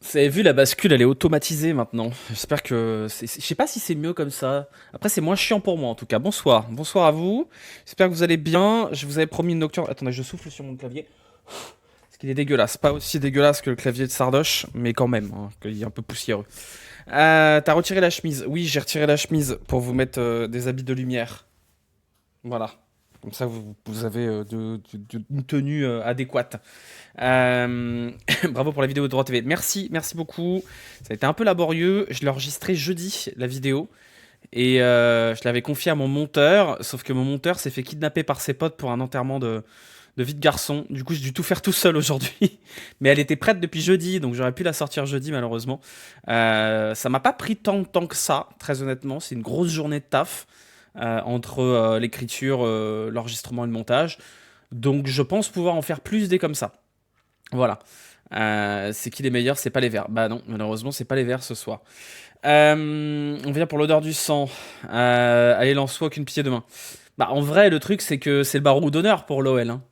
Vous avez vu, la bascule, elle est automatisée maintenant. J'espère que... Je sais pas si c'est mieux comme ça. Après, c'est moins chiant pour moi, en tout cas. Bonsoir. Bonsoir à vous. J'espère que vous allez bien. Je vous avais promis une nocturne... Attendez, je souffle sur mon clavier. Parce qu'il est dégueulasse. Pas aussi dégueulasse que le clavier de Sardoche, mais quand même, hein, qu'il est un peu poussiéreux. T'as retiré la chemise. Oui, j'ai retiré la chemise pour vous mettre des habits de lumière. Voilà. Comme ça, vous avez une tenue adéquate. Euh, Bravo pour la vidéo de Droit TV. Merci, merci beaucoup. Ça a été un peu laborieux. Je l'ai enregistré jeudi, la vidéo. Et je l'avais confié à mon monteur. Sauf que mon monteur s'est fait kidnapper par ses potes pour un enterrement de vie de garçon. Du coup, j'ai dû tout faire tout seul aujourd'hui. Mais elle était prête depuis jeudi, donc j'aurais pu la sortir jeudi, malheureusement. Ça m'a pas pris tant de temps que ça, très honnêtement. C'est une grosse journée de taf entre l'écriture, l'enregistrement et le montage. Donc je pense pouvoir en faire plus des comme ça. Voilà. C'est qui les meilleurs? C'est pas les verts. Bah non, malheureusement, c'est pas les verts ce soir. On vient pour l'odeur du sang. Allez, lance-toi aucune pitié demain. Bah en vrai, le truc, c'est que c'est le barreau d'honneur pour l'OL. Hein.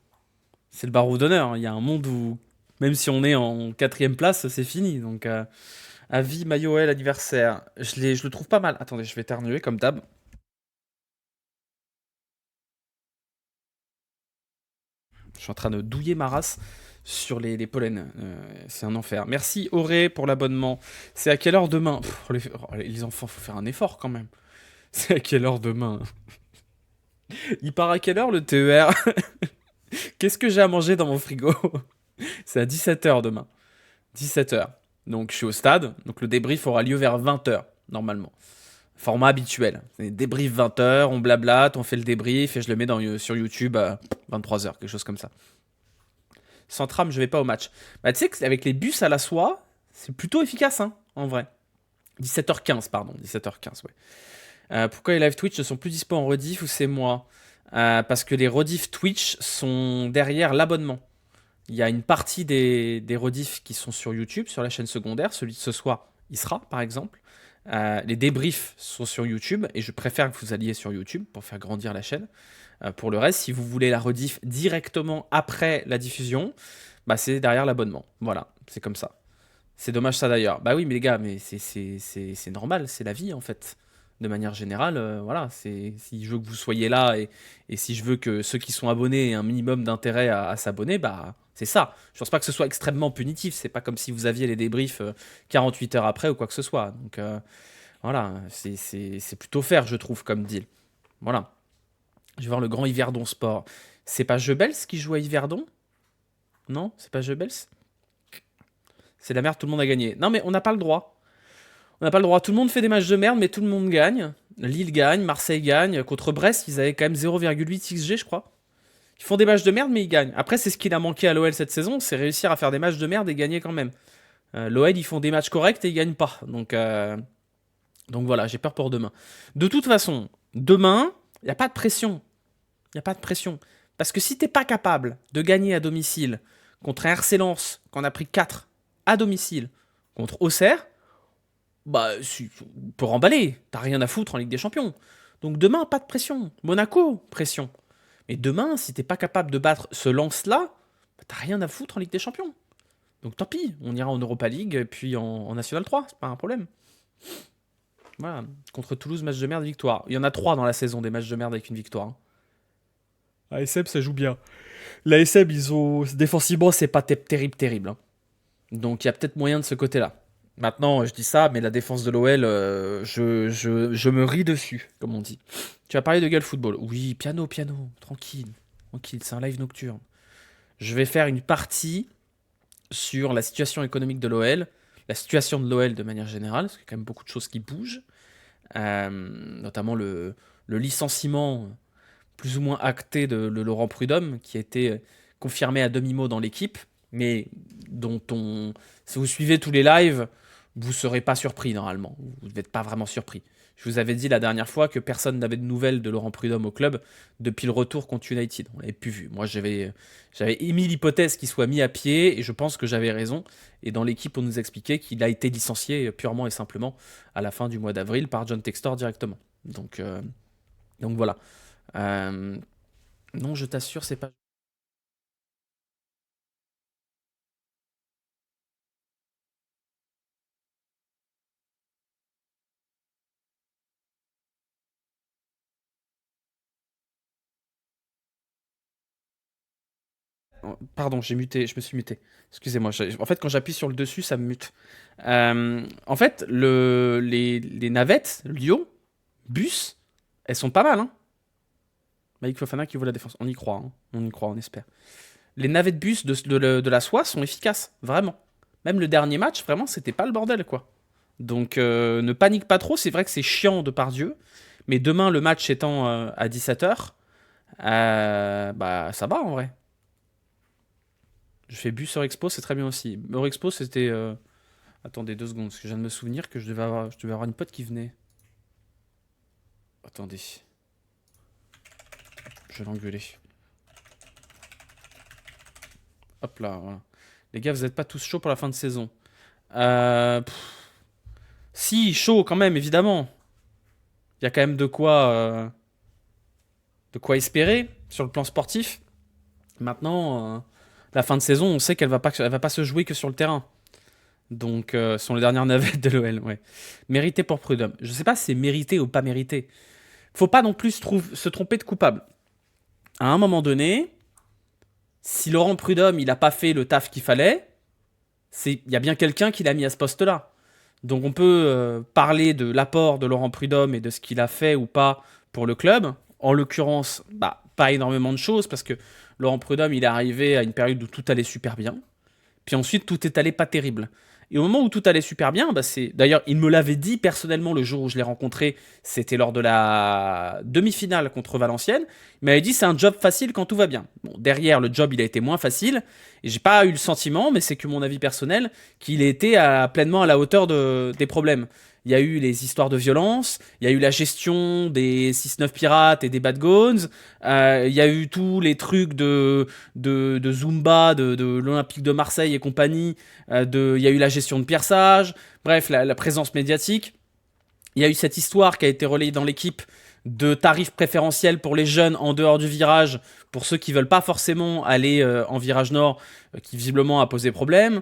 C'est le barreau d'honneur. Il y a un monde où, même si on est en quatrième place, c'est fini. Donc, avis, maillot OL, anniversaire. Je le trouve pas mal. Attendez, je vais éternuer comme d'hab. Je suis en train de douiller ma race sur les pollens. C'est un enfer. Merci Auré pour l'abonnement. C'est à quelle heure demain? Les enfants, faut faire un effort quand même. C'est à quelle heure demain? Il part à quelle heure le TER? Qu'est-ce que j'ai à manger dans mon frigo? C'est à 17 h demain. 17 h. Donc je suis au stade. Donc le débrief aura lieu vers 20 h normalement. Format habituel. Débrief 20 h, on blablate, on fait le débrief et je le mets sur YouTube à 23 h, quelque chose comme ça. Sans tram, je vais pas au match. Bah, tu sais qu'avec les bus à la soie, c'est plutôt efficace, hein, en vrai. 17 h 15, pardon. 17 h 15, ouais. Pourquoi les live Twitch ne sont plus dispo en rediff ou c'est moi? Parce que les rediffs Twitch sont derrière l'abonnement. Il y a une partie des rediffs qui sont sur YouTube, sur la chaîne secondaire. Celui de ce soir, il sera, par exemple. Les débriefs sont sur YouTube et je préfère que vous alliez sur YouTube pour faire grandir la chaîne. Pour le reste, si vous voulez la rediff directement après la diffusion, bah c'est derrière l'abonnement. Voilà, c'est comme ça. C'est dommage ça d'ailleurs. Bah oui, mais les gars, mais c'est normal, c'est la vie en fait. De manière générale, voilà, si je veux que vous soyez là et si je veux que ceux qui sont abonnés aient un minimum d'intérêt à s'abonner, bah c'est ça. Je pense pas que ce soit extrêmement punitif. C'est pas comme si vous aviez les débriefs 48 heures après ou quoi que ce soit. Donc voilà, c'est plutôt fair, je trouve, comme deal. Voilà. Je vais voir le grand Yverdon Sport. C'est pas Jebels qui joue à Yverdon? Non, c'est pas Jebels? C'est la merde, tout le monde a gagné. Non, mais on n'a pas le droit. On n'a pas le droit. Tout le monde fait des matchs de merde, mais tout le monde gagne. Lille gagne, Marseille gagne. Contre Brest, ils avaient quand même 0,8 XG, je crois. Ils font des matchs de merde, mais ils gagnent. Après, c'est ce qu'il a manqué à l'OL cette saison, c'est réussir à faire des matchs de merde et gagner quand même. L'OL, ils font des matchs corrects et ils gagnent pas. Donc voilà, j'ai peur pour demain. De toute façon, demain, il n'y a pas de pression. Il n'y a pas de pression. Parce que si t'es pas capable de gagner à domicile contre un RC Lens, qu'on a pris 4 à domicile, contre Auxerre, bah, tu peux remballer. T'as rien à foutre en Ligue des Champions. Donc demain, pas de pression. Monaco, pression. Mais demain, si t'es pas capable de battre ce Lens-là, bah, t'as rien à foutre en Ligue des Champions. Donc tant pis, on ira en Europa League et puis en National 3, c'est pas un problème. Voilà. Contre Toulouse, match de merde, victoire. Il y en a 3 dans la saison, des matchs de merde avec une victoire. Hein. ASM, ça joue bien. L'ASM, ils ont. Défensivement, c'est pas terrible, terrible. Hein. Donc il y a peut-être moyen de ce côté-là. Maintenant, je dis ça, mais la défense de l'OL, je me ris dessus, comme on dit. Tu vas parler de Gal Football. Oui, piano, piano, tranquille. Tranquille, c'est un live nocturne. Je vais faire une partie sur la situation économique de l'OL, la situation de l'OL de manière générale, parce qu'il y a quand même beaucoup de choses qui bougent, notamment le licenciement plus ou moins acté de Laurent Prudhomme, qui a été confirmé à demi-mot dans l'équipe, mais dont si vous suivez tous les lives, vous ne serez pas surpris normalement. Vous n'êtes pas vraiment surpris. Je vous avais dit la dernière fois que personne n'avait de nouvelles de Laurent Prudhomme au club depuis le retour contre United. On l'avait plus vu. Moi, j'avais émis l'hypothèse qu'il soit mis à pied et je pense que j'avais raison. Et dans l'équipe, on nous expliquait qu'il a été licencié purement et simplement à la fin du mois d'avril par John Textor directement. Donc voilà. Euh, non, je t'assure, c'est pas. Pardon, j'ai muté, je me suis muté. Excusez-moi. En fait, quand j'appuie sur le dessus, ça me mute. En fait, les navettes, Lyon, bus, elles sont pas mal, hein. Malik Fofana qui ouvre la défense. On y croit, hein. On y croit, on espère. Les navettes bus de la soie sont efficaces, vraiment. Même le dernier match, vraiment, c'était pas le bordel, quoi. Donc, ne panique pas trop. C'est vrai que c'est chiant de par Dieu. Mais demain, le match étant à 17h, bah, ça va en vrai. Je fais bus sur Expo, c'est très bien aussi. Hors Expo, c'était. Attendez 2 secondes, parce que je viens de me souvenir que je devais avoir une pote qui venait. Attendez. Je vais l'engueuler. Hop là, voilà. Les gars, vous n'êtes pas tous chauds pour la fin de saison. Si, chaud quand même, évidemment. Il y a quand même de quoi espérer sur le plan sportif. Maintenant, la fin de saison, on sait qu'elle va pas se jouer que sur le terrain. Donc, ce sont les dernières navettes de l'OL. Ouais. Mérité pour Prud'homme. Je sais pas si c'est mérité ou pas mérité. Faut pas non plus se tromper de coupable. À un moment donné, si Laurent Prud'homme il a pas fait le taf qu'il fallait, il y a bien quelqu'un qui l'a mis à ce poste-là. Donc on peut parler de l'apport de Laurent Prud'homme et de ce qu'il a fait ou pas pour le club. En l'occurrence, bah, pas énormément de choses parce que Laurent Prud'homme il est arrivé à une période où tout allait super bien. Puis ensuite tout est allé pas terrible. Et au moment où tout allait super bien, bah c'est d'ailleurs il me l'avait dit personnellement le jour où je l'ai rencontré, c'était lors de la demi-finale contre Valenciennes. Il m'avait dit c'est un job facile quand tout va bien. Bon, derrière le job il a été moins facile et j'ai pas eu le sentiment, mais c'est que mon avis personnel, qu'il était pleinement à la hauteur des problèmes. Il y a eu les histoires de violence, il y a eu la gestion des 6-9 pirates et des bad gones, il y a eu tous les trucs de Zumba, de l'Olympique de Marseille et compagnie, il y a eu la gestion de Pierre Sage, bref, la présence médiatique. Il y a eu cette histoire qui a été relayée dans l'équipe de tarifs préférentiels pour les jeunes en dehors du virage, pour ceux qui veulent pas forcément aller en virage nord, qui visiblement a posé problème.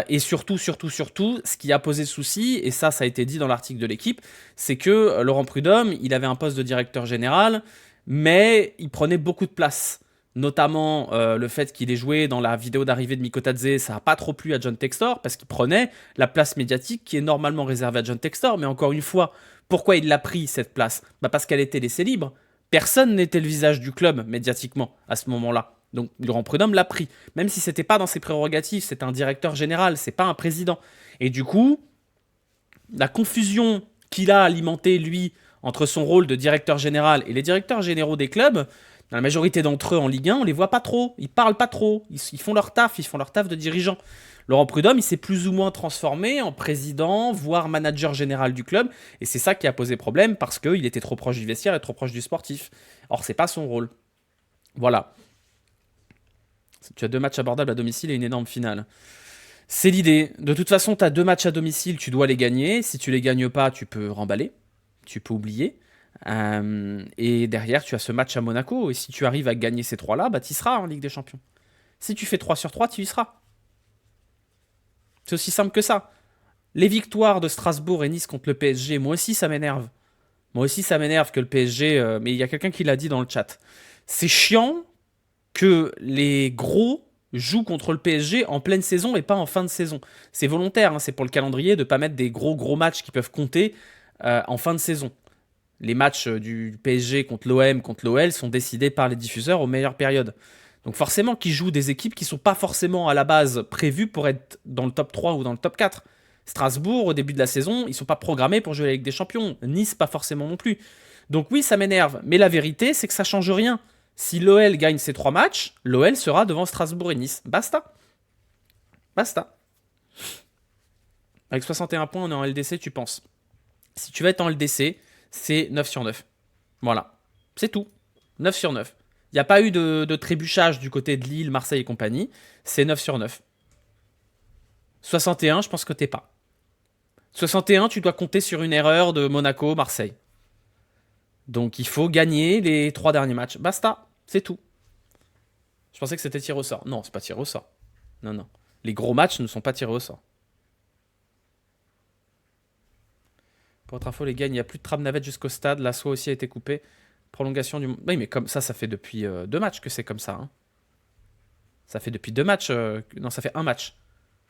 Et surtout, ce qui a posé souci, et ça a été dit dans l'article de l'équipe, c'est que Laurent Prud'homme, il avait un poste de directeur général, mais il prenait beaucoup de place. Notamment le fait qu'il ait joué dans la vidéo d'arrivée de Mikotadze, ça n'a pas trop plu à John Textor parce qu'il prenait la place médiatique qui est normalement réservée à John Textor. Mais encore une fois, pourquoi il l'a pris cette place? Bah parce qu'elle était laissée libre. Personne n'était le visage du club médiatiquement à ce moment-là. Donc Laurent Prud'homme l'a pris, même si c'était pas dans ses prérogatives, c'est un directeur général, c'est pas un président. Et du coup, la confusion qu'il a alimentée lui entre son rôle de directeur général et les directeurs généraux des clubs, dans la majorité d'entre eux en Ligue 1, on les voit pas trop, ils parlent pas trop, ils font leur taf, de dirigeant. Laurent Prud'homme, il s'est plus ou moins transformé en président, voire manager général du club, et c'est ça qui a posé problème parce qu'il était trop proche du vestiaire et trop proche du sportif. Or, c'est pas son rôle. Voilà. Tu as 2 matchs abordables à domicile et une énorme finale. C'est l'idée. De toute façon, tu as 2 matchs à domicile, tu dois les gagner. Si tu les gagnes pas, tu peux remballer, tu peux oublier. Et derrière, tu as ce match à Monaco. Et si tu arrives à gagner ces 3-là, bah, tu y seras en Ligue des Champions. Si tu fais 3 sur 3, tu y seras. C'est aussi simple que ça. Les victoires de Strasbourg et Nice contre le PSG, moi aussi ça m'énerve. Moi aussi ça m'énerve que le PSG... mais il y a quelqu'un qui l'a dit dans le chat. C'est chiant que les gros jouent contre le PSG en pleine saison et pas en fin de saison. C'est volontaire, hein, c'est pour le calendrier de ne pas mettre des gros matchs qui peuvent compter en fin de saison. Les matchs du PSG contre l'OM, contre l'OL sont décidés par les diffuseurs aux meilleures périodes. Donc forcément qu'ils jouent des équipes qui ne sont pas forcément à la base prévues pour être dans le top 3 ou dans le top 4. Strasbourg, au début de la saison, ils ne sont pas programmés pour jouer la Ligue des Champions. Nice, pas forcément non plus. Donc oui, ça m'énerve. Mais la vérité, c'est que ça change rien. Si l'OL gagne ces 3 matchs, l'OL sera devant Strasbourg et Nice. Basta. Basta. Avec 61 points, on est en LDC, tu penses. Si tu vas être en LDC, c'est 9 sur 9. Voilà. C'est tout. 9 sur 9. Il n'y a pas eu de trébuchage du côté de Lille, Marseille et compagnie. C'est 9 sur 9. 61, je pense que t'es pas. 61, tu dois compter sur une erreur de Monaco, Marseille. Donc il faut gagner les 3 derniers matchs. Basta, c'est tout. Je pensais que c'était tiré au sort. Non, c'est pas tiré au sort. Non. Les gros matchs ne sont pas tirés au sort. Pour votre info, les gars, il n'y a plus de tram navette jusqu'au stade. La soie aussi a été coupée. Prolongation du... Oui, mais comme ça fait depuis 2 matchs que c'est comme ça. Hein. Ça fait depuis 2 matchs, non, ça fait un match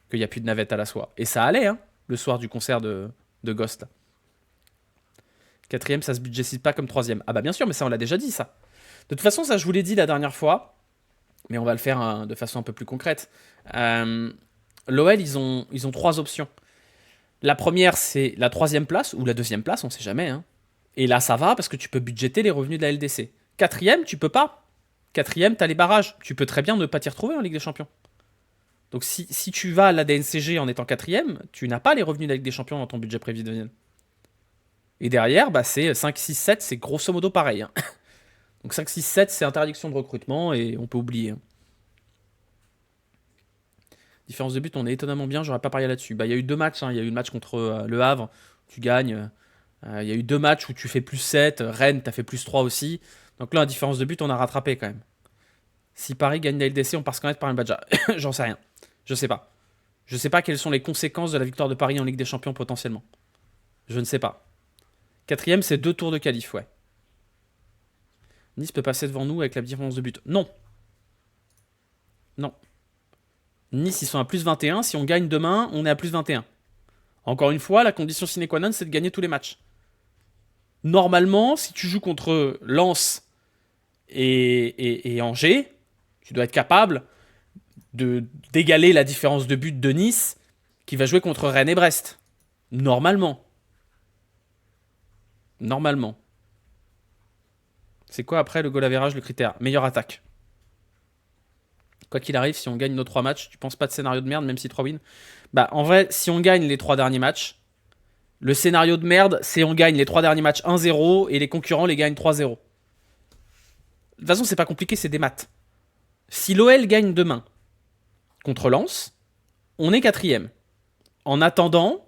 qu'il n'y a plus de navette à la soie. Et ça allait, hein, le soir du concert de Ghost. Là. 4ème, ça se budgétise pas comme 3ème. Ah bah bien sûr, mais ça on l'a déjà dit ça. De toute façon, ça je vous l'ai dit la dernière fois, mais on va le faire de façon un peu plus concrète. L'OL, ils ont 3 options. La première, c'est la 3ème place, ou la 2ème place, on sait jamais. Hein. Et là, ça va, parce que tu peux budgéter les revenus de la LDC. 4ème, tu peux pas. 4ème, t'as les barrages. Tu peux très bien ne pas t'y retrouver en Ligue des Champions. Donc si tu vas à la DNCG en étant 4ème, tu n'as pas les revenus de la Ligue des Champions dans ton budget prévisionnel. Et derrière, bah, c'est 5, 6, 7, c'est grosso modo pareil. Hein. Donc 5, 6, 7, c'est interdiction de recrutement et on peut oublier. Hein. Différence de but, on est étonnamment bien, j'aurais pas parié là-dessus. Bah, il y a eu 2 matchs, hein. Il y a eu le match contre Le Havre, tu gagnes. Il y a eu 2 matchs où tu fais plus 7, Rennes, t'as fait plus 3 aussi. Donc là, la différence de but, on a rattrapé quand même. Si Paris gagne la LDC, on part se connaître par un badja. J'en sais rien. Je sais pas. Je sais pas quelles sont les conséquences de la victoire de Paris en Ligue des Champions potentiellement. Je ne sais pas. 4ème, c'est 2 tours de qualif, ouais. Nice peut passer devant nous avec la différence de but. Non. Non. Nice, ils sont à plus 21. Si on gagne demain, on est à plus 21. Encore une fois, la condition sine qua non, c'est de gagner tous les matchs. Normalement, si tu joues contre Lens et Angers, tu dois être capable d'égaler la différence de but de Nice qui va jouer contre Rennes et Brest. Normalement. Normalement. C'est quoi après le goal average, le critère? Meilleure attaque. Quoi qu'il arrive, si on gagne nos 3 matchs, tu penses pas de scénario de merde, même si 3 wins? Bah, en vrai, si on gagne les 3 derniers matchs, le scénario de merde, c'est on gagne les 3 derniers matchs 1-0 et les concurrents les gagnent 3-0. De toute façon, c'est pas compliqué, c'est des maths. Si l'OL gagne demain contre Lens, on est 4ème. En attendant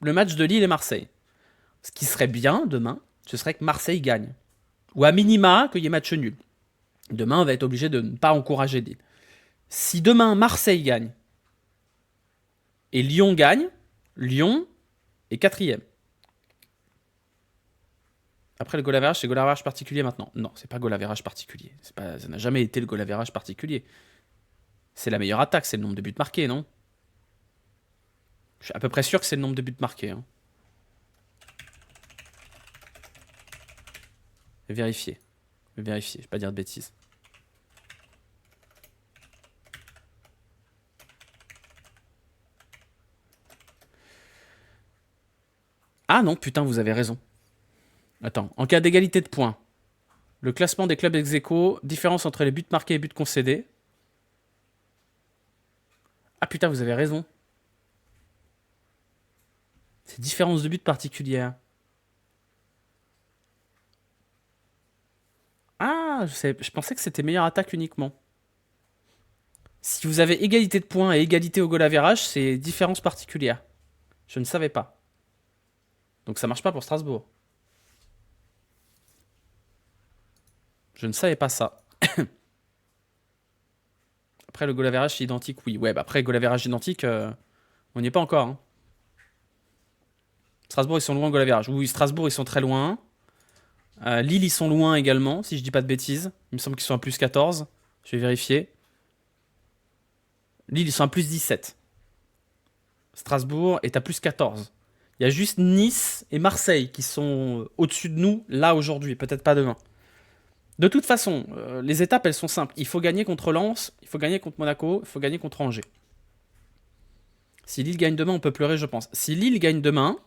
le match de Lille et Marseille. Ce qui serait bien demain, ce serait que Marseille gagne. Ou à minima, qu'il y ait match nul. Demain, on va être obligé de ne pas encourager Lille. Si demain, Marseille gagne et Lyon gagne, Lyon est 4ème. Après, le goal average, c'est goal average particulier maintenant. Non, c'est pas goal average particulier. Ça n'a jamais été le goal average particulier. C'est la meilleure attaque, c'est le nombre de buts marqués, non? Je suis à peu près sûr que c'est le nombre de buts marqués. Hein. Vérifier. Vérifier, je vais pas dire de bêtises. Ah non, putain, vous avez raison. Attends, en cas d'égalité de points, le classement des clubs ex-aequo, différence entre les buts marqués et buts concédés. Ah putain, vous avez raison. C'est différence de buts particulière. Ah, je pensais que c'était meilleure attaque uniquement. Si vous avez égalité de points et égalité au goal average, c'est différence particulière. Je ne savais pas. Donc ça marche pas pour Strasbourg. Je ne savais pas ça. Après, le goal average, c'est identique, oui. Ouais, bah après, goal average identique, on n'y est pas encore. Hein. Strasbourg, ils sont loin goal average. Oui, Strasbourg, ils sont très loin. Lille, ils sont loin également, si je dis pas de bêtises. Il me semble qu'ils sont à plus 14. Je vais vérifier. Lille, ils sont à plus 17. Strasbourg est à plus 14. Il y a juste Nice et Marseille qui sont au-dessus de nous, là, aujourd'hui. Peut-être pas demain. De toute façon, les étapes, elles sont simples. Il faut gagner contre Lens, il faut gagner contre Monaco, il faut gagner contre Angers. Si Lille gagne demain, on peut pleurer, je pense. Si Lille gagne demain,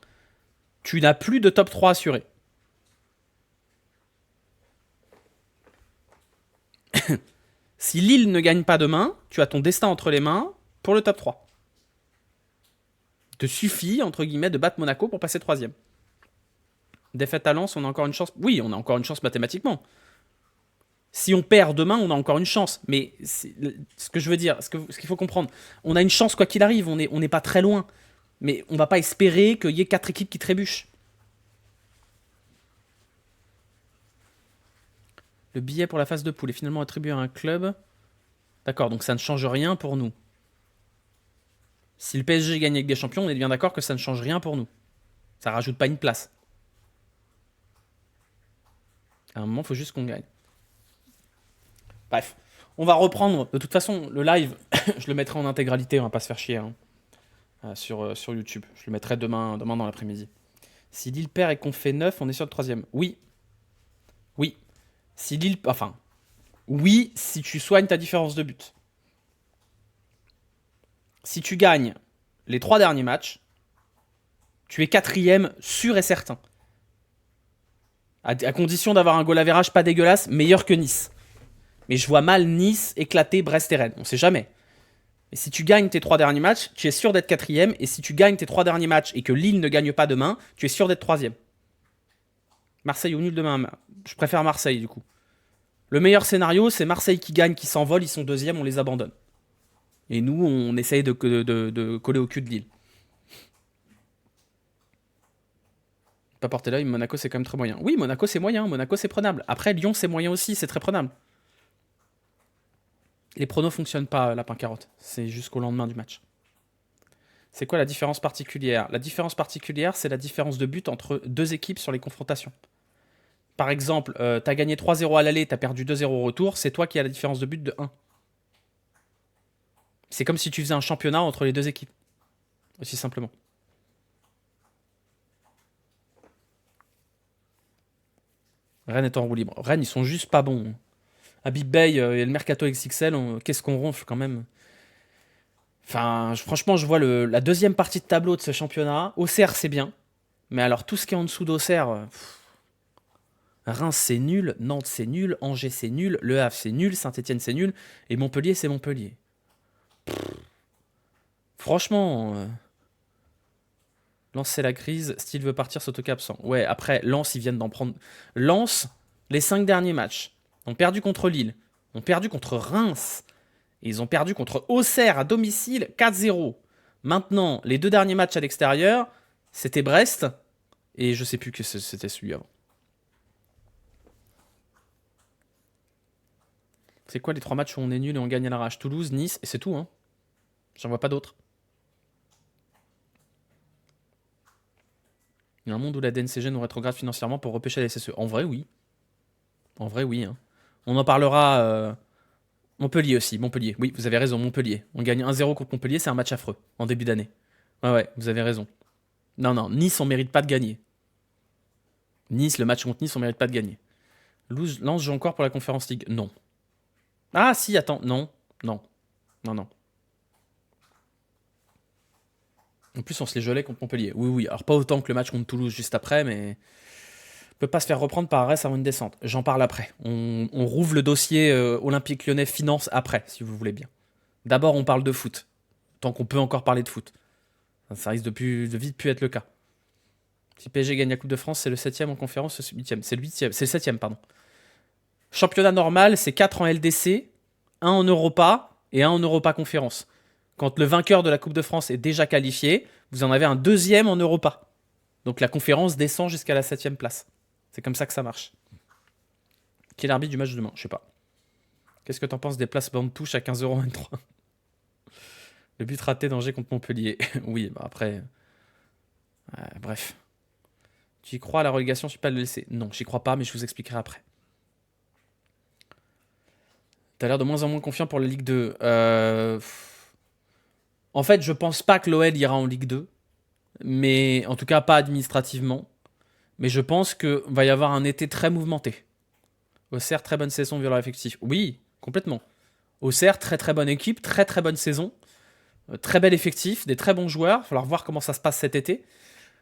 tu n'as plus de top 3 assuré. Si Lille ne gagne pas demain, tu as ton destin entre les mains pour le top 3. Il te suffit, entre guillemets, de battre Monaco pour passer 3ème. Défaite à Lens, on a encore une chance. Oui, on a encore une chance mathématiquement. Si on perd demain, on a encore une chance. Mais ce que je veux dire, ce qu'il faut comprendre, on a une chance quoi qu'il arrive, on n'est pas très loin. Mais on va pas espérer qu'il y ait 4 équipes qui trébuchent. Le billet pour la phase de poule est finalement attribué à un club. D'accord, donc ça ne change rien pour nous. Si le PSG gagne avec des champions, on est bien d'accord que ça ne change rien pour nous. Ça rajoute pas une place. À un moment, il faut juste qu'on gagne. Bref, On va reprendre. De toute façon, le live, je le mettrai en intégralité, on va pas se faire chier hein, sur YouTube. Je le mettrai demain dans l'après-midi. Si Lille perd et qu'on fait 9, on est sur le troisième. Oui. Oui. Si Lille... Enfin... Oui, si tu soignes ta différence de but. Si tu gagnes les 3 derniers matchs, tu es 4ème sûr et certain. À condition d'avoir un goal average pas dégueulasse, meilleur que Nice. Mais je vois mal Nice éclater Brest et Rennes. On sait jamais. Mais si tu gagnes tes 3 derniers matchs, tu es sûr d'être 4ème. Et si tu gagnes tes 3 derniers matchs et que Lille ne gagne pas demain, tu es sûr d'être 3ème. Marseille ou nul demain. Je préfère Marseille du coup. Le meilleur scénario, c'est Marseille qui gagne, qui s'envole, ils sont 2ème, on les abandonne. Et nous, on essaye de coller au cul de Lille. Pas porter l'œil, Monaco c'est quand même très moyen. Oui, Monaco c'est moyen, Monaco c'est prenable. Après, Lyon c'est moyen aussi, c'est très prenable. Les pronos fonctionnent pas, lapin carotte. C'est jusqu'au lendemain du match. C'est quoi la différence particulière? La différence particulière, c'est la différence de but entre 2 équipes sur les confrontations. Par exemple, t'as gagné 3-0 à l'aller, t'as perdu 2-0 au retour, c'est toi qui as la différence de but de 1. C'est comme si tu faisais un championnat entre les 2 équipes. Aussi simplement. Rennes est en roue libre. Rennes, ils sont juste pas bons. Habib Bey et le Mercato XXL, qu'est-ce qu'on ronfle quand même. Enfin, franchement, je vois la deuxième partie de tableau de ce championnat. Auxerre, c'est bien. Mais alors, tout ce qui est en dessous d'Auxerre... Reims, c'est nul. Nantes, c'est nul. Angers, c'est nul. Le Havre, c'est nul. Saint-Etienne, c'est nul. Et Montpellier, c'est Montpellier. Franchement... Lens, c'est la crise. Style veut partir, s'autoca absent. Ouais, après, Lens, ils viennent d'en prendre... Lens, les 5 derniers matchs, ont perdu contre Lille, ont perdu contre Reims, et ils ont perdu contre Auxerre à domicile 4-0. Maintenant, les 2 derniers matchs à l'extérieur, c'était Brest, et je sais plus que c'était celui avant. C'est quoi les 3 matchs où on est nul et on gagne à l'arrache? Toulouse, Nice, et c'est tout, hein. J'en vois pas d'autres. Il y a un monde où la DNCG nous rétrograde financièrement pour repêcher la SSE. En vrai, oui. En vrai, oui. Hein. On en parlera... Montpellier aussi, Montpellier. Oui, vous avez raison, Montpellier. On gagne 1-0 contre Montpellier, c'est un match affreux, en début d'année. Ouais, vous avez raison. Non, Nice, on mérite pas de gagner. Nice, le match contre Nice, on mérite pas de gagner. Lens joue encore pour la Conference League? Non. Ah, si, attends, non. En plus, on se les gelait contre Montpellier. Oui. Alors, pas autant que le match contre Toulouse juste après, mais... peut pas se faire reprendre par Arès avant une descente. J'en parle après. On rouvre le dossier Olympique Lyonnais Finance après, si vous voulez bien. D'abord, on parle de foot. Tant qu'on peut encore parler de foot. Ça risque de vite plus être le cas. Si PSG gagne la Coupe de France, c'est le 7ème en conférence, c'est le 8ème. C'est le 8ème, c'est le 7ème, pardon. Championnat normal, c'est 4 en LDC, 1 en Europa et 1 en Europa Conférence. Quand le vainqueur de la Coupe de France est déjà qualifié, vous en avez un 2e en Europa. Donc la conférence descend jusqu'à la 7ème place. C'est comme ça que ça marche. Qui est l'arbitre du match de demain? Je sais pas. Qu'est-ce que t'en penses des placements de touche à 15,23 €? Le but raté d'Angers contre Montpellier. Oui, bah après... bref. Tu y crois à la relégation, je suis pas le laisser? Non, j'y crois pas, mais je vous expliquerai après. T'as l'air de moins en moins confiant pour la Ligue 2. En fait, je pense pas que l'OL ira en Ligue 2. Mais en tout cas, pas administrativement. Mais je pense qu'il va y avoir un été très mouvementé. Auxerre, très bonne saison vu leur effectif. Oui, complètement. Auxerre, très bonne équipe, très bonne saison. Très bel effectif, des très bons joueurs. Il va falloir voir comment ça se passe cet été.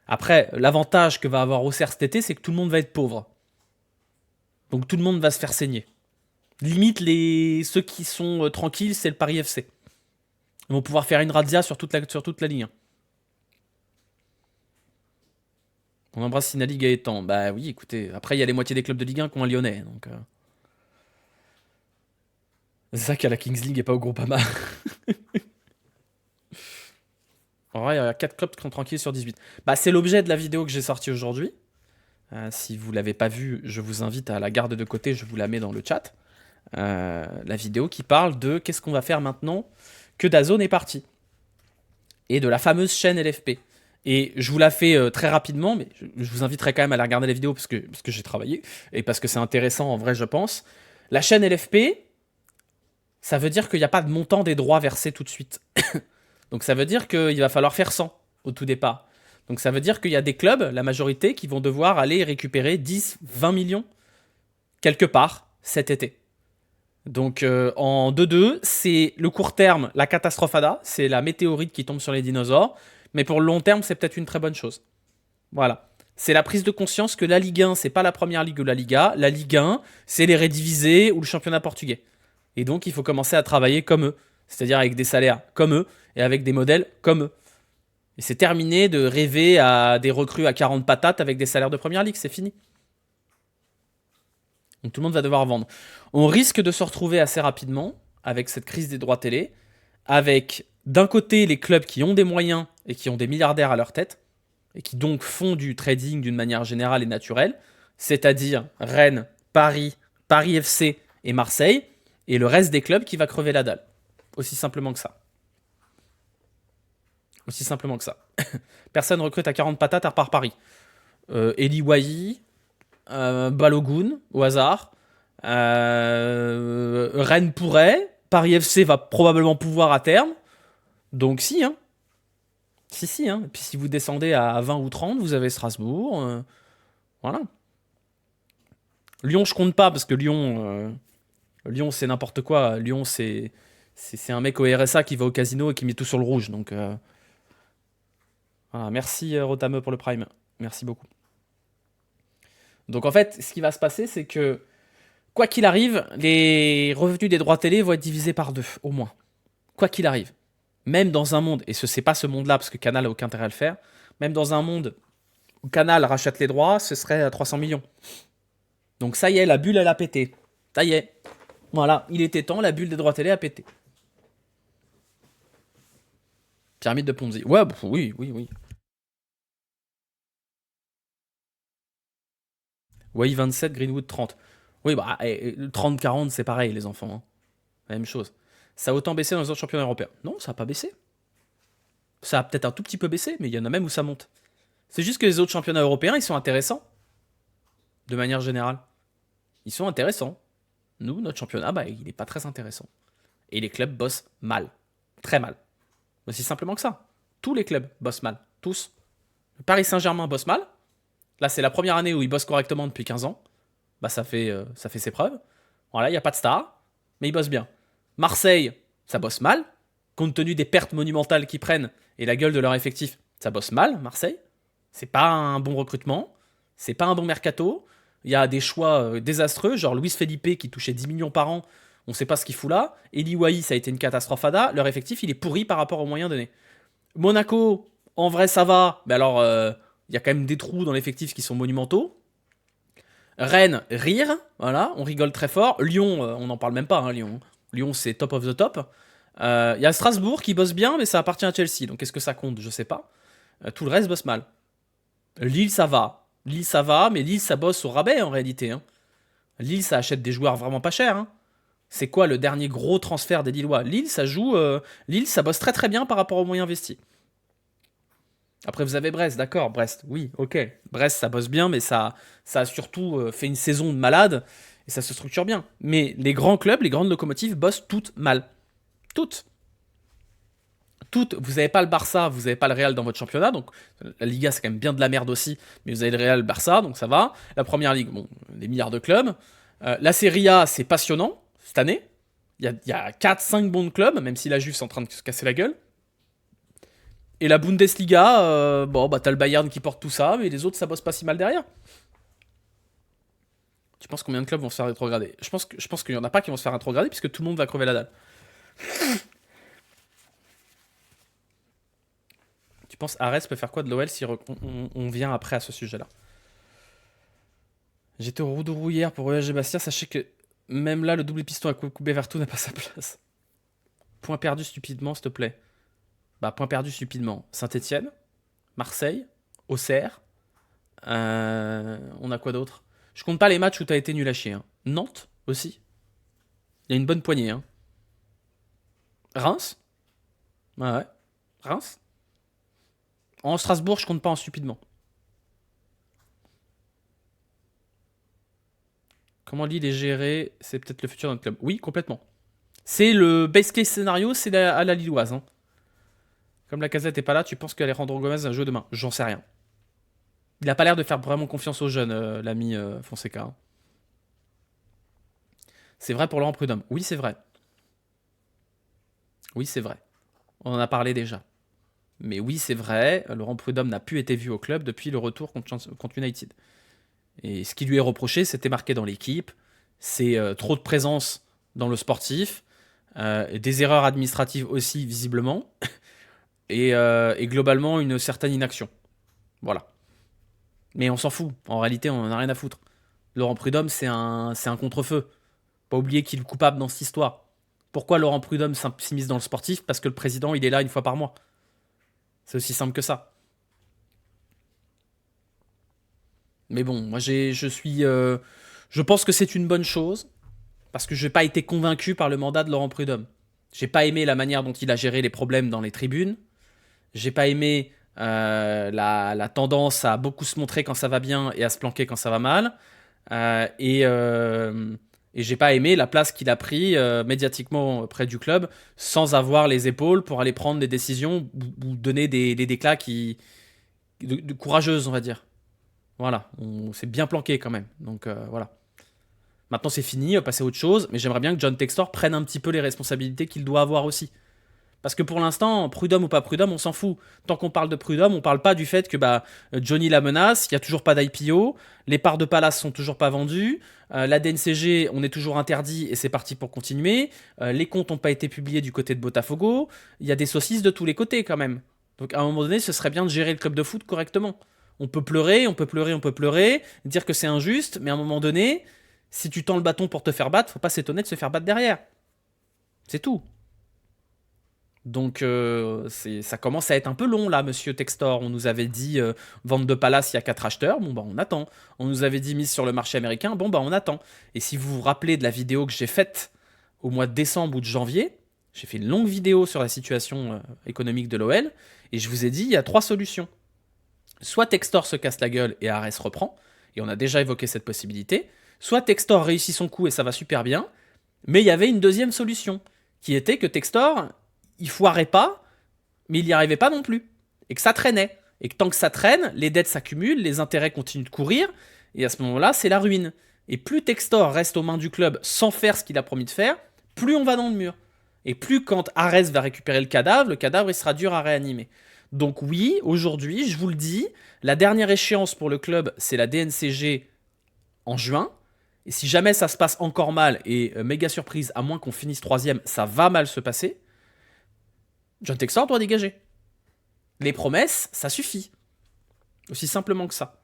Après, l'avantage que va avoir Auxerre cet été, c'est que tout le monde va être pauvre. Donc tout le monde va se faire saigner. Limite, ceux qui sont tranquilles, c'est le Paris FC. Ils vont pouvoir faire une razzia sur toute la ligne. On embrasse Sinali Gaëtan. Bah oui, écoutez, après il y a les moitiés des clubs de Ligue 1 qui ont un Lyonnais. Donc, Zach à la Kings League et pas au Groupama. En vrai, il y a 4 clubs qui sont tranquilles sur 18. Bah, c'est l'objet de la vidéo que j'ai sortie aujourd'hui. Si vous l'avez pas vue, je vous invite à la garder de côté, je vous la mets dans le chat. La vidéo qui parle de qu'est-ce qu'on va faire maintenant que DAZN est parti. Et de la fameuse chaîne LFP. Et je vous la fais très rapidement, mais je vous inviterai quand même à la regarder la vidéo parce que j'ai travaillé et parce que c'est intéressant en vrai, je pense. La chaîne LFP, Ça veut dire qu'il n'y a pas de montant des droits versés tout de suite. Donc ça veut dire qu'il va falloir faire 100 au tout départ. Donc ça veut dire qu'il y a des clubs, la majorité, qui vont devoir aller récupérer 10, 20 millions quelque part cet été. Donc en 2-2, c'est le court terme, la catastrophada, c'est la météorite qui tombe sur les dinosaures, mais pour le long terme, c'est peut-être une très bonne chose. Voilà. C'est la prise de conscience que la Ligue 1, c'est pas la première ligue ou la Liga. La Ligue 1, c'est les Redivisés ou le championnat portugais. Et donc, il faut commencer à travailler comme eux. C'est-à-dire avec des salaires comme eux et avec des modèles comme eux. Et c'est terminé de rêver à des recrues à 40 patates avec des salaires de première ligue. C'est fini. Donc tout le monde va devoir vendre. On risque de se retrouver assez rapidement avec cette crise des droits télé, avec d'un côté les clubs qui ont des moyens et qui ont des milliardaires à leur tête, et qui donc font du trading d'une manière générale et naturelle, c'est-à-dire Rennes, Paris, Paris FC et Marseille, et le reste des clubs qui va crever la dalle. Aussi simplement que ça. Aussi simplement que ça. Personne recrute à 40 patates à part Paris. Eli Wahi, Balogun, au hasard. Rennes pourrait. Paris FC va probablement pouvoir à terme. Donc si, hein. Si, hein. Et puis si vous descendez à 20 ou 30, vous avez Strasbourg. Voilà. Lyon, je compte pas parce que Lyon c'est n'importe quoi. Lyon, c'est un mec au RSA qui va au casino et qui met tout sur le rouge. Donc, voilà. Merci Rotameux pour le Prime. Merci beaucoup. Donc en fait, ce qui va se passer, c'est que quoi qu'il arrive, les revenus des droits télé vont être divisés par 2, au moins. Quoi qu'il arrive. Même dans un monde, et ce n'est pas ce monde-là, parce que Canal n'a aucun intérêt à le faire, même dans un monde où Canal rachète les droits, ce serait à 300 millions. Donc ça y est, la bulle, elle a pété. Ça y est. Voilà, il était temps, la bulle des droits télé a pété. Pyramide de Ponzi. Ouais, oui. Way 27, Greenwood 30. Oui, bah, 30-40, c'est pareil, les enfants. Hein. La même chose. Ça a autant baissé dans les autres championnats européens. Non, ça n'a pas baissé. Ça a peut-être un tout petit peu baissé, mais il y en a même où ça monte. C'est juste que les autres championnats européens, ils sont intéressants. De manière générale. Ils sont intéressants. Nous, notre championnat, bah, il n'est pas très intéressant. Et les clubs bossent mal. Très mal. Aussi simplement que ça. Tous les clubs bossent mal. Tous. Le Paris Saint-Germain bosse mal. Là, c'est la première année où ils bossent correctement depuis 15 ans. Bah, ça fait ses preuves. Voilà, il n'y a pas de star, mais ils bossent bien. Marseille, ça bosse mal. Compte tenu des pertes monumentales qu'ils prennent et la gueule de leur effectif, ça bosse mal, Marseille. C'est pas un bon recrutement. C'est pas un bon mercato. Il y a des choix désastreux, genre Luis Felipe qui touchait 10 millions par an. On sait pas ce qu'il fout là. Eli Wahi, ça a été une catastrophe ADA. Leur effectif, il est pourri par rapport aux moyens donnés. Monaco, en vrai, ça va. Mais alors, il y a quand même des trous dans l'effectif qui sont monumentaux. Rennes, rire. Voilà, on rigole très fort. Lyon, on n'en parle même pas, hein, Lyon. Lyon, c'est top of the top. Il y a Strasbourg qui bosse bien, mais ça appartient à Chelsea. Donc, est-ce que ça compte? Je sais pas. Tout le reste bosse mal. Lille, ça va. Lille, ça va, mais Lille, ça bosse au rabais en réalité. Hein. Lille, ça achète des joueurs vraiment pas chers. Hein. C'est quoi le dernier gros transfert des Lillois? Lille, ça joue. Lille, ça bosse très très bien par rapport aux moyens investis. Après, vous avez Brest, d'accord, Brest, oui, ok. Brest, ça bosse bien, mais ça a surtout fait une saison de malade et ça se structure bien. Mais les grands clubs, les grandes locomotives bossent toutes mal. Toutes. Toutes. Vous n'avez pas le Barça, vous n'avez pas le Real dans votre championnat, donc la Liga, c'est quand même bien de la merde aussi, mais vous avez le Real, le Barça, donc ça va. La première ligue, bon, des milliards de clubs. La Serie A, c'est passionnant cette année. Il y a 4-5 bons clubs, même si la Juve est en train de se casser la gueule. Et la Bundesliga, bon, bah t'as le Bayern qui porte tout ça, mais les autres, ça bosse pas si mal derrière. Tu penses combien de clubs vont se faire rétrograder? Je pense qu'il y en a pas qui vont se faire rétrograder, puisque tout le monde va crever la dalle. Tu penses Arès peut faire quoi de l'OL si on vient après à ce sujet-là? J'étais au Roudourou hier pour ESG Bastia, sachez que même là, le double piston à Koubé Vertou n'a pas sa place. Point perdu stupidement, s'il te plaît. Bah, point perdu stupidement. Saint-Etienne, Marseille, Auxerre. On a quoi d'autre? Je compte pas les matchs où t'as été nul à chier. Hein. Nantes aussi. Il y a une bonne poignée. Hein. Reims. Ouais. Reims. En Strasbourg, je compte pas en stupidement. Comment Lille est géré, c'est peut-être le futur de notre club. Oui, complètement. C'est le best case scénario, c'est à la Lilloise. Hein. Comme la casette est pas là, tu penses qu'Alejandro Gomez va jouer demain? J'en sais rien. Il a pas l'air de faire vraiment confiance aux jeunes, l'ami Fonseca. Hein. C'est vrai pour Laurent Prudhomme. Oui, c'est vrai. Oui, c'est vrai. On en a parlé déjà. Mais oui, c'est vrai, Laurent Prudhomme n'a plus été vu au club depuis le retour contre United. Et ce qui lui est reproché, c'était marqué dans l'équipe, c'est trop de présence dans le sportif, des erreurs administratives aussi, visiblement, et globalement une certaine inaction. Voilà. Mais on s'en fout, en réalité, on en a rien à foutre. Laurent Prudhomme, c'est un contre-feu. Pas oublier qu'il est coupable dans cette histoire. Pourquoi Laurent Prudhomme s'immisce dans le sportif? Parce que le président, il est là une fois par mois. C'est aussi simple que ça. Mais bon, moi je pense que c'est une bonne chose parce que je n'ai pas été convaincu par le mandat de Laurent Prudhomme. J'ai pas aimé la manière dont il a géré les problèmes dans les tribunes. J'ai pas aimé la tendance à beaucoup se montrer quand ça va bien et à se planquer quand ça va mal. Et j'ai pas aimé la place qu'il a pris médiatiquement près du club sans avoir les épaules pour aller prendre des décisions ou donner des déclats courageuses, on va dire. Voilà, on s'est bien planqué quand même. Donc voilà. Maintenant c'est fini, on va passer à autre chose, mais j'aimerais bien que John Textor prenne un petit peu les responsabilités qu'il doit avoir aussi. Parce que pour l'instant, Prudhomme ou pas Prudhomme, on s'en fout. Tant qu'on parle de Prudhomme, on parle pas du fait que Johnny la menace, il n'y a toujours pas d'IPO, les parts de Palace sont toujours pas vendues, la DNCG, on est toujours interdit et c'est parti pour continuer, les comptes n'ont pas été publiés du côté de Botafogo, il y a des saucisses de tous les côtés quand même. Donc à un moment donné, ce serait bien de gérer le club de foot correctement. On peut pleurer, on peut pleurer, on peut pleurer, dire que c'est injuste, mais à un moment donné, si tu tends le bâton pour te faire battre, faut pas s'étonner de se faire battre derrière. C'est tout. Donc ça commence à être un peu long là, monsieur Textor. On nous avait dit vente de Palace, il y a 4 acheteurs. Bon bah on attend. On nous avait dit mise sur le marché américain. Bon bah on attend. Et si vous vous rappelez de la vidéo que j'ai faite au mois de décembre ou de janvier, j'ai fait une longue vidéo sur la situation économique de l'OL. Et je vous ai dit, il y a 3 solutions. Soit Textor se casse la gueule et Arès reprend. Et on a déjà évoqué cette possibilité. Soit Textor réussit son coup et ça va super bien. Mais il y avait une deuxième solution. Qui était que Textor il foirait pas, mais il n'y arrivait pas non plus. Et que ça traînait. Et que tant que ça traîne, les dettes s'accumulent, les intérêts continuent de courir, et à ce moment-là, c'est la ruine. Et plus Textor reste aux mains du club sans faire ce qu'il a promis de faire, plus on va dans le mur. Et plus quand Arès va récupérer le cadavre il sera dur à réanimer. Donc oui, aujourd'hui, je vous le dis, la dernière échéance pour le club, c'est la DNCG en juin. Et si jamais ça se passe encore mal, et méga surprise, à moins qu'on finisse 3ème, ça va mal se passer, John Textor doit dégager. Les promesses, ça suffit. Aussi simplement que ça.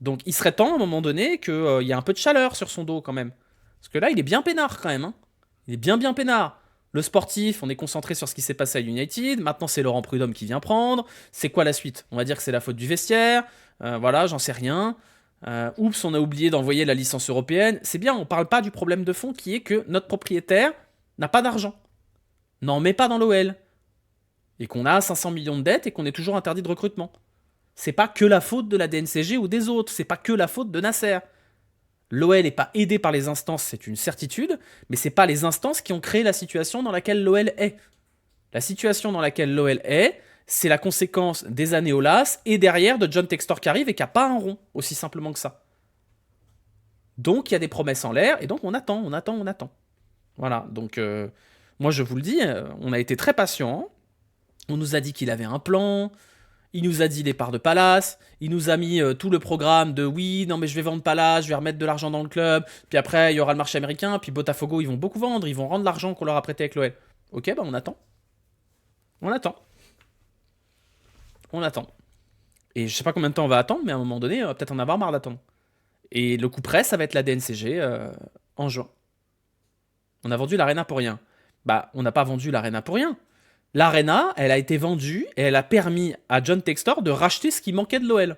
Donc il serait temps à un moment donné qu'il y ait un peu de chaleur sur son dos quand même. Parce que là, il est bien peinard quand même. Hein. Il est bien peinard. Le sportif, on est concentré sur ce qui s'est passé à United. Maintenant, c'est Laurent Prudhomme qui vient prendre. C'est quoi la suite? On va dire que c'est la faute du vestiaire. Voilà, j'en sais rien. Oups, on a oublié d'envoyer la licence européenne. C'est bien, on parle pas du problème de fond qui est que notre propriétaire n'a pas d'argent. N'en met pas dans l'OL. Et qu'on a 500 millions de dettes et qu'on est toujours interdit de recrutement. C'est pas que la faute de la DNCG ou des autres, c'est pas que la faute de Nasser. L'OL n'est pas aidé par les instances, c'est une certitude, mais c'est pas les instances qui ont créé la situation dans laquelle l'OL est. La situation dans laquelle l'OL est, c'est la conséquence des années Olas et derrière de John Textor qui arrive et qui a pas un rond, aussi simplement que ça. Donc il y a des promesses en l'air et donc on attend. Voilà, donc moi je vous le dis, on a été très patients. On nous a dit qu'il avait un plan, il nous a dit les parts de Palace, il nous a mis tout le programme de oui, non mais je vais vendre Palace, je vais remettre de l'argent dans le club, puis après il y aura le marché américain, puis Botafogo ils vont beaucoup vendre, ils vont rendre l'argent qu'on leur a prêté avec l'OL. Ok, bah on attend. On attend. On attend. Et je sais pas combien de temps on va attendre, mais à un moment donné, on va peut-être en avoir marre d'attendre. Et le coup près, ça va être la DNCG en juin. On a vendu l'Arena pour rien. Bah, on n'a pas vendu l'Arena pour rien. L'Arena, elle a été vendue et elle a permis à John Textor de racheter ce qui manquait de l'OL.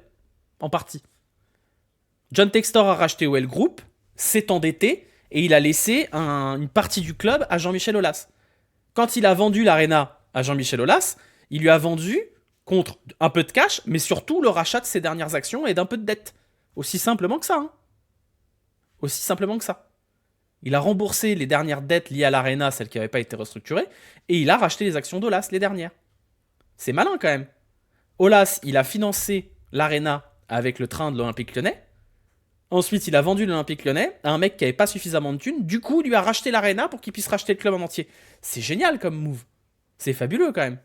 En partie. John Textor a racheté OL Group, s'est endetté et il a laissé une partie du club à Jean-Michel Aulas. Quand il a vendu l'Arena à Jean-Michel Aulas, il lui a vendu contre un peu de cash, mais surtout le rachat de ses dernières actions et d'un peu de dette. Aussi simplement que ça. Hein. Aussi simplement que ça. Il a remboursé les dernières dettes liées à l'Arena, celles qui n'avaient pas été restructurées, et il a racheté les actions d'Olas, les dernières. C'est malin quand même. Olas, il a financé l'Arena avec le train de l'Olympique Lyonnais. Ensuite, il a vendu l'Olympique Lyonnais à un mec qui n'avait pas suffisamment de thunes. Du coup, il lui a racheté l'Arena pour qu'il puisse racheter le club en entier. C'est génial comme move. C'est fabuleux quand même.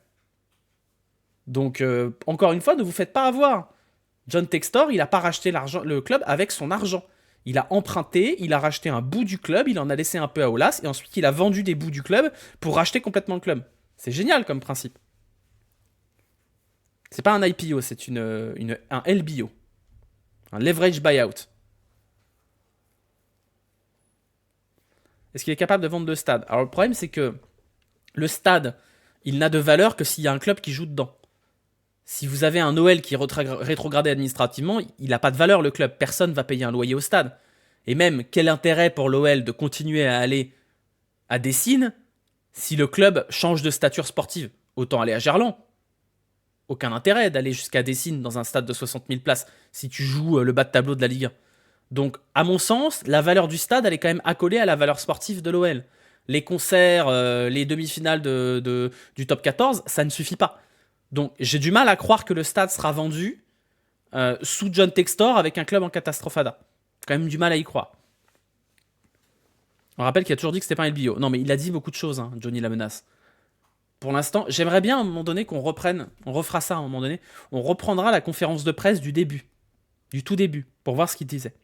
Donc, encore une fois, ne vous faites pas avoir. John Textor, il n'a pas racheté le club avec son argent. Il a emprunté, il a racheté un bout du club, il en a laissé un peu à Olas, et ensuite il a vendu des bouts du club pour racheter complètement le club. C'est génial comme principe. C'est pas un IPO, c'est un LBO. Un leverage buyout. Est-ce qu'il est capable de vendre le stade? Alors le problème c'est que le stade, il n'a de valeur que s'il y a un club qui joue dedans. Si vous avez un OL qui est rétrogradé administrativement, il n'a pas de valeur le club. Personne ne va payer un loyer au stade. Et même, quel intérêt pour l'OL de continuer à aller à Dessines si le club change de stature sportive? Autant aller à Gerland. Aucun intérêt d'aller jusqu'à Dessines dans un stade de 60 000 places si tu joues le bas de tableau de la Ligue 1. Donc, à mon sens, la valeur du stade, elle est quand même accolée à la valeur sportive de l'OL. Les concerts, les demi-finales du top 14, ça ne suffit pas. Donc, j'ai du mal à croire que le stade sera vendu sous John Textor avec un club en catastrophada. Quand même du mal à y croire. On rappelle qu'il a toujours dit que c'était pas un LBO. Non, mais il a dit beaucoup de choses, hein, Johnny la menace. Pour l'instant, j'aimerais bien à un moment donné qu'on reprenne, on refera ça à un moment donné, on reprendra la conférence de presse du début, du tout début, pour voir ce qu'il disait.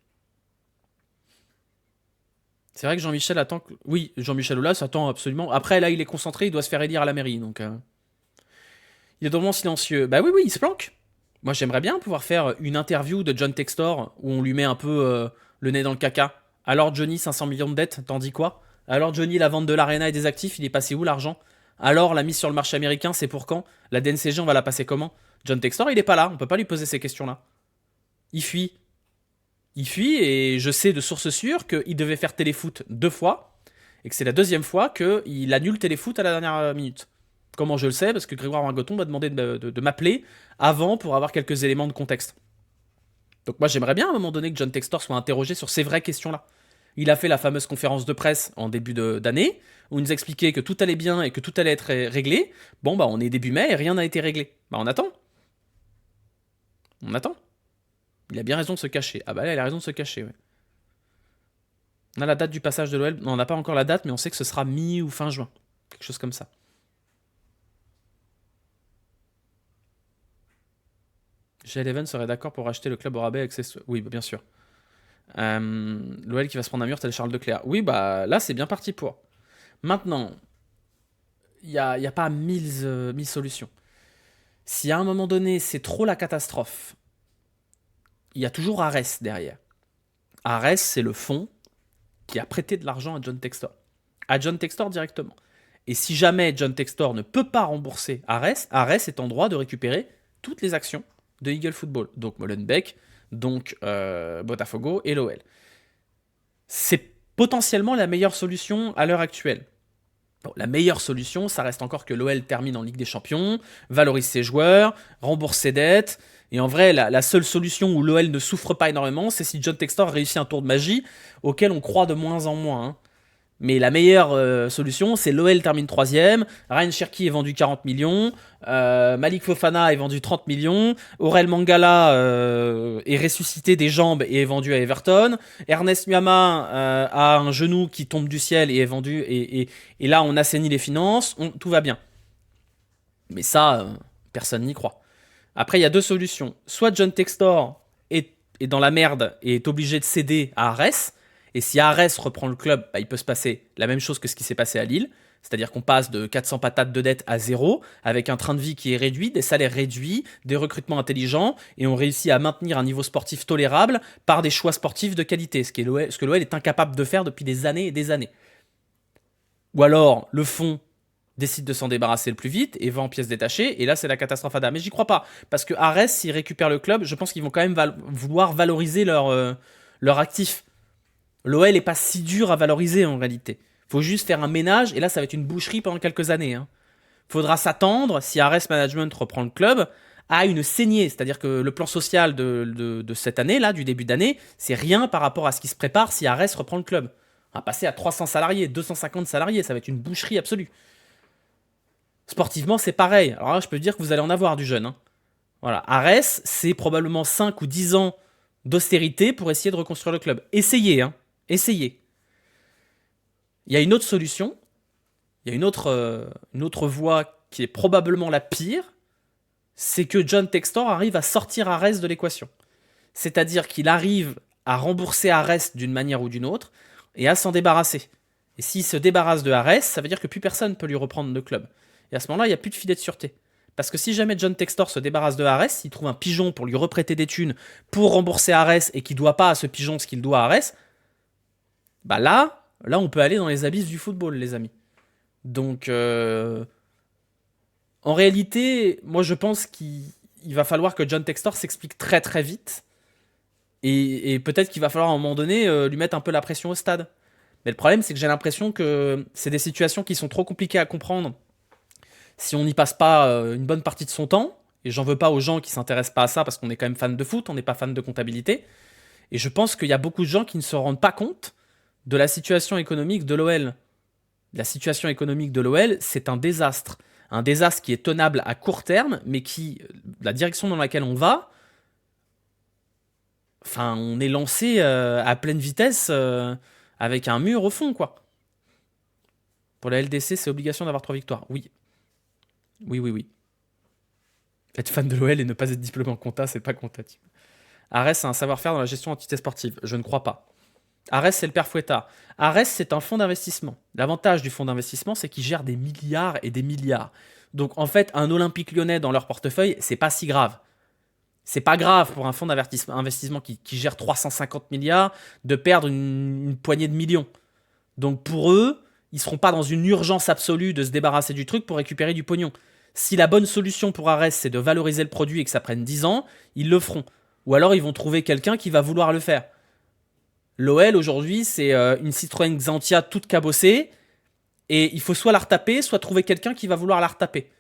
C'est vrai que Jean-Michel attend... Oui, Jean-Michel Aulas attend absolument... Après, là, il est concentré, il doit se faire élire à la mairie, donc... Il est drôlement silencieux. Bah oui, il se planque. Moi, j'aimerais bien pouvoir faire une interview de John Textor où on lui met un peu le nez dans le caca. Alors, Johnny, 500 millions de dettes, t'en dis quoi? Alors, Johnny, la vente de l'Arena et des actifs, il est passé où l'argent? Alors, la mise sur le marché américain, c'est pour quand? La DNCG, on va la passer comment? John Textor, il est pas là, on peut pas lui poser ces questions-là. Il fuit. Il fuit et je sais de sources sûres qu'il devait faire téléfoot 2 fois et que c'est la deuxième fois qu'il annule téléfoot à la dernière minute. Comment je le sais? Parce que Grégoire Margoton m'a demandé de m'appeler avant pour avoir quelques éléments de contexte. Donc moi j'aimerais bien à un moment donné que John Textor soit interrogé sur ces vraies questions-là. Il a fait la fameuse conférence de presse en début d'année où il nous expliquait que tout allait bien et que tout allait être réglé. Bon bah on est début mai et rien n'a été réglé. Bah on attend. On attend. Il a bien raison de se cacher. Ah bah là il a raison de se cacher, ouais. On a la date du passage de l'OL. Non, on n'a pas encore la date, mais on sait que ce sera mi ou fin juin. Quelque chose comme ça. G11 serait d'accord pour racheter le club au rabais avec ses... Oui, bien sûr. L'OL qui va se prendre un mur, tel Charles Leclerc. Oui, bah là, c'est bien parti pour. Maintenant, il n'y a pas mille solutions. Si à un moment donné, c'est trop la catastrophe, il y a toujours Ares derrière. Ares, c'est le fonds qui a prêté de l'argent à John Textor. À John Textor directement. Et si jamais John Textor ne peut pas rembourser Ares, Ares est en droit de récupérer toutes les actions de Eagle Football. Donc Molenbeek, donc Botafogo et l'OL. C'est potentiellement la meilleure solution à l'heure actuelle. Bon, la meilleure solution, ça reste encore que l'OL termine en Ligue des Champions, valorise ses joueurs, rembourse ses dettes. Et en vrai, la seule solution où l'OL ne souffre pas énormément, c'est si John Textor réussit un tour de magie auquel on croit de moins en moins. Hein. Mais la meilleure solution, c'est l'OL termine 3ème, Ryan Cherki est vendu 40 millions, Malik Fofana est vendu 30 millions, Aurel Mangala est ressuscité des jambes et est vendu à Everton, Ernest Nuama a un genou qui tombe du ciel et est vendu, et là on assainit les finances, tout va bien. Mais ça, personne n'y croit. Après, il y a deux solutions. Soit John Textor est dans la merde et est obligé de céder à Ares. Et si Ares reprend le club, bah, il peut se passer la même chose que ce qui s'est passé à Lille. C'est-à-dire qu'on passe de 400 patates de dette à 0, avec un train de vie qui est réduit, des salaires réduits, des recrutements intelligents, et on réussit à maintenir un niveau sportif tolérable par des choix sportifs de qualité, ce que l'OL est incapable de faire depuis des années et des années. Ou alors, le fonds décide de s'en débarrasser le plus vite et vend en pièces détachées, et là c'est la catastrophe Ada. Mais j'y crois pas, parce que Ares, s'ils récupèrent le club, je pense qu'ils vont quand même vouloir valoriser leur actif. L'OL est pas si dur à valoriser en réalité. Faut juste faire un ménage, et là ça va être une boucherie pendant quelques années. Hein. Faudra s'attendre, si Ares Management reprend le club, à une saignée, c'est-à-dire que le plan social de cette année, là, du début d'année, c'est rien par rapport à ce qui se prépare si Ares reprend le club. On va passer à 300 salariés, 250 salariés, ça va être une boucherie absolue. Sportivement, c'est pareil. Alors là, je peux dire que vous allez en avoir du jeune. Hein. Voilà. Arès, c'est probablement 5 ou 10 ans d'austérité pour essayer de reconstruire le club. Essayez, hein. Essayez. Il y a une autre solution. Il y a une autre voie qui est probablement la pire. C'est que John Textor arrive à sortir Arès de l'équation. C'est-à-dire qu'il arrive à rembourser Arès d'une manière ou d'une autre et à s'en débarrasser. Et s'il se débarrasse de Arès, ça veut dire que plus personne ne peut lui reprendre le club. Et à ce moment-là, il n'y a plus de filet de sûreté. Parce que si jamais John Textor se débarrasse de Arès, il trouve un pigeon pour lui reprêter des thunes pour rembourser Arès et qu'il ne doit pas à ce pigeon ce qu'il doit à Arès, bah là, on peut aller dans les abysses du football, les amis. Donc, en réalité, moi je pense qu'il va falloir que John Textor s'explique très très vite. Et peut-être qu'il va falloir à un moment donné lui mettre un peu la pression au stade. Mais le problème, c'est que j'ai l'impression que c'est des situations qui sont trop compliquées à comprendre si on n'y passe pas une bonne partie de son temps. Et j'en veux pas aux gens qui s'intéressent pas à ça parce qu'on est quand même fan de foot, on n'est pas fan de comptabilité. Et je pense qu'il y a beaucoup de gens qui ne se rendent pas compte de la situation économique de l'OL. La situation économique de l'OL, c'est un désastre. Un désastre qui est tenable à court terme, mais qui, la direction dans laquelle on va, enfin, on est lancé à pleine vitesse avec un mur au fond, quoi. Pour la LDC, c'est obligation d'avoir 3 victoires. Oui. Oui, oui, oui. Être fan de l'OL et ne pas être diplômé en compta, c'est pas comptable. Arès a un savoir-faire dans la gestion d'entités sportives. Je ne crois pas. Arès, c'est le père Fouettard. Arès, c'est un fonds d'investissement. L'avantage du fonds d'investissement, c'est qu'il gère des milliards et des milliards. Donc, en fait, un Olympique Lyonnais dans leur portefeuille, c'est pas si grave. C'est pas grave pour un fonds d'investissement qui gère 350 milliards de perdre une poignée de millions. Donc, pour eux, ils seront pas dans une urgence absolue de se débarrasser du truc pour récupérer du pognon. Si la bonne solution pour Arès, c'est de valoriser le produit et que ça prenne 10 ans, ils le feront. Ou alors, ils vont trouver quelqu'un qui va vouloir le faire. L'OL aujourd'hui, c'est une Citroën Xantia toute cabossée, et il faut soit la retaper, soit trouver quelqu'un qui va vouloir la retaper.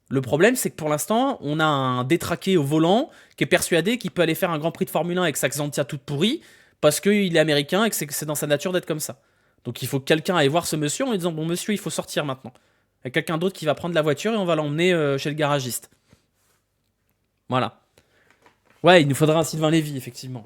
Le problème, c'est que pour l'instant, on a un détraqué au volant qui est persuadé qu'il peut aller faire un Grand Prix de Formule 1 avec sa Xantia toute pourrie, parce qu'il est américain et que c'est dans sa nature d'être comme ça. Donc il faut que quelqu'un aille voir ce monsieur en lui disant « Bon monsieur, il faut sortir maintenant ». Il y a quelqu'un d'autre qui va prendre la voiture et on va l'emmener chez le garagiste. Voilà. Ouais, il nous faudra un Sylvain Lévy, effectivement.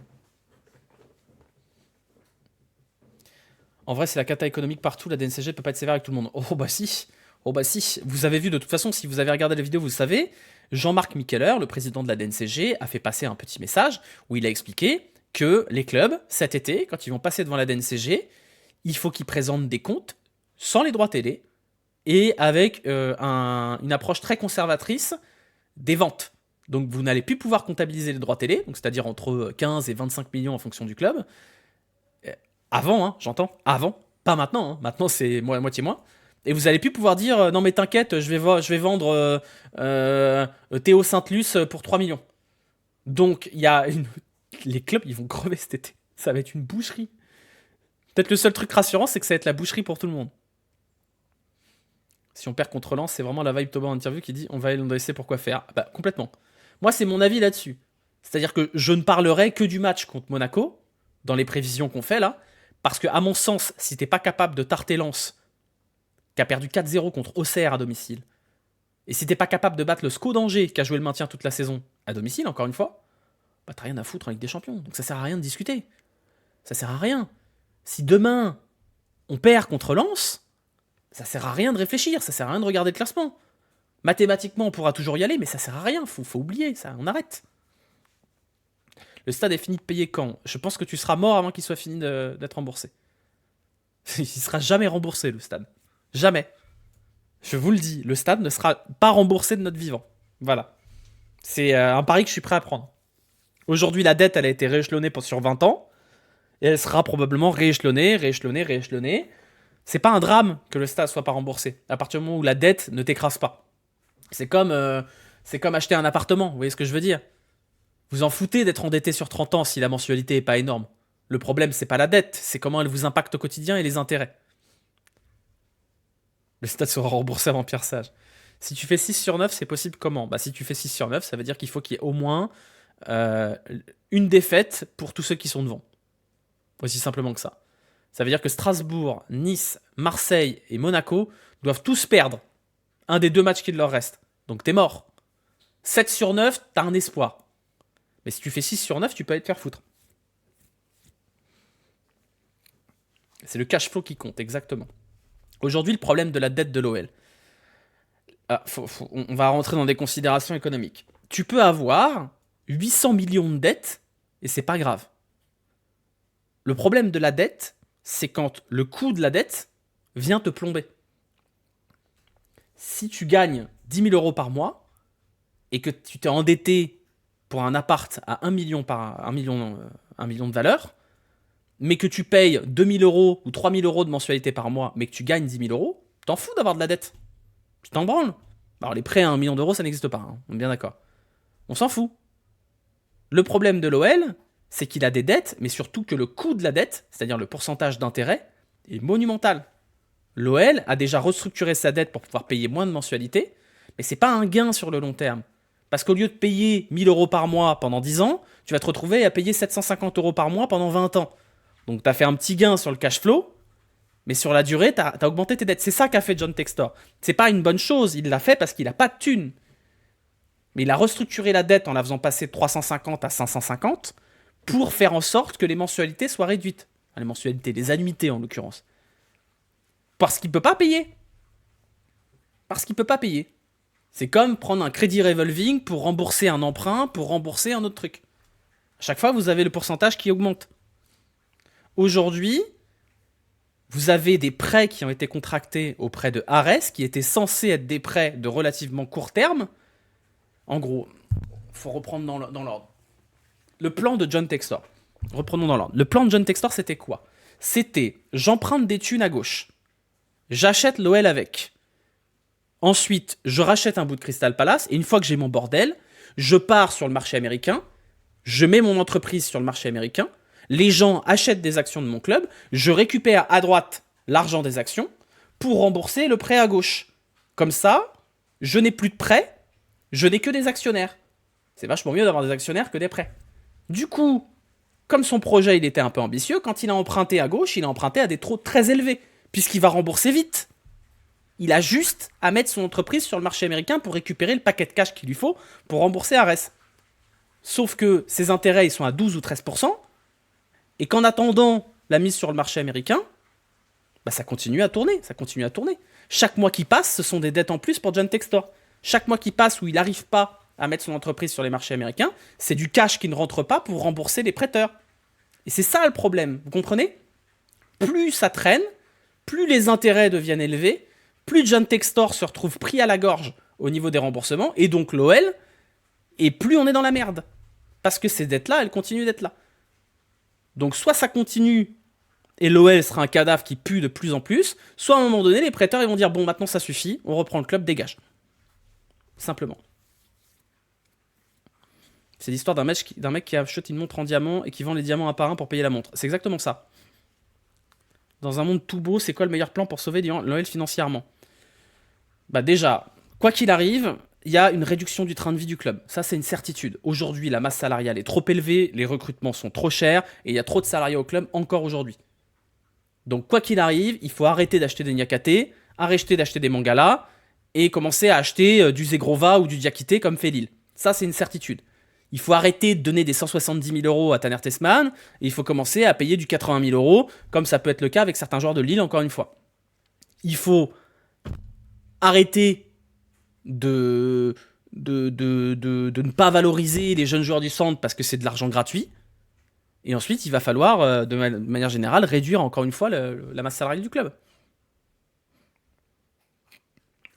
En vrai, c'est la cata économique partout, la DNCG ne peut pas être sévère avec tout le monde. Oh bah si, oh bah si. Vous avez vu de toute façon, si vous avez regardé la vidéo, vous le savez, Jean-Marc Mickeler, le président de la DNCG, a fait passer un petit message où il a expliqué que les clubs, cet été, quand ils vont passer devant la DNCG, il faut qu'ils présentent des comptes sans les droits télé et avec une approche très conservatrice des ventes. Donc vous n'allez plus pouvoir comptabiliser les droits télé, donc c'est-à-dire entre 15 et 25 millions en fonction du club. Avant, hein, j'entends. Avant. Pas maintenant. Hein. Maintenant, c'est moitié moins. Et vous allez plus pouvoir dire non, mais t'inquiète, je vais vendre Théo Sainte-Luce pour 3 millions. Donc, il y a les clubs, ils vont crever cet été. Ça va être une boucherie. Peut-être le seul truc rassurant, c'est que ça va être la boucherie pour tout le monde. Si on perd contre Lens, c'est vraiment la vibe Thomas en interview qui dit on va laisser pour quoi faire. Bah, complètement. Moi, c'est mon avis là-dessus. C'est-à-dire que je ne parlerai que du match contre Monaco, dans les prévisions qu'on fait là. Parce que, à mon sens, si t'es pas capable de tarter Lens, qui a perdu 4-0 contre Auxerre à domicile, et si t'es pas capable de battre le SCO d'Angers, qui a joué le maintien toute la saison, à domicile, encore une fois, bah t'as rien à foutre en Ligue des Champions. Donc ça sert à rien de discuter. Ça sert à rien. Si demain, on perd contre Lens, ça sert à rien de réfléchir, ça sert à rien de regarder le classement. Mathématiquement, on pourra toujours y aller, mais ça sert à rien, faut oublier, ça, on arrête. Le stade est fini de payer quand? Je pense que tu seras mort avant qu'il soit fini d'être remboursé. Il sera jamais remboursé, le stade. Jamais. Je vous le dis, le stade ne sera pas remboursé de notre vivant. Voilà. C'est un pari que je suis prêt à prendre. Aujourd'hui, la dette, elle a été rééchelonnée sur 20 ans. Et elle sera probablement rééchelonnée. C'est pas un drame que le stade soit pas remboursé. À partir du moment où la dette ne t'écrase pas. C'est comme acheter un appartement. Vous voyez ce que je veux dire? Vous en foutez d'être endetté sur 30 ans si la mensualité est pas énorme. Le problème, c'est pas la dette, c'est comment elle vous impacte au quotidien et les intérêts. Le stade sera remboursé avant Pierre Sage. Si tu fais 6 sur 9, c'est possible comment? Bah, si tu fais 6 sur 9, ça veut dire qu'il faut qu'il y ait au moins une défaite pour tous ceux qui sont devant. Aussi simplement que ça. Ça veut dire que Strasbourg, Nice, Marseille et Monaco doivent tous perdre un des deux matchs qui leur reste. Donc t'es mort. 7 sur 9, t'as un espoir. Mais si tu fais 6 sur 9, tu peux aller te faire foutre. C'est le cash flow qui compte, exactement. Aujourd'hui, le problème de la dette de l'OL. On va rentrer dans des considérations économiques. Tu peux avoir 800 millions de dettes et c'est pas grave. Le problème de la dette, c'est quand le coût de la dette vient te plomber. Si tu gagnes 10 000 euros par mois et que tu t'es endetté pour un appart à 1 million de valeur, mais que tu payes 2 000 euros ou 3 000 euros de mensualité par mois, mais que tu gagnes 10 000 euros, t'en fous d'avoir de la dette. Tu t'en branles. Alors les prêts à 1 million d'euros, ça n'existe pas, hein, on est bien d'accord. On s'en fout. Le problème de l'OL, c'est qu'il a des dettes, mais surtout que le coût de la dette, c'est-à-dire le pourcentage d'intérêt, est monumental. L'OL a déjà restructuré sa dette pour pouvoir payer moins de mensualités, mais c'est pas un gain sur le long terme. Parce qu'au lieu de payer 1 000 euros par mois pendant 10 ans, tu vas te retrouver à payer 750 euros par mois pendant 20 ans. Donc tu as fait un petit gain sur le cash flow, mais sur la durée, tu as augmenté tes dettes. C'est ça qu'a fait John Textor. C'est pas une bonne chose, il l'a fait parce qu'il n'a pas de thunes. Mais il a restructuré la dette en la faisant passer de 350 à 550 pour faire en sorte que les mensualités soient réduites. Les mensualités, les annuités en l'occurrence. Parce qu'il ne peut pas payer. Parce qu'il ne peut pas payer. C'est comme prendre un crédit revolving pour rembourser un emprunt, pour rembourser un autre truc. À chaque fois, vous avez le pourcentage qui augmente. Aujourd'hui, vous avez des prêts qui ont été contractés auprès de Ares, qui étaient censés être des prêts de relativement court terme. En gros, il faut reprendre dans l'ordre. Le plan de John Textor. Reprenons dans l'ordre. Le plan de John Textor, c'était quoi? C'était, j'emprunte des thunes à gauche. J'achète l'OL avec. Ensuite, je rachète un bout de Crystal Palace. Et une fois que j'ai mon bordel, je pars sur le marché américain. Je mets mon entreprise sur le marché américain. Les gens achètent des actions de mon club. Je récupère à droite l'argent des actions pour rembourser le prêt à gauche. Comme ça, je n'ai plus de prêt. Je n'ai que des actionnaires. C'est vachement mieux d'avoir des actionnaires que des prêts. Du coup, comme son projet il était un peu ambitieux, quand il a emprunté à gauche, il a emprunté à des taux très élevés, puisqu'il va rembourser vite. Il a juste à mettre son entreprise sur le marché américain pour récupérer le paquet de cash qu'il lui faut pour rembourser Ares. Sauf que ses intérêts ils sont à 12 ou 13%, et qu'en attendant la mise sur le marché américain, bah ça continue à tourner, Chaque mois qui passe, ce sont des dettes en plus pour John Textor. Chaque mois qui passe où il n'arrive pas à mettre son entreprise sur les marchés américains, c'est du cash qui ne rentre pas pour rembourser les prêteurs. Et c'est ça le problème, vous comprenez? Plus ça traîne, plus les intérêts deviennent élevés, plus John Textor se retrouve pris à la gorge au niveau des remboursements, et donc l'OL, et plus on est dans la merde. Parce que ces dettes-là, elles continuent d'être là. Donc soit ça continue, et l'OL sera un cadavre qui pue de plus en plus, soit à un moment donné, les prêteurs ils vont dire, bon maintenant ça suffit, on reprend le club, dégage. Simplement. C'est l'histoire d'un mec qui achète une montre en diamant et qui vend les diamants un par un pour payer la montre. C'est exactement ça. Dans un monde tout beau, c'est quoi le meilleur plan pour sauver l'OL financièrement? Bah déjà, quoi qu'il arrive, il y a une réduction du train de vie du club. Ça, c'est une certitude. Aujourd'hui, la masse salariale est trop élevée, les recrutements sont trop chers, et il y a trop de salariés au club encore aujourd'hui. Donc quoi qu'il arrive, il faut arrêter d'acheter des Niakate, arrêter d'acheter des Mangala, et commencer à acheter du Zegrova ou du Diakité comme fait Lille. Ça, c'est une certitude. Il faut arrêter de donner des 170 000 euros à Tanner Tessman, et il faut commencer à payer du 80 000 euros, comme ça peut être le cas avec certains joueurs de Lille, encore une fois. Il faut arrêter de ne pas valoriser les jeunes joueurs du centre parce que c'est de l'argent gratuit. Et ensuite, il va falloir, de manière générale, réduire encore une fois la masse salariale du club.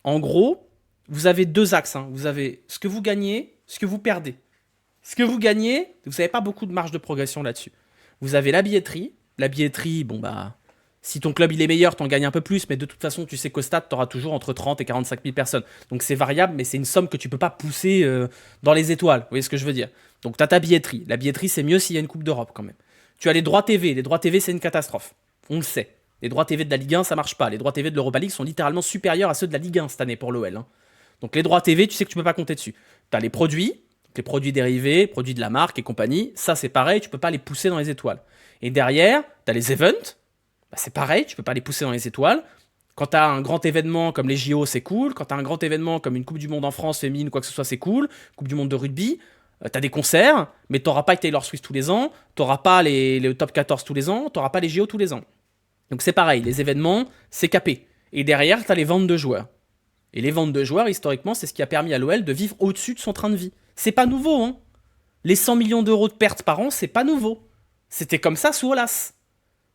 En gros, vous avez deux axes. Vous avez ce que vous gagnez, ce que vous perdez. Ce que vous gagnez, vous n'avez pas beaucoup de marge de progression là-dessus. Vous avez la billetterie. La billetterie, bon bah, si ton club il est meilleur, t'en gagnes un peu plus, mais de toute façon, tu sais qu'au stade, t'auras toujours entre 30 et 45 000 personnes. Donc c'est variable, mais c'est une somme que tu peux pas pousser dans les étoiles. Vous voyez ce que je veux dire? Donc t'as ta billetterie. La billetterie, c'est mieux s'il y a une Coupe d'Europe quand même. Tu as les droits TV. Les droits TV, c'est une catastrophe. On le sait. Les droits TV de la Ligue 1, ça marche pas. Les droits TV de l'Europa League sont littéralement supérieurs à ceux de la Ligue 1 cette année pour l'OL. Donc les droits TV, tu sais que tu peux pas compter dessus. T'as les produits dérivés, produits de la marque et compagnie. Ça, c'est pareil, tu peux pas les pousser dans les étoiles. Et derrière, t'as les events. Bah, c'est pareil, tu peux pas les pousser dans les étoiles. Quand tu as un grand événement comme les JO, c'est cool. Quand tu as un grand événement comme une Coupe du Monde en France féminine ou quoi que ce soit, c'est cool. Coupe du Monde de rugby, tu as des concerts, mais tu n'auras pas Taylor Swift tous les ans, tu n'auras pas les top 14 tous les ans, tu n'auras pas les JO tous les ans. Donc c'est pareil, les événements, c'est capé. Et derrière, tu as les ventes de joueurs. Et les ventes de joueurs, historiquement, c'est ce qui a permis à l'OL de vivre au-dessus de son train de vie. C'est pas nouveau, hein. Les 100 millions d'euros de pertes par an, c'est pas nouveau. C'était comme ça sous Aulas.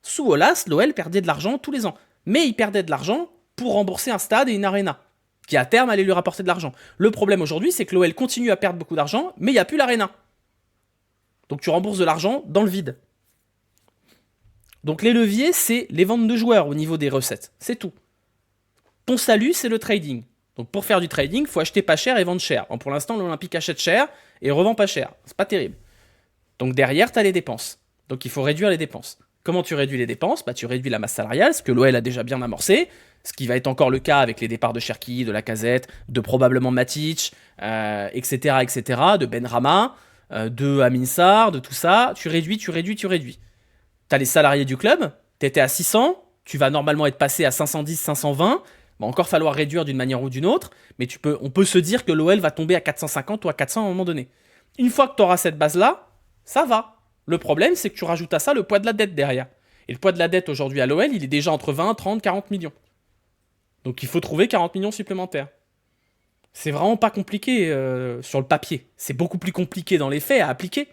Sous Aulas, l'OL perdait de l'argent tous les ans. Mais il perdait de l'argent pour rembourser un stade et une arena, qui à terme allait lui rapporter de l'argent. Le problème aujourd'hui, c'est que l'OL continue à perdre beaucoup d'argent, mais il n'y a plus l'arena. Donc tu rembourses de l'argent dans le vide. Donc les leviers, c'est les ventes de joueurs au niveau des recettes. C'est tout. Ton salut, c'est le trading. Donc pour faire du trading, il faut acheter pas cher et vendre cher. Bon, pour l'instant, l'Olympique achète cher et revend pas cher. C'est pas terrible. Donc derrière, tu as les dépenses. Donc il faut réduire les dépenses. Comment tu réduis les dépenses? Bah, tu réduis la masse salariale, ce que l'OL a déjà bien amorcé, ce qui va être encore le cas avec les départs de Cherki, de Lacazette, de probablement Matic, etc., etc., de Benrahma, de Amin Sarr, de tout ça. Tu réduis. T'as les salariés du club, t'étais à 600, tu vas normalement être passé à 510, 520, va encore falloir réduire d'une manière ou d'une autre, mais on peut se dire que l'OL va tomber à 450 ou à 400 à un moment donné. Une fois que tu auras cette base-là, ça va. Le problème, c'est que tu rajoutes à ça le poids de la dette derrière. Et le poids de la dette aujourd'hui à l'OL, il est déjà entre 20, 30, 40 millions. Donc il faut trouver 40 millions supplémentaires. C'est vraiment pas compliqué sur le papier. C'est beaucoup plus compliqué dans les faits à appliquer.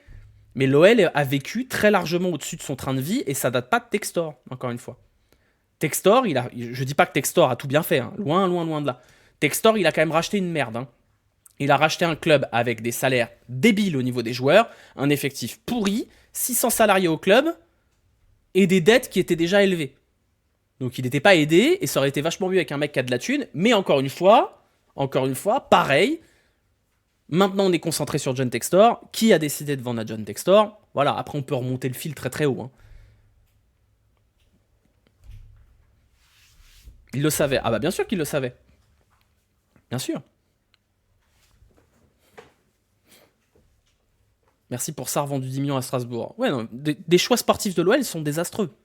Mais l'OL a vécu très largement au-dessus de son train de vie et ça date pas de Textor, encore une fois. Textor, je dis pas que Textor a tout bien fait, hein. Loin, loin, loin de là. Textor, il a quand même racheté une merde, hein. Il a racheté un club avec des salaires débiles au niveau des joueurs, un effectif pourri, 600 salariés au club et des dettes qui étaient déjà élevées. Donc il n'était pas aidé et ça aurait été vachement mieux avec un mec qui a de la thune. Mais encore une fois, pareil. Maintenant on est concentré sur John Textor. Qui a décidé de vendre à John Textor? Voilà, après on peut remonter le fil très très haut, hein. Il le savait. Ah bah bien sûr qu'il le savait. Bien sûr. Merci pour ça, revendu 10 millions à Strasbourg. Ouais, non, des choix sportifs de l'OL, ils sont désastreux.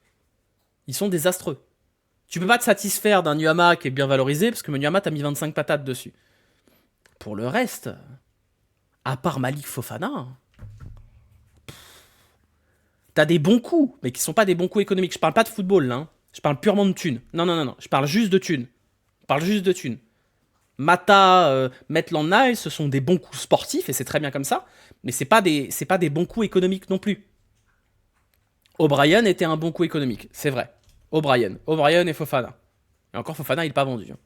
Ils sont désastreux. Tu peux pas te satisfaire d'un Nuama qui est bien valorisé, parce que Nuama, t'as mis 25 patates dessus. Pour le reste, à part Malik Fofana, t'as des bons coups, mais qui sont pas des bons coups économiques. Je parle pas de football, là, hein. Je parle purement de thunes. Non. Je parle juste de thunes. Mata, Maitland Niles, ce sont des bons coups sportifs, et c'est très bien comme ça, mais c'est pas des bons coups économiques non plus. O'Brien était un bon coup économique, c'est vrai. O'Brien et Fofana. Et encore Fofana, il n'est pas vendu, hein.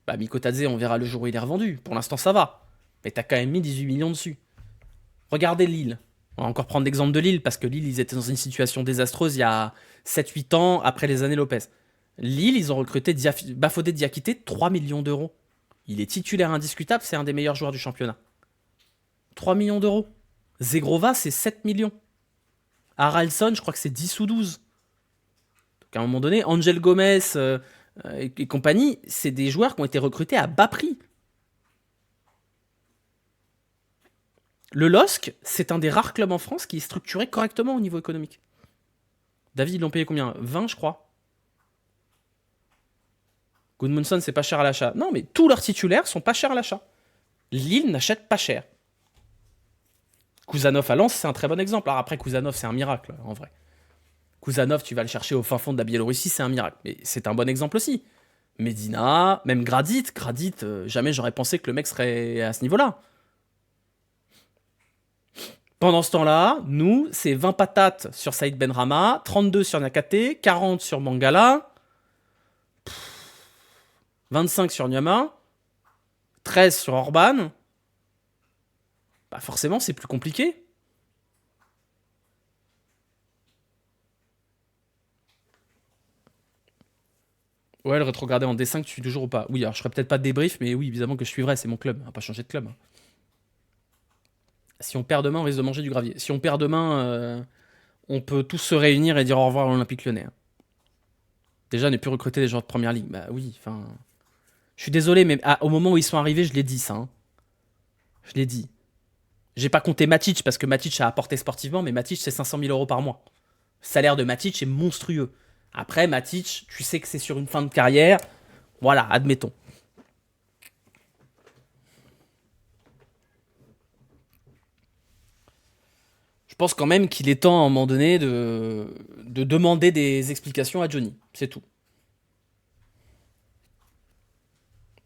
Bah Mikotadze, on verra le jour où il est revendu. Pour l'instant, ça va. Mais t'as quand même mis 18 millions dessus. Regardez Lille. On va encore prendre l'exemple de Lille, parce que Lille, ils étaient dans une situation désastreuse il y a 7-8 ans, après les années Lopez. Lille, ils ont recruté Bafodé Diakité, 3 millions d'euros. Il est titulaire indiscutable, c'est un des meilleurs joueurs du championnat. 3 millions d'euros. Zegrova, c'est 7 millions. Haralson, je crois que c'est 10 ou 12. Donc à un moment donné, Angel Gomez et compagnie, c'est des joueurs qui ont été recrutés à bas prix. Le LOSC, c'est un des rares clubs en France qui est structuré correctement au niveau économique. David, ils l'ont payé combien? 20, je crois. Goodmanson, c'est pas cher à l'achat. Non, mais tous leurs titulaires sont pas chers à l'achat. Lille n'achète pas cher. Kuzanov à Lens, c'est un très bon exemple. Alors après, Kuzanov, c'est un miracle, en vrai. Kuzanov, tu vas le chercher au fin fond de la Biélorussie, c'est un miracle. Mais c'est un bon exemple aussi. Medina, même Gradit, jamais j'aurais pensé que le mec serait à ce niveau-là. Pendant ce temps-là, nous, c'est 20 patates sur Saïd Benrahma, 32 sur Nakate, 40 sur Mangala, 25 sur Nyama, 13 sur Orban. Bah forcément, c'est plus compliqué. Ouais, le rétrogradé en D5, tu suis toujours ou pas? Oui, alors je ferai peut-être pas de débrief, mais oui, évidemment que je suivrai, c'est mon club. On va pas changer de club. Si on perd demain, on risque de manger du gravier. Si on perd demain, on peut tous se réunir et dire au revoir à l'Olympique Lyonnais. Déjà, ne plus recruter des joueurs de première ligue. Bah oui, enfin. Je suis désolé, mais au moment où ils sont arrivés, je l'ai dit ça, hein. Je l'ai dit. J'ai pas compté Matic, parce que Matic a apporté sportivement, mais Matic, c'est 500 000 euros par mois. Le salaire de Matic est monstrueux. Après, Matic, tu sais que c'est sur une fin de carrière. Voilà, admettons. Je pense quand même qu'il est temps à un moment donné de demander des explications à Johnny. C'est tout.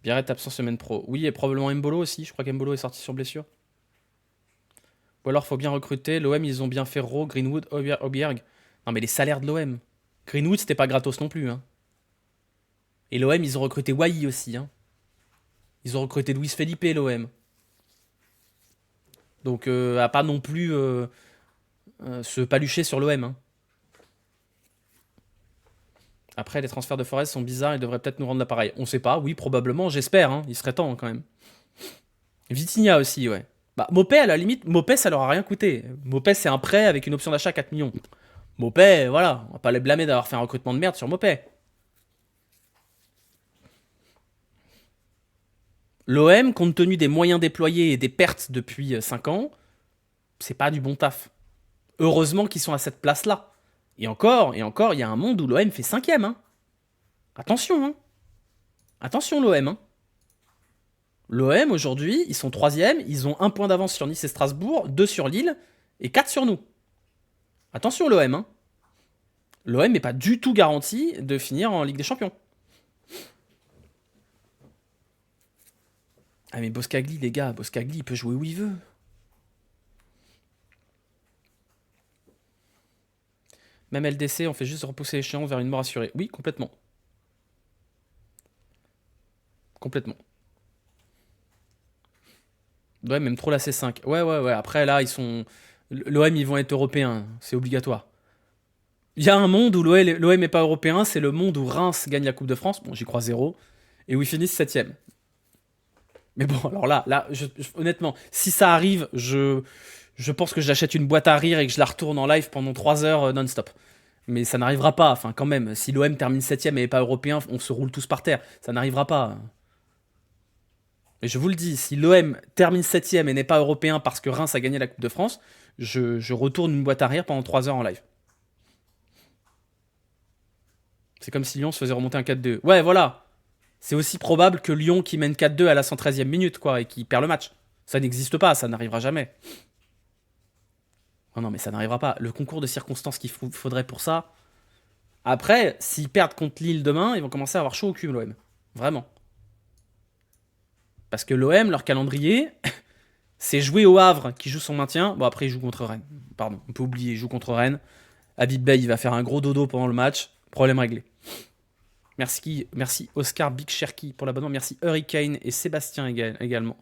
Biarrette absent semaine pro. Oui, et probablement Mbolo aussi. Je crois qu'Mbolo est sorti sur blessure. Ou alors faut bien recruter. L'OM, ils ont bien fait Rowe, Greenwood, Obierg. Non mais les salaires de l'OM. Greenwood, c'était pas gratos non plus. Hein. Et l'OM, ils ont recruté Wai aussi. Hein. Ils ont recruté Luis Felipe, l'OM. Donc à pas non plus se palucher sur l'OM. Hein. Après, les transferts de Forest sont bizarres, ils devraient peut-être nous rendre l'appareil. On sait pas, oui, probablement, j'espère, hein. Il serait temps quand même. Vitinha aussi, ouais. Bah, Mopé, à la limite, Mopé, ça leur a rien coûté. Mopé, c'est un prêt avec une option d'achat à 4 millions. Mopé, voilà, on va pas les blâmer d'avoir fait un recrutement de merde sur Mopé. L'OM, compte tenu des moyens déployés et des pertes depuis 5 ans, c'est pas du bon taf. Heureusement qu'ils sont à cette place-là. Et encore, il y a un monde où l'OM fait 5ème. Hein. Attention, hein. Attention l'OM, hein. L'OM aujourd'hui, ils sont 3ème, ils ont 1 point d'avance sur Nice et Strasbourg, 2 sur Lille et 4 sur nous. Attention l'OM, hein. L'OM n'est pas du tout garanti de finir en Ligue des Champions. Ah mais Boscagli, les gars, Boscagli, il peut jouer où il veut. Même LDC, on fait juste repousser l'échéance vers une mort assurée. Oui, complètement. Complètement. Ouais, même trop la C5. Ouais. Après, là, ils sont... L'OM, ils vont être européens. C'est obligatoire. Il y a un monde où l'OM n'est pas européen, c'est le monde où Reims gagne la Coupe de France. Bon, j'y crois zéro. Et où ils finissent 7ème. Mais bon, alors là honnêtement, si ça arrive, je pense que j'achète une boîte à rire et que je la retourne en live pendant 3 heures non-stop. Mais ça n'arrivera pas, enfin quand même, si l'OM termine 7ème et n'est pas européen, on se roule tous par terre. Ça n'arrivera pas. Et je vous le dis, si l'OM termine 7ème et n'est pas européen parce que Reims a gagné la Coupe de France, je retourne une boîte à rire pendant 3 heures en live. C'est comme si Lyon se faisait remonter un 4-2. Ouais, voilà. C'est aussi probable que Lyon qui mène 4-2 à la 113e minute, quoi, et qui perd le match. Ça n'existe pas, ça n'arrivera jamais. Oh non, mais ça n'arrivera pas. Le concours de circonstances qu'il faudrait pour ça. Après, s'ils perdent contre Lille demain, ils vont commencer à avoir chaud au cul, l'OM. Vraiment. Parce que l'OM, leur calendrier, c'est jouer au Havre qui joue son maintien. Bon, après, il joue contre Rennes. Pardon, on peut oublier, il joue contre Rennes. Habib Bey, il va faire un gros dodo pendant le match. Problème réglé. Merci Oscar Big Cherky pour l'abonnement. Merci Hurricane et Sébastien également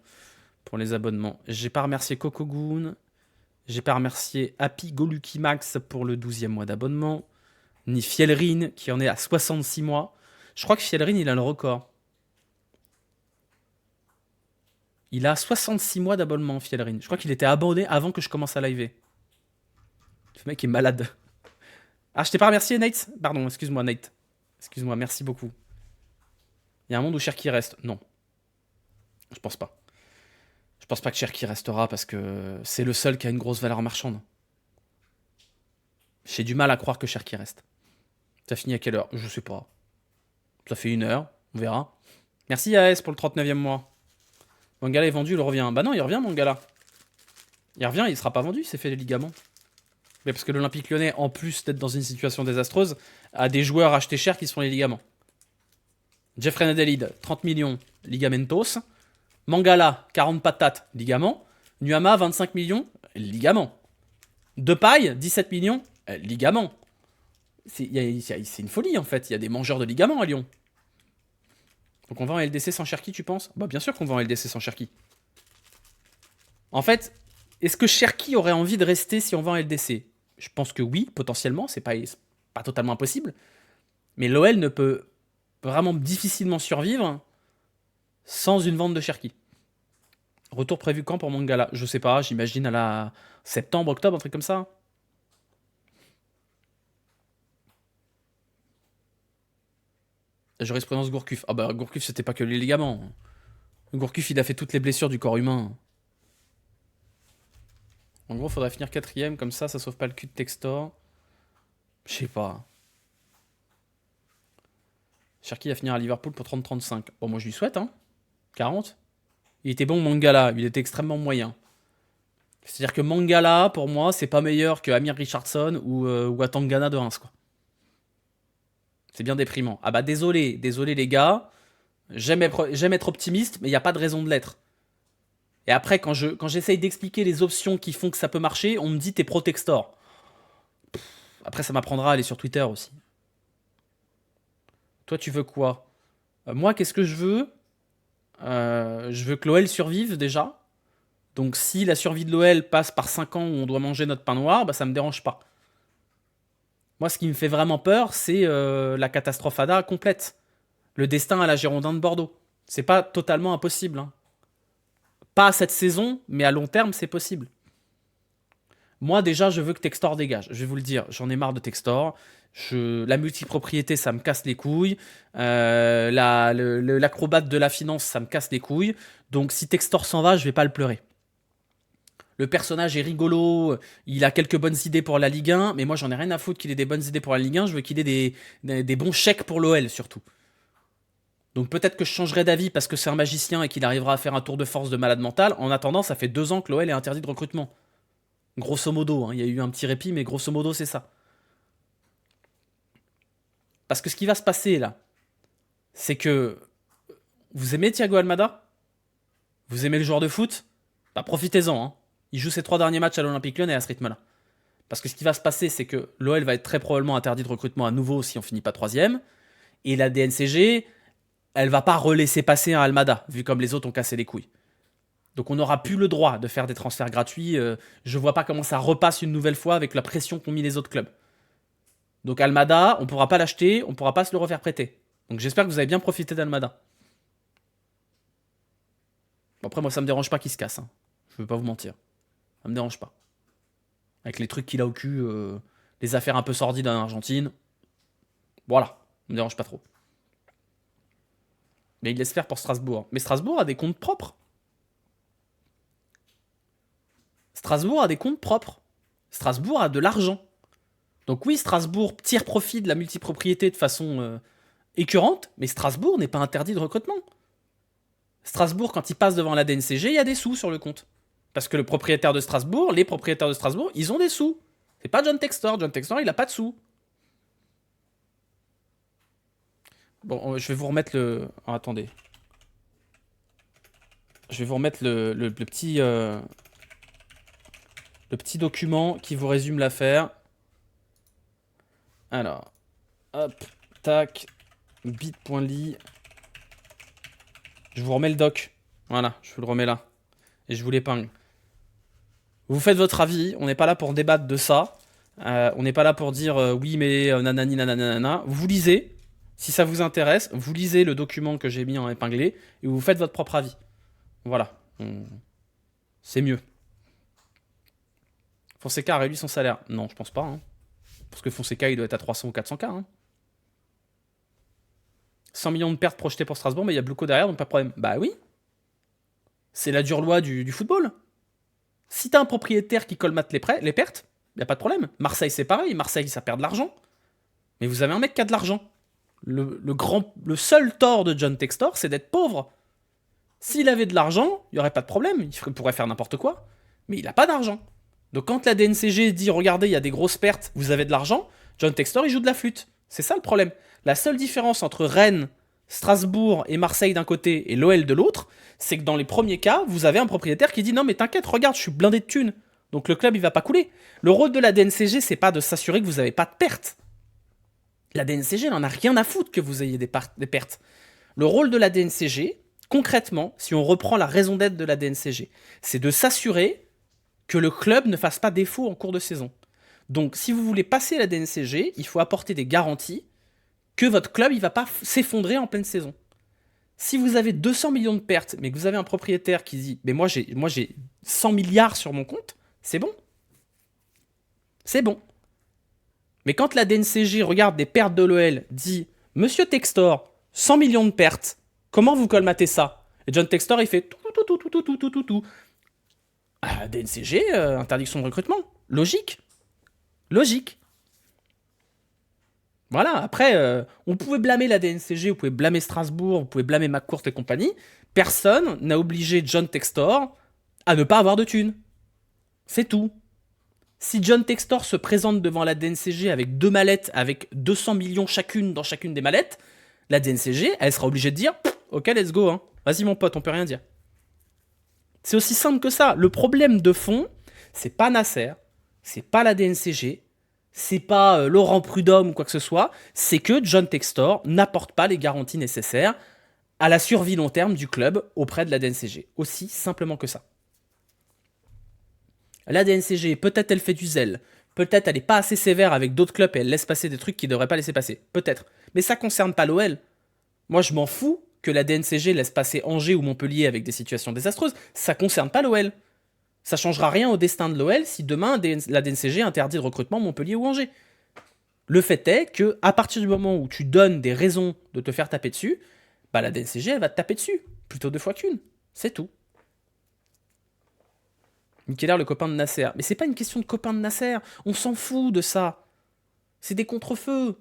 pour les abonnements. J'ai pas remercié Cocogoon. J'ai pas remercié Happy Goluki Max pour le 12e mois d'abonnement. Ni Fielrin qui en est à 66 mois. Je crois que Fielrin, il a le record. Il a 66 mois d'abonnement, Fielrin. Je crois qu'il était abonné avant que je commence à liver. Ce mec est malade. Ah, je t'ai pas remercié, Nate? Pardon, excuse-moi, Nate. Excuse-moi, merci beaucoup. Il y a un monde où Cherki reste. Non. Je pense pas. Je pense pas que Cherki restera parce que c'est le seul qui a une grosse valeur marchande. J'ai du mal à croire que Cherki reste. Ça finit à quelle heure? Je sais pas. Ça fait 1 heure, on verra. Merci AS pour le 39e mois. Mangala est vendu, il revient. Bah non, il revient, Mangala. Il revient, il sera pas vendu, il s'est fait les ligaments. Mais parce que l'Olympique Lyonnais, en plus d'être dans une situation désastreuse, a des joueurs achetés cher qui se font les ligaments. Jeffrey Nadelid, 30 millions, ligamentos. Mangala, 40 patates, ligament. Nuama, 25 millions, ligament. Depay, 17 millions, ligament. C'est une folie en fait, il y a des mangeurs de ligaments à Lyon. Donc on va en LDC sans Cherki, tu penses? Bah bien sûr qu'on va en LDC sans Cherki. En fait, est-ce que Cherki aurait envie de rester si on va en LDC? Je pense que oui, potentiellement, c'est pas totalement impossible. Mais l'OL ne peut vraiment difficilement survivre sans une vente de Cherki. Retour prévu quand pour Mangala? Je sais pas, j'imagine à la septembre, octobre, un truc comme ça. Jurisprudence Gourcuff. Ah bah Gourcuff, c'était pas que les ligaments. Gourcuff, il a fait toutes les blessures du corps humain. En gros, faudrait finir 4ème, comme ça sauve pas le cul de Textor. Je sais pas. Cherki va finir à Liverpool pour 30-35. Bon, moi je lui souhaite, hein. 40. Il était bon, Mangala, il était extrêmement moyen. C'est-à-dire que Mangala, pour moi, c'est pas meilleur que Amir Richardson ou Atangana de Reims, quoi. C'est bien déprimant. Ah bah désolé les gars. J'aime être optimiste, mais il n'y a pas de raison de l'être. Et après, quand j'essaye d'expliquer les options qui font que ça peut marcher, on me dit t'es pro-Textor. Après, ça m'apprendra à aller sur Twitter aussi. Toi, tu veux quoi? Moi, qu'est-ce que je veux? Je veux que l'OL survive déjà. Donc si la survie de l'OL passe par 5 ans où on doit manger notre pain noir, bah ça me dérange pas. Moi, ce qui me fait vraiment peur, c'est la catastrophe ADA complète. Le destin à la Girondin de Bordeaux. C'est pas totalement impossible, hein. Pas à cette saison, mais à long terme, c'est possible. Moi, déjà, je veux que Textor dégage. Je vais vous le dire, j'en ai marre de Textor. La multipropriété, ça me casse les couilles. L'acrobate de la finance, ça me casse les couilles. Donc, si Textor s'en va, je vais pas le pleurer. Le personnage est rigolo, il a quelques bonnes idées pour la Ligue 1, mais moi, j'en ai rien à foutre qu'il ait des bonnes idées pour la Ligue 1. Je veux qu'il ait des bons chèques pour l'OL, surtout. Donc peut-être que je changerai d'avis parce que c'est un magicien et qu'il arrivera à faire un tour de force de malade mental. En attendant, ça fait 2 ans que l'OL est interdit de recrutement. Grosso modo, hein, il y a eu un petit répit, mais grosso modo, c'est ça. Parce que ce qui va se passer là, c'est que vous aimez Thiago Almada? Vous aimez le joueur de foot? Bah profitez-en, hein. Il joue ses 3 derniers matchs à l'Olympique Lyon et à ce rythme-là. Parce que ce qui va se passer, c'est que l'OL va être très probablement interdit de recrutement à nouveau si on finit pas 3ème. Et la DNCG, elle va pas relaisser passer un Almada, vu comme les autres ont cassé les couilles. Donc on n'aura plus le droit de faire des transferts gratuits. Je vois pas comment ça repasse une nouvelle fois avec la pression qu'ont mis les autres clubs. Donc Almada, on pourra pas l'acheter, on pourra pas se le refaire prêter. Donc j'espère que vous avez bien profité d'Almada. Bon, après moi ça me dérange pas qu'il se casse, hein. Je veux pas vous mentir. Ça me dérange pas. Avec les trucs qu'il a au cul, les affaires un peu sordides en Argentine. Voilà, ça me dérange pas trop. Mais il laisse faire pour Strasbourg. Mais Strasbourg a des comptes propres. Strasbourg a des comptes propres. Strasbourg a de l'argent. Donc oui, Strasbourg tire profit de la multipropriété de façon écœurante, mais Strasbourg n'est pas interdit de recrutement. Strasbourg, quand il passe devant la DNCG, il y a des sous sur le compte. Parce que les propriétaires de Strasbourg, ils ont des sous. C'est pas John Textor. John Textor, il a pas de sous. Bon, je vais vous remettre le... Oh, attendez. Je vais vous remettre le petit document qui vous résume l'affaire. Alors, hop, tac, bit.ly. Je vous remets le doc. Voilà, je vous le remets là. Et je vous l'épingle. Vous faites votre avis, on n'est pas là pour débattre de ça. On n'est pas là pour dire oui mais nanani nanana. Vous lisez, si ça vous intéresse, vous lisez le document que j'ai mis en épinglé et vous faites votre propre avis. Voilà. C'est mieux. Fonseca a réduit son salaire. Non, je pense pas, hein. Parce que Fonseca, il doit être à 300 ou 400K. Hein. 100 millions de pertes projetées pour Strasbourg, mais il y a Bluco derrière, donc pas de problème. Bah oui. C'est la dure loi du football. Si t'as un propriétaire qui colmate les pertes, il n'y a pas de problème. Marseille, c'est pareil. Marseille, ça perd de l'argent. Mais vous avez un mec qui a de l'argent. Le seul tort de John Textor, c'est d'être pauvre. S'il avait de l'argent, il n'y aurait pas de problème. Il pourrait faire n'importe quoi. Mais il n'a pas d'argent. Donc quand la DNCG dit, regardez, il y a des grosses pertes, vous avez de l'argent, John Textor, il joue de la flûte. C'est ça le problème. La seule différence entre Rennes, Strasbourg et Marseille d'un côté et l'OL de l'autre, c'est que dans les premiers cas, vous avez un propriétaire qui dit, non mais t'inquiète, regarde, je suis blindé de thunes. Donc le club, il va pas couler. Le rôle de la DNCG, c'est pas de s'assurer que vous n'avez pas de pertes. La DNCG, elle en a rien à foutre que vous ayez des pertes. Le rôle de la DNCG, concrètement, si on reprend la raison d'être de la DNCG, c'est de s'assurer que le club ne fasse pas défaut en cours de saison. Donc, si vous voulez passer la DNCG, il faut apporter des garanties que votre club il va pas s'effondrer en pleine saison. Si vous avez 200 millions de pertes, mais que vous avez un propriétaire qui dit « mais moi j'ai 100 milliards sur mon compte », c'est bon. C'est bon. Mais quand la DNCG regarde des pertes de l'OL, dit « Monsieur Textor, 100 millions de pertes, comment vous colmatez ça ?» Et John Textor, il fait tout. Ah, DNCG, interdiction de recrutement. Logique. Voilà, après, on pouvait blâmer la DNCG, vous pouvez blâmer Strasbourg, vous pouvez blâmer McCourt et compagnie. Personne n'a obligé John Textor à ne pas avoir de thunes. C'est tout. Si John Textor se présente devant la DNCG avec 2 mallettes, avec 200 millions chacune dans chacune des mallettes, la DNCG, elle sera obligée de dire « Ok, let's go, hein. Vas-y mon pote, on peut rien dire. » C'est aussi simple que ça. Le problème de fond, c'est pas Nasser, c'est pas la DNCG, c'est pas Laurent Prudhomme ou quoi que ce soit, c'est que John Textor n'apporte pas les garanties nécessaires à la survie long terme du club auprès de la DNCG. Aussi simplement que ça. La DNCG, peut-être elle fait du zèle, peut-être elle n'est pas assez sévère avec d'autres clubs et elle laisse passer des trucs qu'il ne devrait pas laisser passer. Peut-être. Mais ça ne concerne pas l'OL. Moi, je m'en fous que la DNCG laisse passer Angers ou Montpellier avec des situations désastreuses. Ça ne concerne pas l'OL. Ça changera rien au destin de l'OL si demain la DNCG interdit le recrutement Montpellier ou Angers. Le fait est que à partir du moment où tu donnes des raisons de te faire taper dessus, bah la DNCG elle va te taper dessus, plutôt 2 fois qu'une. C'est tout. Mikeler, le copain de Nasser. Mais c'est pas une question de copain de Nasser. On s'en fout de ça. C'est des contre-feux.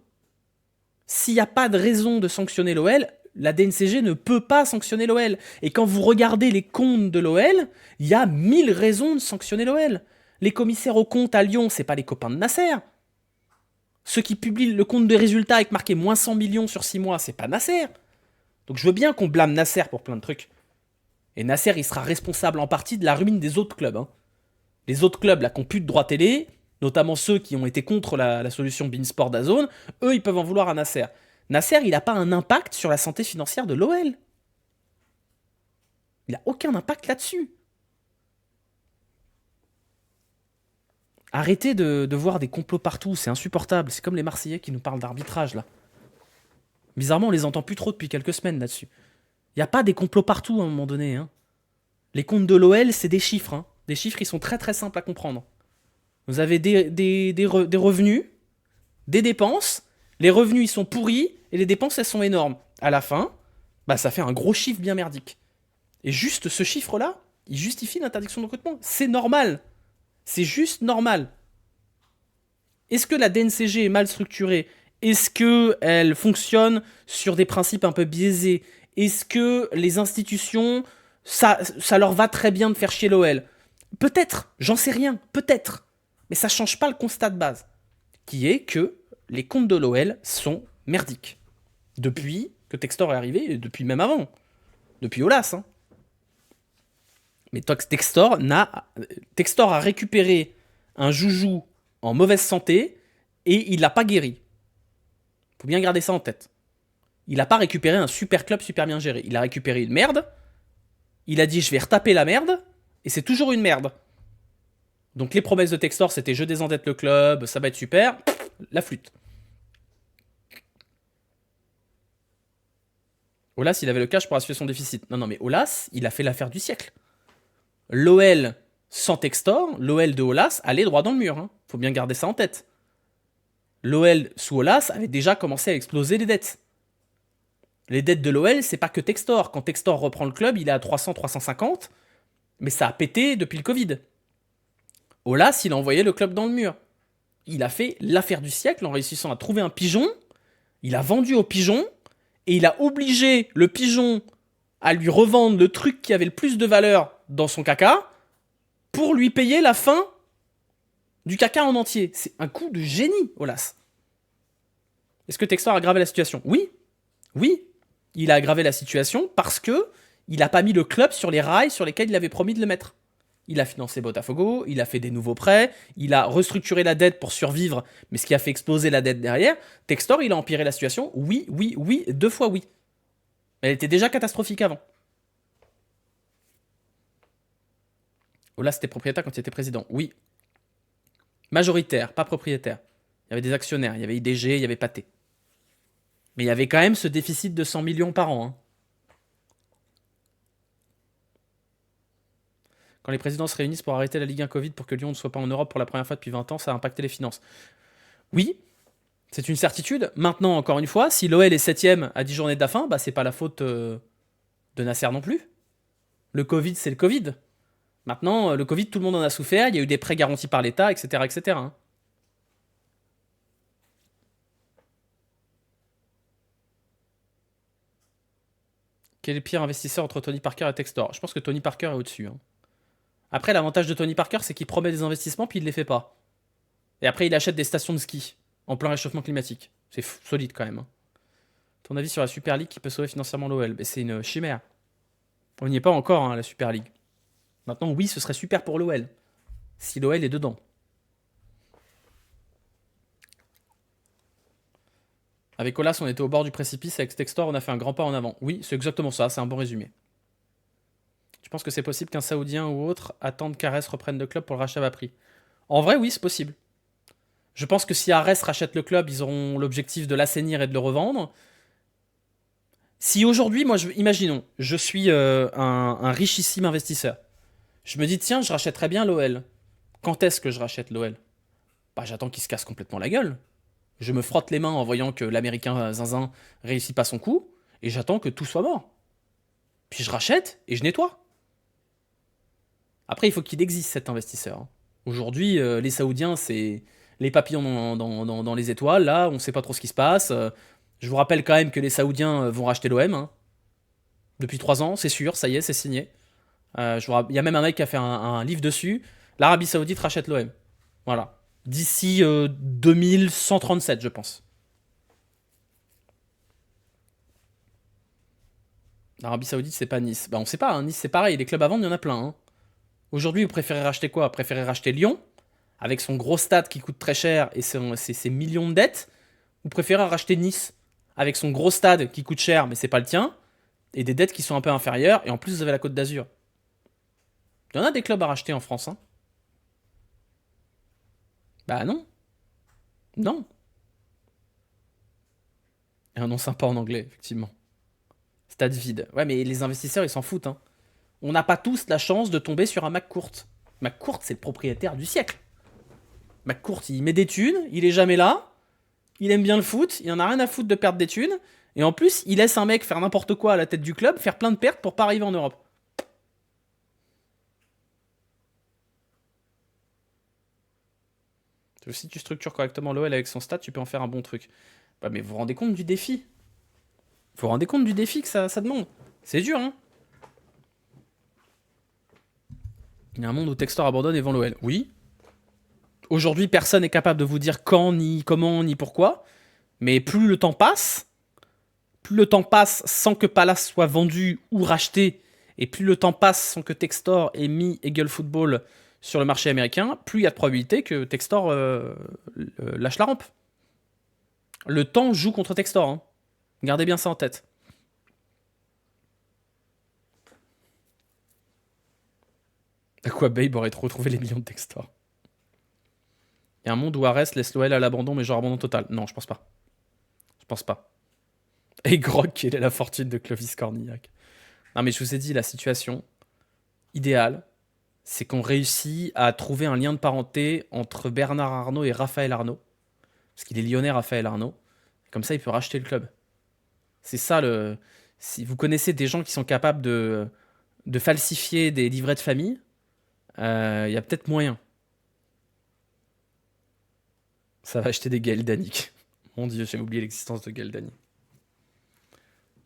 S'il n'y a pas de raison de sanctionner l'OL, la DNCG ne peut pas sanctionner l'OL. Et quand vous regardez les comptes de l'OL, il y a 1000 raisons de sanctionner l'OL. Les commissaires aux comptes à Lyon, c'est pas les copains de Nasser. Ceux qui publient le compte de résultats avec marqué moins 100 millions sur 6 mois, c'est pas Nasser. Donc je veux bien qu'on blâme Nasser pour plein de trucs. Et Nasser, il sera responsable en partie de la ruine des autres clubs. Hein. Les autres clubs là, qui n'ont plus de droit télé, notamment ceux qui ont été contre la solution Beansport DAZN, eux, ils peuvent en vouloir à Nasser. Nasser, il n'a pas un impact sur la santé financière de l'OL. Il n'a aucun impact là-dessus. Arrêtez de voir des complots partout, c'est insupportable. C'est comme les Marseillais qui nous parlent d'arbitrage, là. Bizarrement, on les entend plus trop depuis quelques semaines là-dessus. Il n'y a pas des complots partout à un moment donné. Hein. Les comptes de l'OL, c'est des chiffres. Hein. Des chiffres qui sont très très simples à comprendre. Vous avez des revenus, des dépenses. Les revenus, ils sont pourris et les dépenses, elles sont énormes. À la fin, bah, ça fait un gros chiffre bien merdique. Et juste ce chiffre-là, il justifie l'interdiction de recrutement. C'est normal. C'est juste normal. Est-ce que la DNCG est mal structurée? Est-ce qu'elle fonctionne sur des principes un peu biaisés? Est-ce que les institutions, ça leur va très bien de faire chier l'OL? Peut-être, j'en sais rien, peut-être. Mais ça change pas le constat de base, qui est que les comptes de l'OL sont merdiques. Depuis que Textor est arrivé, et depuis même avant. Depuis Aulas. Hein. Mais Textor a récupéré un joujou en mauvaise santé et il l'a pas guéri. Faut bien garder ça en tête. Il n'a pas récupéré un super club super bien géré. Il a récupéré une merde. Il a dit je vais retaper la merde. Et c'est toujours une merde. Donc les promesses de Textor c'était je désendette le club, ça va être super. La flûte. Aulas, il avait le cash pour assurer son déficit. Non, mais Aulas, il a fait l'affaire du siècle. L'OL sans Textor, l'OL de Aulas allait droit dans le mur. Hein. Faut bien garder ça en tête. L'OL sous Aulas avait déjà commencé à exploser les dettes. Les dettes de l'OL, c'est pas que Textor. Quand Textor reprend le club, il est à 300, 350. Mais ça a pété depuis le Covid. Aulas, il a envoyé le club dans le mur. Il a fait l'affaire du siècle en réussissant à trouver un pigeon. Il a vendu au pigeon. Et il a obligé le pigeon à lui revendre le truc qui avait le plus de valeur dans son caca pour lui payer la fin du caca en entier. C'est un coup de génie, Aulas. Est-ce que Textor a aggravé la situation? Oui. Oui. Il a aggravé la situation parce que il n'a pas mis le club sur les rails sur lesquels il avait promis de le mettre. Il a financé Botafogo, il a fait des nouveaux prêts, il a restructuré la dette pour survivre, mais ce qui a fait exploser la dette derrière, Textor, il a empiré la situation, oui, 2 fois oui. Elle était déjà catastrophique avant. Aulas, c'était propriétaire quand il était président, oui. Majoritaire, pas propriétaire. Il y avait des actionnaires, il y avait IDG, il y avait Pathé. Mais il y avait quand même ce déficit de 100 millions par an. Hein. Quand les présidents se réunissent pour arrêter la Ligue 1 Covid pour que Lyon ne soit pas en Europe pour la première fois depuis 20 ans, ça a impacté les finances. Oui, c'est une certitude. Maintenant, encore une fois, si l'OL est 7ème à 10 journées de la fin, bah, c'est pas la faute de Nasser non plus. Le Covid, c'est le Covid. Maintenant, le Covid, tout le monde en a souffert, il y a eu des prêts garantis par l'État, etc. etc. Hein. Quel est le pire investisseur entre Tony Parker et Textor? Je pense que Tony Parker est au-dessus. Hein. Après, l'avantage de Tony Parker, c'est qu'il promet des investissements puis il les fait pas. Et après, il achète des stations de ski en plein réchauffement climatique. C'est solide quand même. Hein. Ton avis sur la Super League qui peut sauver financièrement l'OL? C'est une chimère. On n'y est pas encore, hein, la Super League. Maintenant, oui, ce serait super pour l'OL. Si l'OL est dedans. Avec Olas, on était au bord du précipice. Avec Textor, on a fait un grand pas en avant. Oui, c'est exactement ça. C'est un bon résumé. Tu penses que c'est possible qu'un Saoudien ou autre attende qu'Ares reprenne le club pour le rachat à bas prix? En vrai, oui, c'est possible. Je pense que si Ares rachète le club, ils auront l'objectif de l'assainir et de le revendre. Si aujourd'hui, moi, imaginons, je suis un richissime investisseur. Je me dis, tiens, je rachèterais bien l'OL. Quand est-ce que je rachète l'OL? Bah, j'attends qu'il se casse complètement la gueule. Je me frotte les mains en voyant que l'américain Zinzin réussit pas son coup, et j'attends que tout soit mort. Puis je rachète et je nettoie. Après, il faut qu'il existe cet investisseur. Hein. Aujourd'hui, les Saoudiens, c'est les papillons dans les étoiles. Là, on ne sait pas trop ce qui se passe. Je vous rappelle quand même que les Saoudiens vont racheter l'OM. Hein. Depuis 3 ans, c'est sûr, ça y est, c'est signé. Il y a même un mec qui a fait un livre dessus. L'Arabie Saoudite rachète l'OM. Voilà. D'ici 2137, je pense. L'Arabie Saoudite, c'est pas Nice. Bah, on sait pas, hein. Nice, c'est pareil. Les clubs à vendre, il y en a plein. Hein. Aujourd'hui, vous préférez racheter quoi? Vous préférez racheter Lyon, avec son gros stade qui coûte très cher et ses millions de dettes? Ou préférez racheter Nice, avec son gros stade qui coûte cher, mais c'est pas le tien, et des dettes qui sont un peu inférieures, et en plus, vous avez la Côte d'Azur. Il y en a des clubs à racheter en France. Hein. Bah non. Non. Et un nom sympa en anglais, effectivement. Stade vide. Ouais, mais les investisseurs, ils s'en foutent. Hein. On n'a pas tous la chance de tomber sur un McCourt. McCourt, c'est le propriétaire du siècle. McCourt, il met des thunes, il est jamais là, il aime bien le foot, il en a rien à foutre de perdre des thunes, et en plus, il laisse un mec faire n'importe quoi à la tête du club, faire plein de pertes pour pas arriver en Europe. Si tu structures correctement l'OL avec son stade, tu peux en faire un bon truc. Bah, mais vous vous rendez compte du défi? Vous vous rendez compte du défi que ça demande? C'est dur, hein? Il y a un monde où Textor abandonne et vend l'OL. Oui. Aujourd'hui, personne n'est capable de vous dire quand, ni comment, ni pourquoi. Mais plus le temps passe, sans que Palace soit vendu ou racheté, et plus le temps passe sans que Textor ait mis Eagle Football sur le marché américain, plus il y a de probabilité que Textor lâche la rampe. Le temps joue contre Textor. Hein. Gardez bien ça en tête. À quoi Babe aurait retrouvé les millions de Textor? Il y a un monde où Ares laisse l'OL à l'abandon, mais genre abandon total. Non, je pense pas. Je pense pas. Et Grog, quelle est la fortune de Clovis Cornillac? Non, mais je vous ai dit, la situation idéale, c'est qu'on réussit à trouver un lien de parenté entre Bernard Arnault et Raphaël Arnault. Parce qu'il est lyonnais, Raphaël Arnault. Comme ça, il peut racheter le club. C'est ça le. Si vous connaissez des gens qui sont capables de falsifier des livrets de famille, il y a peut-être moyen. Ça va acheter des Gaël Danic. Mon dieu, j'avais oublié l'existence de Gaël Danic.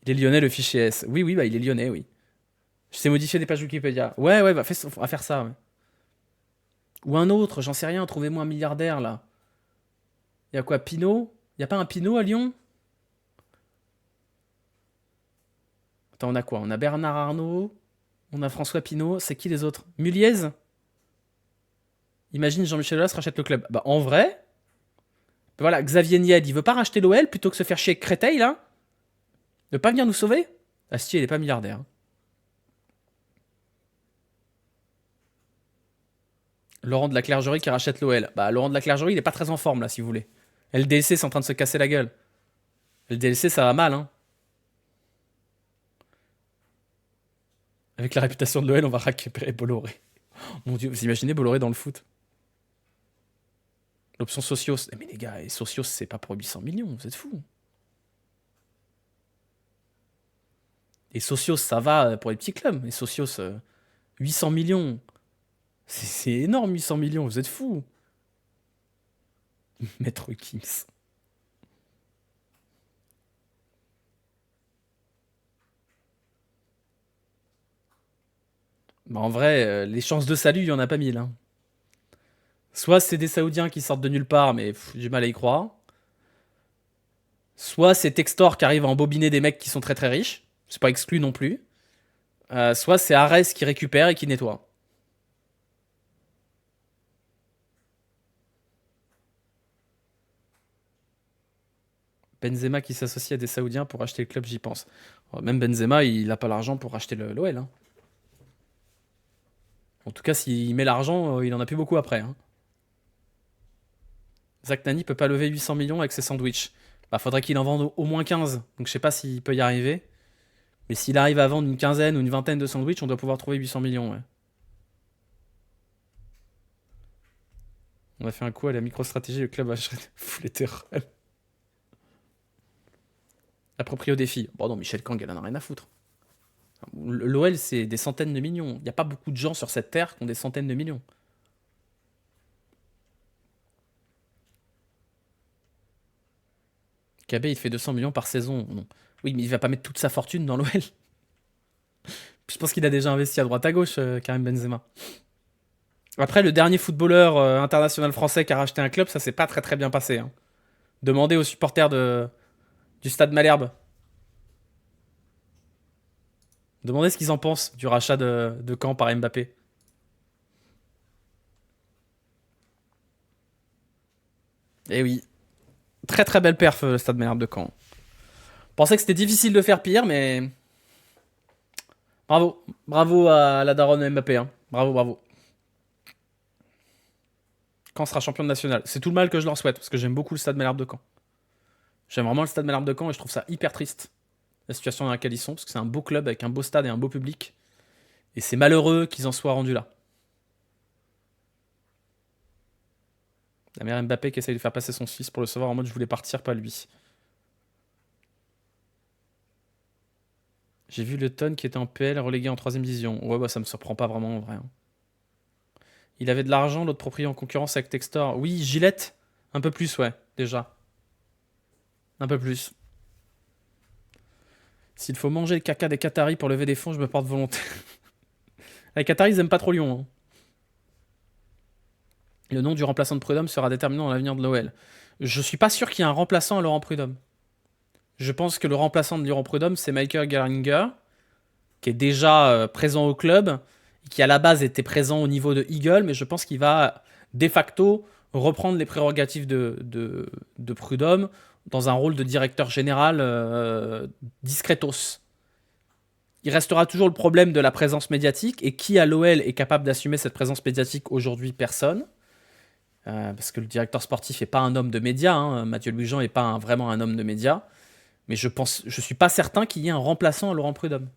Il est lyonnais, le fichier S. Oui, oui, bah il est lyonnais, oui. Je sais modifier des pages Wikipédia. Ouais, ouais, va faire ça. Ouais. Ou un autre, j'en sais rien, trouvez-moi un milliardaire là. Il y a quoi, Pinot? Il y a pas un Pinot à Lyon? Attends, on a quoi? On a Bernard Arnault, on a François Pinault, c'est qui les autres? Muliez? Imagine Jean-Michel Aulas rachète le club. Bah en vrai, voilà, Xavier Niel, il veut pas racheter l'OL plutôt que se faire chier avec Créteil là? Ne pas venir nous sauver? Astier, il est pas milliardaire. Hein. Laurent de la Clergerie qui rachète l'OL. Bah Laurent de la Clergerie, il est pas très en forme là, si vous voulez. LDLC, c'est en train de se casser la gueule. LDLC, ça va mal, hein. Avec la réputation de l'OL, on va récupérer Bolloré. Mon dieu, vous imaginez Bolloré dans le foot? L'option Socios. Mais les gars, et Socios, c'est pas pour 800 millions, vous êtes fous. Et Socios, ça va pour les petits clubs. Et Socios, 800 millions. C'est énorme, 800 millions, vous êtes fous. Maître Kings. Bah, en vrai, les chances de salut, il y en a pas mille, hein. Soit c'est des Saoudiens qui sortent de nulle part, mais j'ai du mal à y croire. Soit c'est Textor qui arrive à embobiner des mecs qui sont très très riches. C'est pas exclu non plus. Soit c'est Ares qui récupère et qui nettoie. Benzema qui s'associe à des Saoudiens pour acheter le club, j'y pense. Même Benzema, il a pas l'argent pour acheter l'OL, hein. En tout cas, s'il met l'argent, il en a plus beaucoup après, hein. Zach Nani peut pas lever 800 millions avec ses sandwichs. Bah, faudrait qu'il en vende au moins 15. Donc je sais pas s'il peut y arriver. Mais s'il arrive à vendre une quinzaine ou une vingtaine de sandwichs, on doit pouvoir trouver 800 millions, ouais. On a fait un coup à la micro-stratégie, le club a full éternel. Approprié au défi. Bon non, Michel Kang, elle en a rien à foutre. L'OL, c'est des centaines de millions. Il n'y a pas beaucoup de gens sur cette terre qui ont des centaines de millions. KB, il fait 200 millions par saison. Non. Oui, mais il va pas mettre toute sa fortune dans l'OL. Je pense qu'il a déjà investi à droite à gauche, Karim Benzema. Après, le dernier footballeur international français qui a racheté un club, ça s'est pas très très bien passé, hein. Demandez aux supporters du stade Malherbe. Demandez ce qu'ils en pensent du rachat de Caen par Mbappé. Eh oui. Très très belle perf, le stade Malherbe de Caen. Pensais que c'était difficile de faire pire, mais. Bravo. Bravo à la daronne Mbappé, hein. Bravo, bravo. Caen sera champion de national. C'est tout le mal que je leur souhaite, parce que j'aime beaucoup le stade Malherbe de Caen. J'aime vraiment le stade Malherbe de Caen et je trouve ça hyper triste, la situation dans laquelle ils sont, parce que c'est un beau club avec un beau stade et un beau public. Et c'est malheureux qu'ils en soient rendus là. La mère Mbappé qui essaye de faire passer son fils pour le savoir en mode je voulais partir, pas lui. J'ai vu le Ton qui était en PL relégué en 3ème division. Ouais, bah ça me surprend pas vraiment en vrai, hein. Il avait de l'argent, l'autre propriétaire en concurrence avec Textor. Oui, Gillette, un peu plus, ouais, déjà. Un peu plus. S'il faut manger le caca des Qataris pour lever des fonds, je me porte volontaire. Les Qataris, ils aiment pas trop Lyon, hein. Le nom du remplaçant de Prud'homme sera déterminant dans l'avenir de l'OL. Je suis pas sûr qu'il y ait un remplaçant à Laurent Prud'homme. Je pense que le remplaçant de Laurent Prud'homme, c'est Michael Gallagher, qui est déjà présent au club, qui à la base était présent au niveau de Eagle, mais je pense qu'il va de facto reprendre les prérogatives de Prud'homme dans un rôle de directeur général discretos. Il restera toujours le problème de la présence médiatique, et qui à l'OL est capable d'assumer cette présence médiatique aujourd'hui? Personne. Parce que le directeur sportif n'est pas un homme de médias, hein. Mathieu Louis-Jean n'est pas vraiment un homme de médias. Mais je suis pas certain qu'il y ait un remplaçant à Laurent Prud'homme.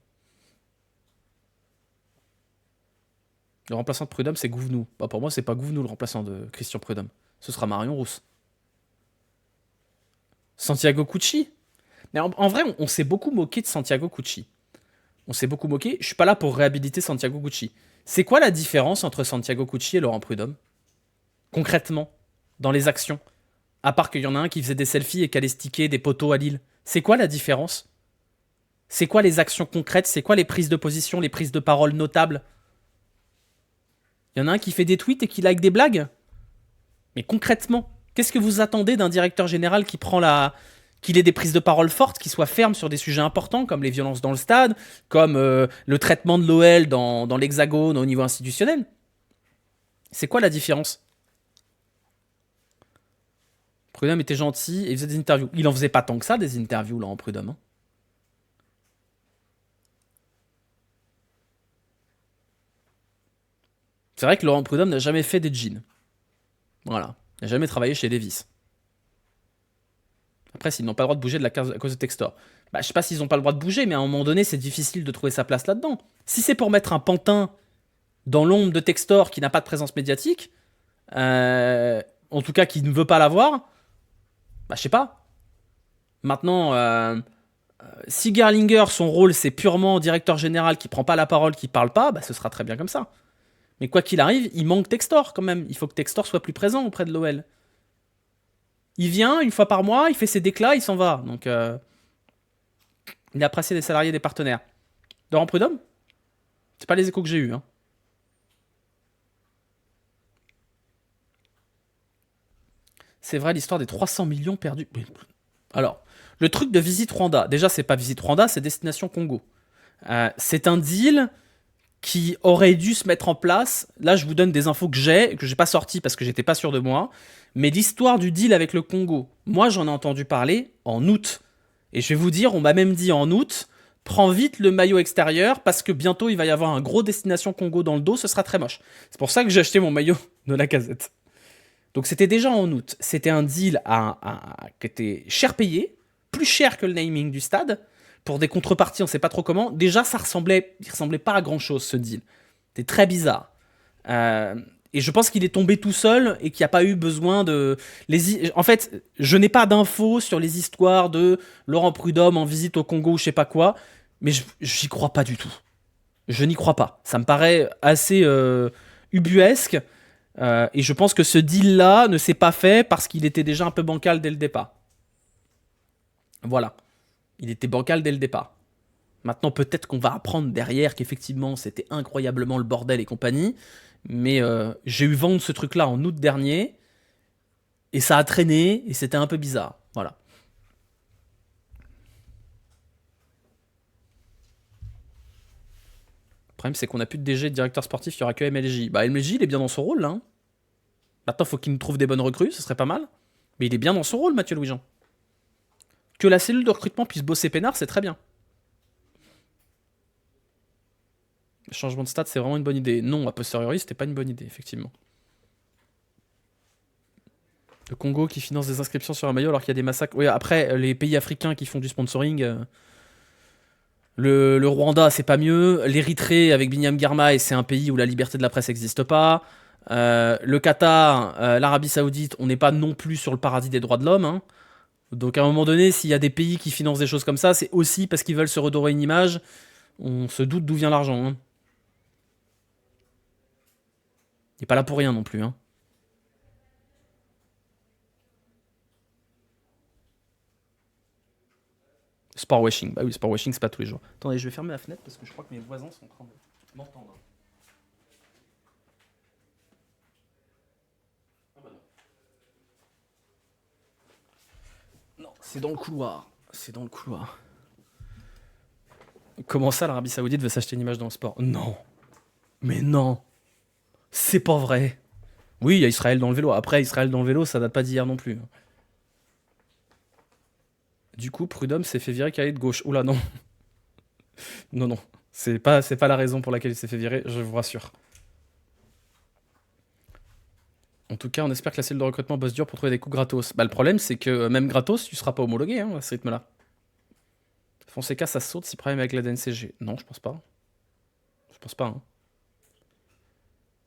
Le remplaçant de Prud'homme, c'est Gouvenou. Bah, pour moi, c'est pas Gouvenou le remplaçant de Christian Prud'homme. Ce sera Marion Rousse. Santiago Cucci. Mais en vrai, on s'est beaucoup moqué de Santiago Cucci. On s'est beaucoup moqué. Je suis pas là pour réhabiliter Santiago Cucci. C'est quoi la différence entre Santiago Cucci et Laurent Prud'homme? Concrètement, dans les actions. À part qu'il y en a un qui faisait des selfies et qui allait sticker des poteaux à Lille. C'est quoi la différence? C'est quoi les actions concrètes? C'est quoi les prises de position, les prises de parole notables? Il y en a un qui fait des tweets et qui like des blagues? Mais concrètement, qu'est-ce que vous attendez d'un directeur général qui prend qu'il ait des prises de parole fortes, qui soit ferme sur des sujets importants comme les violences dans le stade, comme le traitement de l'OL dans l'Hexagone au niveau institutionnel? C'est quoi la différence? Prud'homme était gentil et il faisait des interviews. Il en faisait pas tant que ça, des interviews, là, en Prud'homme, hein. C'est vrai que Laurent Prud'homme n'a jamais fait des jeans. Voilà. Il n'a jamais travaillé chez Davis. Après, s'ils n'ont pas le droit de bouger de la case à cause de Textor. Bah, je sais pas s'ils n'ont pas le droit de bouger, mais à un moment donné, c'est difficile de trouver sa place là-dedans. Si c'est pour mettre un pantin dans l'ombre de Textor qui n'a pas de présence médiatique, en tout cas qui ne veut pas l'avoir, bah je sais pas. Maintenant, si Gerlinger, son rôle c'est purement directeur général qui prend pas la parole, qui parle pas, bah ce sera très bien comme ça. Mais quoi qu'il arrive, il manque Textor quand même. Il faut que Textor soit plus présent auprès de l'OL. Il vient une fois par mois, il fait ses déclats, il s'en va. Donc, il est apprécié des salariés, des partenaires. Laurent Prud'homme, c'est pas les échos que j'ai eu, hein. C'est vrai, l'histoire des 300 millions perdus. Alors, le truc de Visite Rwanda, déjà, c'est pas Visite Rwanda, c'est Destination Congo. C'est un deal qui aurait dû se mettre en place. Là, je vous donne des infos que j'ai pas sorties parce que j'étais pas sûr de moi. Mais l'histoire du deal avec le Congo, moi, j'en ai entendu parler en août. Et je vais vous dire, on m'a même dit en août, prends vite le maillot extérieur parce que bientôt il va y avoir un gros Destination Congo dans le dos, ce sera très moche. C'est pour ça que j'ai acheté mon maillot de Lacazette. Donc c'était déjà en août. C'était un deal qui était cher payé, plus cher que le naming du stade, pour des contreparties, on sait pas trop comment. Déjà, il ressemblait pas à grand chose ce deal. C'était très bizarre. Et je pense qu'il est tombé tout seul et qu'il n'y a pas eu besoin de. En fait, je n'ai pas d'infos sur les histoires de Laurent Prudhomme en visite au Congo ou je sais pas quoi, mais j'y crois pas du tout. Je n'y crois pas. Ça me paraît assez ubuesque. Et je pense que ce deal-là ne s'est pas fait parce qu'il était déjà un peu bancal dès le départ. Voilà. Il était bancal dès le départ. Maintenant, peut-être qu'on va apprendre derrière qu'effectivement, c'était incroyablement le bordel et compagnie. Mais j'ai eu vent de ce truc-là en août dernier. Et ça a traîné. Et c'était un peu bizarre. Voilà. Le problème, c'est qu'on n'a plus de DG, de directeur sportif. Il n'y aura que MLJ. Bah, MLJ, il est bien dans son rôle, là. Hein. Maintenant, il faut qu'il nous trouve des bonnes recrues. Ce serait pas mal. Mais il est bien dans son rôle, Mathieu Louis-Jean. Que la cellule de recrutement puisse bosser peinard, c'est très bien. Le changement de stade, c'est vraiment une bonne idée. Non, a posteriori, c'était pas une bonne idée, effectivement. Le Congo qui finance des inscriptions sur un maillot alors qu'il y a des massacres. Oui, après, les pays africains qui font du sponsoring. Le Rwanda, c'est pas mieux. L'Érythrée avec Binyam Girmay, c'est un pays où la liberté de la presse n'existe pas. Le Qatar, l'Arabie Saoudite, on n'est pas non plus sur le paradis des droits de l'homme. Hein. Donc à un moment donné, s'il y a des pays qui financent des choses comme ça, c'est aussi parce qu'ils veulent se redorer une image. On se doute d'où vient l'argent. Hein. Il n'est pas là pour rien non plus. Hein. Sport washing. Bah oui, sport washing, c'est pas tous les jours. Attendez, je vais fermer la fenêtre parce que je crois que mes voisins sont en train de m'entendre. Non, c'est dans le couloir. C'est dans le couloir. Comment ça, l'Arabie Saoudite veut s'acheter une image dans le sport? Non. Mais non. C'est pas vrai. Oui, il y a Israël dans le vélo. Après, Israël dans le vélo, ça date pas d'hier non plus. Du coup, Prudhomme s'est fait virer carré de gauche. Oula, non. Non, non. C'est pas la raison pour laquelle il s'est fait virer, je vous rassure. En tout cas, on espère que la cellule de recrutement bosse dur pour trouver des coups gratos. Bah, le problème, c'est que même gratos, tu seras pas homologué hein, à ce rythme-là. Fonseca, ça saute si problème avec la DNCG. Non, je pense pas. Je pense pas. Hein.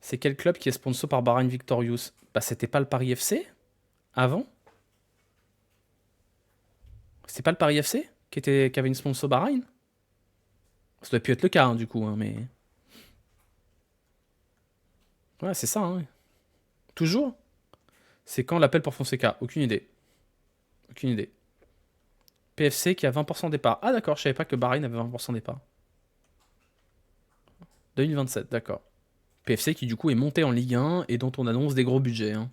C'est quel club qui est sponsor par Bahrain Victorious? Bah, c'était pas le Paris FC avant? C'était pas le Paris FC qui avait une sponsor Bahreïn? Ça doit plus être le cas, hein, du coup, hein, mais. Ouais, c'est ça, hein. Toujours? C'est quand l'appel pour Fonseca? Aucune idée. Aucune idée. PFC qui a 20% départ. Ah, d'accord, je savais pas que Bahreïn avait 20% départ. 2027, d'accord. PFC qui, du coup, est monté en Ligue 1 et dont on annonce des gros budgets. Hein.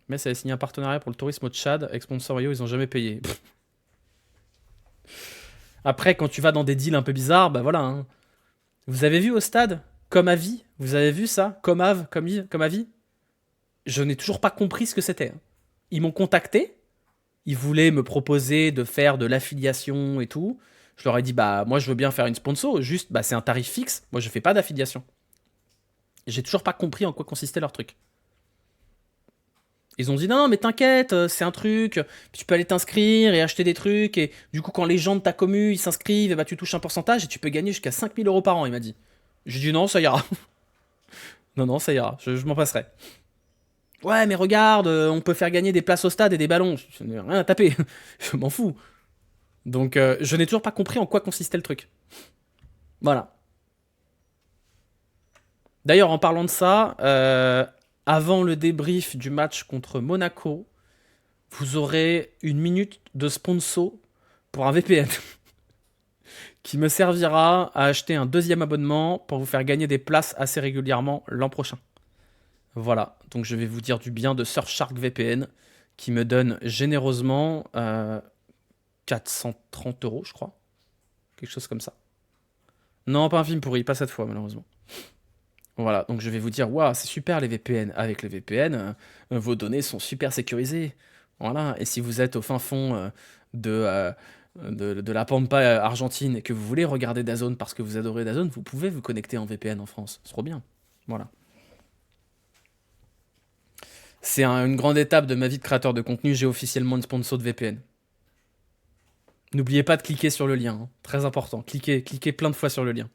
Mais ça a signé un partenariat pour le tourisme au Tchad. Avec sponsor Mayo, ils ont jamais payé. Après, quand tu vas dans des deals un peu bizarres, bah voilà. Hein. Vous avez vu au stade Comme avis? Vous avez vu ça Comme Ave, comme avis? Je n'ai toujours pas compris ce que c'était. Hein. Ils m'ont contacté. Ils voulaient me proposer de faire de l'affiliation et tout. Je leur ai dit, bah moi je veux bien faire une sponsor. Juste, bah c'est un tarif fixe. Moi je fais pas d'affiliation. J'ai toujours pas compris en quoi consistait leur truc. Ils ont dit non mais t'inquiète, c'est un truc, tu peux aller t'inscrire et acheter des trucs, et du coup quand les gens de ta commu ils s'inscrivent, et bah tu touches un pourcentage et tu peux gagner jusqu'à 5000 euros par an, il m'a dit. J'ai dit non, ça ira. Non, non, ça ira, je m'en passerai. Ouais mais regarde, on peut faire gagner des places au stade et des ballons. Je n'ai rien à taper, je m'en fous. Donc je n'ai toujours pas compris en quoi consistait le truc. Voilà. D'ailleurs en parlant de ça, avant le débrief du match contre Monaco, vous aurez une minute de sponsor pour un VPN qui me servira à acheter un deuxième abonnement pour vous faire gagner des places assez régulièrement l'an prochain. Voilà, donc je vais vous dire du bien de Surfshark VPN, qui me donne généreusement 430 euros, je crois. Quelque chose comme ça. Non, pas un film pourri, pas cette fois, malheureusement. Voilà, donc je vais vous dire, waouh, c'est super les VPN. Avec les VPN, vos données sont super sécurisées. Voilà, et si vous êtes au fin fond de, euh, de la Pampa argentine et que vous voulez regarder DAZN parce que vous adorez DAZN, vous pouvez vous connecter en VPN en France. C'est trop bien. Voilà. C'est une grande étape de ma vie de créateur de contenu, j'ai officiellement une sponsor de VPN. N'oubliez pas de cliquer sur le lien, hein. Très important. Cliquez plein de fois sur le lien.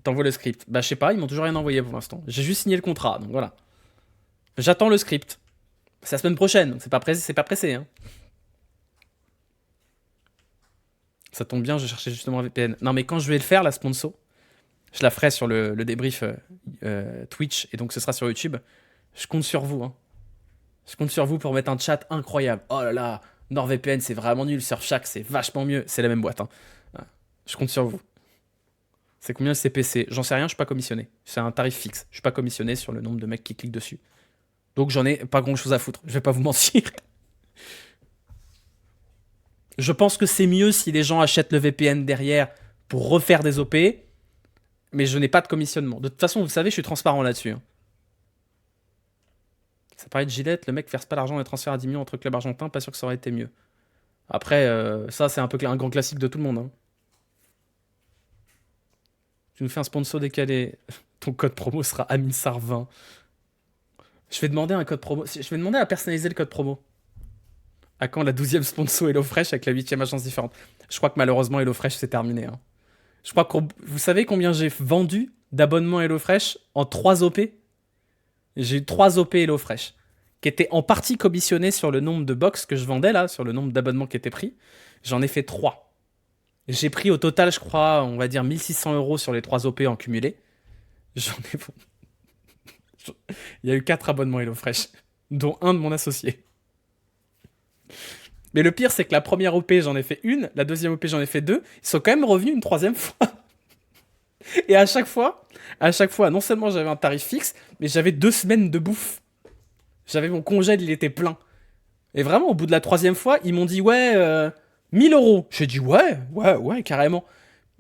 T'envoies le script. Bah, je sais pas, ils m'ont toujours rien envoyé pour l'instant. J'ai juste signé le contrat, donc voilà. J'attends le script. C'est la semaine prochaine, donc c'est pas pressé, hein. Ça tombe bien, je cherchais justement un VPN. Non, mais quand je vais le faire, la sponsor, je la ferai sur le débrief Twitch, et donc ce sera sur YouTube. Je compte sur vous, hein. Je compte sur vous pour mettre un chat incroyable. Oh là là, NordVPN, c'est vraiment nul. Surfshark, c'est vachement mieux. C'est la même boîte, hein. Je compte sur vous. C'est combien le CPC? J'en sais rien, je suis pas commissionné. C'est un tarif fixe. Je suis pas commissionné sur le nombre de mecs qui cliquent dessus. Donc j'en ai pas grand chose à foutre. Je vais pas vous mentir. Je pense que c'est mieux si les gens achètent le VPN derrière pour refaire des OP. Mais je n'ai pas de commissionnement. De toute façon, vous savez, je suis transparent là-dessus, hein. Ça paraît de Gillette, le mec verse pas l'argent et transfère à 10 millions entre clubs argentins, pas sûr que ça aurait été mieux. Après, ça c'est un peu un grand classique de tout le monde, hein. Tu nous fais un sponsor décalé. Ton code promo sera Aminsar20. Je vais demander un code promo. Je vais demander à personnaliser le code promo. À quand la 12e sponsor HelloFresh avec la 8e agence différente? Je crois que malheureusement HelloFresh c'est terminé, hein. Je crois que vous savez combien j'ai vendu d'abonnements HelloFresh en 3 OP? J'ai eu 3 OP HelloFresh qui étaient en partie commissionnés sur le nombre de box que je vendais là, sur le nombre d'abonnements qui étaient pris. J'en ai fait 3. J'ai pris au total, je crois, on va dire 1600 euros sur les 3 OP en cumulé. J'en ai. Il y a eu 4 abonnements HelloFresh, dont un de mon associé. Mais le pire, c'est que la première OP, j'en ai fait une, la deuxième OP, j'en ai fait 2. Ils sont quand même revenus une troisième fois. Et à chaque fois, non seulement j'avais un tarif fixe, mais j'avais 2 semaines de bouffe. J'avais mon congèle, il était plein. Et vraiment, au bout de la troisième fois, ils m'ont dit, ouais, 1000 euros. J'ai dit, ouais, carrément.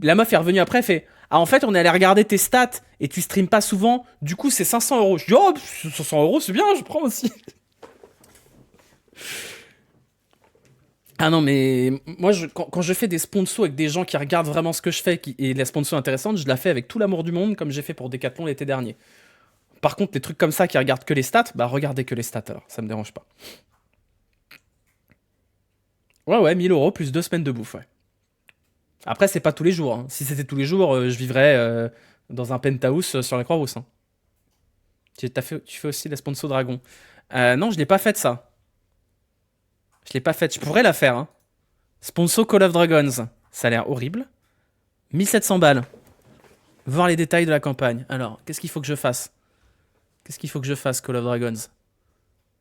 La meuf est revenue après, elle fait, ah, en fait, on est allé regarder tes stats et tu streams pas souvent, du coup, c'est 500 euros. Je dis, oh, 500 euros, c'est bien, je prends aussi. Ah non, mais moi, quand je fais des sponsors avec des gens qui regardent vraiment ce que je fais et la sponsor intéressante, je la fais avec tout l'amour du monde, comme j'ai fait pour Decathlon l'été dernier. Par contre, les trucs comme ça qui regardent que les stats, bah regardez que les stats alors, ça me dérange pas. Ouais, 1000 euros plus 2 semaines de bouffe, ouais. Après, c'est pas tous les jours, hein. Si c'était tous les jours, je vivrais dans un penthouse sur la Croix-Rousse, hein. Tu fais aussi la sponsor Dragon. Non, je l'ai pas faite ça. Je l'ai pas faite, je pourrais la faire, hein. Sponsor Call of Dragons. Ça a l'air horrible. 1700 balles. Voir les détails de la campagne. Alors, qu'est-ce qu'il faut que je fasse? Call of Dragons?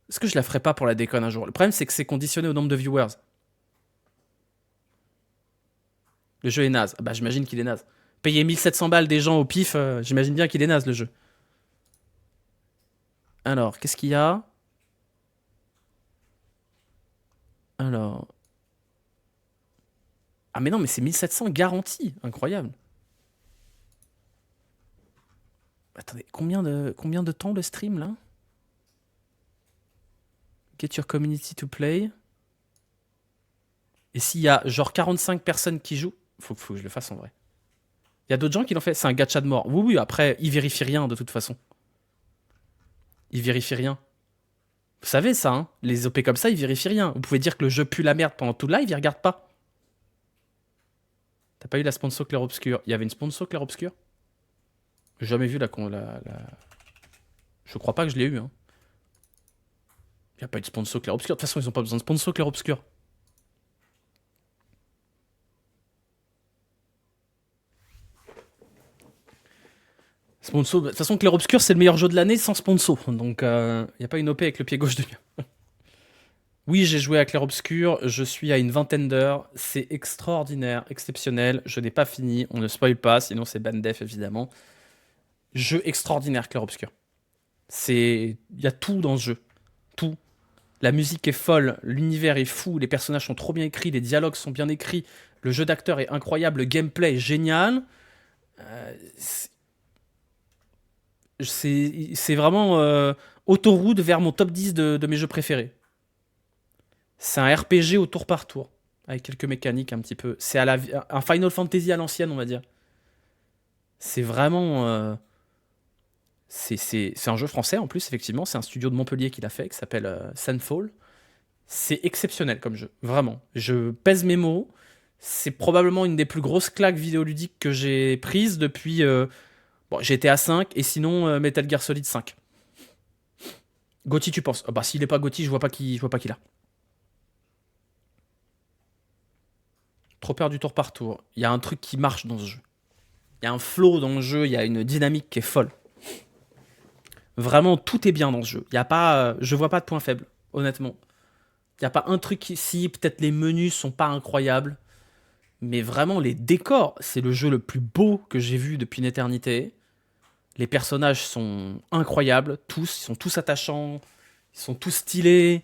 Est-ce que je la ferai pas pour la déconne un jour? Le problème, c'est que c'est conditionné au nombre de viewers. Le jeu est naze. Ah bah, j'imagine qu'il est naze. Payer 1700 balles des gens au pif, j'imagine bien qu'il est naze, le jeu. Alors, qu'est-ce qu'il y a? Alors... Ah mais non, mais c'est 1700 garanti. Incroyable. Attendez, combien de temps le stream, là? Get your community to play. Et s'il y a genre 45 personnes qui jouent, faut que je le fasse en vrai. Il y a d'autres gens qui l'ont fait. C'est un gacha de mort. Oui, après, il vérifie rien de toute façon. Il vérifie rien. Vous savez ça, hein? Les OP comme ça, ils vérifient rien. Vous pouvez dire que le jeu pue la merde pendant tout le live, ils regardent pas. T'as pas eu la sponsor Clair Obscur? Il y avait une sponsor Clair Obscur? J'ai jamais vu la... Je crois pas que je l'ai eu, hein. Il n'y a pas eu de sponsor Clair Obscur. De toute façon, ils ont pas besoin de sponsor Clair Obscur. Sponsor. De toute façon, Clair Obscur, c'est le meilleur jeu de l'année sans sponsor. Donc, il n'y a pas une OP avec le pied gauche de mien. Oui, j'ai joué à Clair Obscur. Je suis à une vingtaine d'heures. C'est extraordinaire, exceptionnel. Je n'ai pas fini. On ne spoil pas, sinon c'est ban def, évidemment. Jeu extraordinaire, Clair Obscur. Il y a tout dans ce jeu. Tout. La musique est folle, l'univers est fou, les personnages sont trop bien écrits, les dialogues sont bien écrits, le jeu d'acteur est incroyable, le gameplay est génial. Euh, c'est vraiment autoroute vers mon top 10 de mes jeux préférés. C'est un RPG au tour par tour, avec quelques mécaniques un petit peu. C'est un Final Fantasy à l'ancienne, on va dire. C'est vraiment... c'est un jeu français en plus, effectivement. C'est un studio de Montpellier qui l'a fait, qui s'appelle Sandfall. C'est exceptionnel comme jeu, vraiment. Je pèse mes mots. C'est probablement une des plus grosses claques vidéoludiques que j'ai prises depuis bon, GTA 5 et sinon Metal Gear Solid 5. Gotti, tu penses? Ah bah s'il est pas Gotti, je vois pas qui l'a. Trop peur du tour par tour. Il y a un truc qui marche dans ce jeu. Il y a un flow dans le jeu, il y a une dynamique qui est folle. Vraiment, tout est bien dans ce jeu. Il y a pas, je vois pas de point faible, honnêtement. Il y a pas un truc ici, peut-être les menus sont pas incroyables, mais vraiment les décors, c'est le jeu le plus beau que j'ai vu depuis une éternité. Les personnages sont incroyables, tous, ils sont tous attachants, ils sont tous stylés.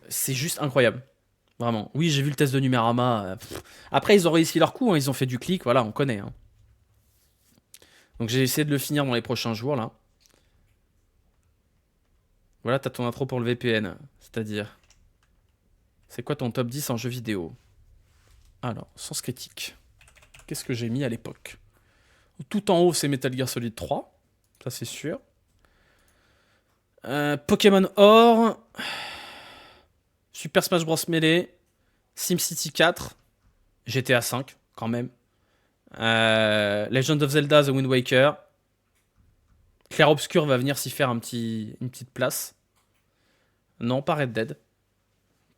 C'est juste incroyable. Vraiment. Oui, j'ai vu le test de Numérama. Après, ils ont réussi leur coup, hein, ils ont fait du clic, voilà, on connaît, hein. Donc j'ai essayé de le finir dans les prochains jours, là. Voilà, t'as ton intro pour le VPN. C'est-à-dire, c'est quoi ton top 10 en jeu vidéo? Alors, Sens Critique. Qu'est-ce que j'ai mis à l'époque? Tout en haut, c'est Metal Gear Solid 3. Ça, c'est sûr. Pokémon Or. Super Smash Bros. Melee. SimCity 4. GTA 5, quand même. Legend of Zelda The Wind Waker. Clair Obscur va venir s'y faire une petite place. Non, pas Red Dead.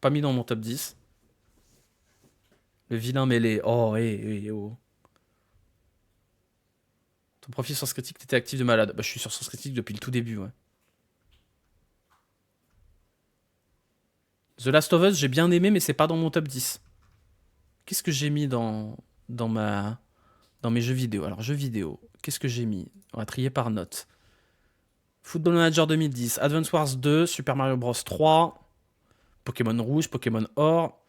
Pas mis dans mon top 10. Le vilain mêlé. Oh, oh. Ton profil Sens Critique, t'étais actif de malade. Bah, je suis sur Sens Critique depuis le tout début, ouais. The Last of Us, j'ai bien aimé, mais c'est pas dans mon top 10. Qu'est-ce que j'ai mis dans mes jeux vidéo? Alors, jeux vidéo, qu'est-ce que j'ai mis? On va trier par note. Football Manager 2010, Advance Wars 2, Super Mario Bros 3, Pokémon Rouge, Pokémon Or.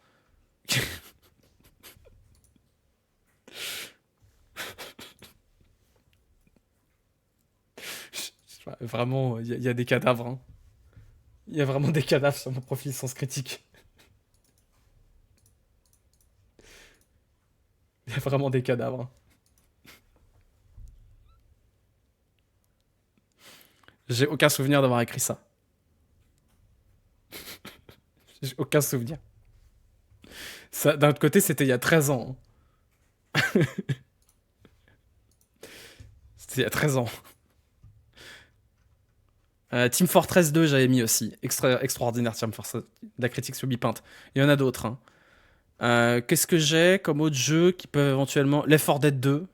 Vraiment, il y a des cadavres, hein. Il y a vraiment des cadavres sur mon profil Sens Critique. Il y a vraiment des cadavres. J'ai aucun souvenir d'avoir écrit ça. J'ai aucun souvenir. Ça, d'un autre côté, c'était il y a 13 ans, hein. C'était il y a 13 ans. Team Fortress 2, j'avais mis aussi. Extraordinaire Team Fortress. La critique sur Bipaint. Il y en a d'autres, hein. Qu'est-ce que j'ai comme autre jeu qui peuvent éventuellement... Left 4 Dead 2.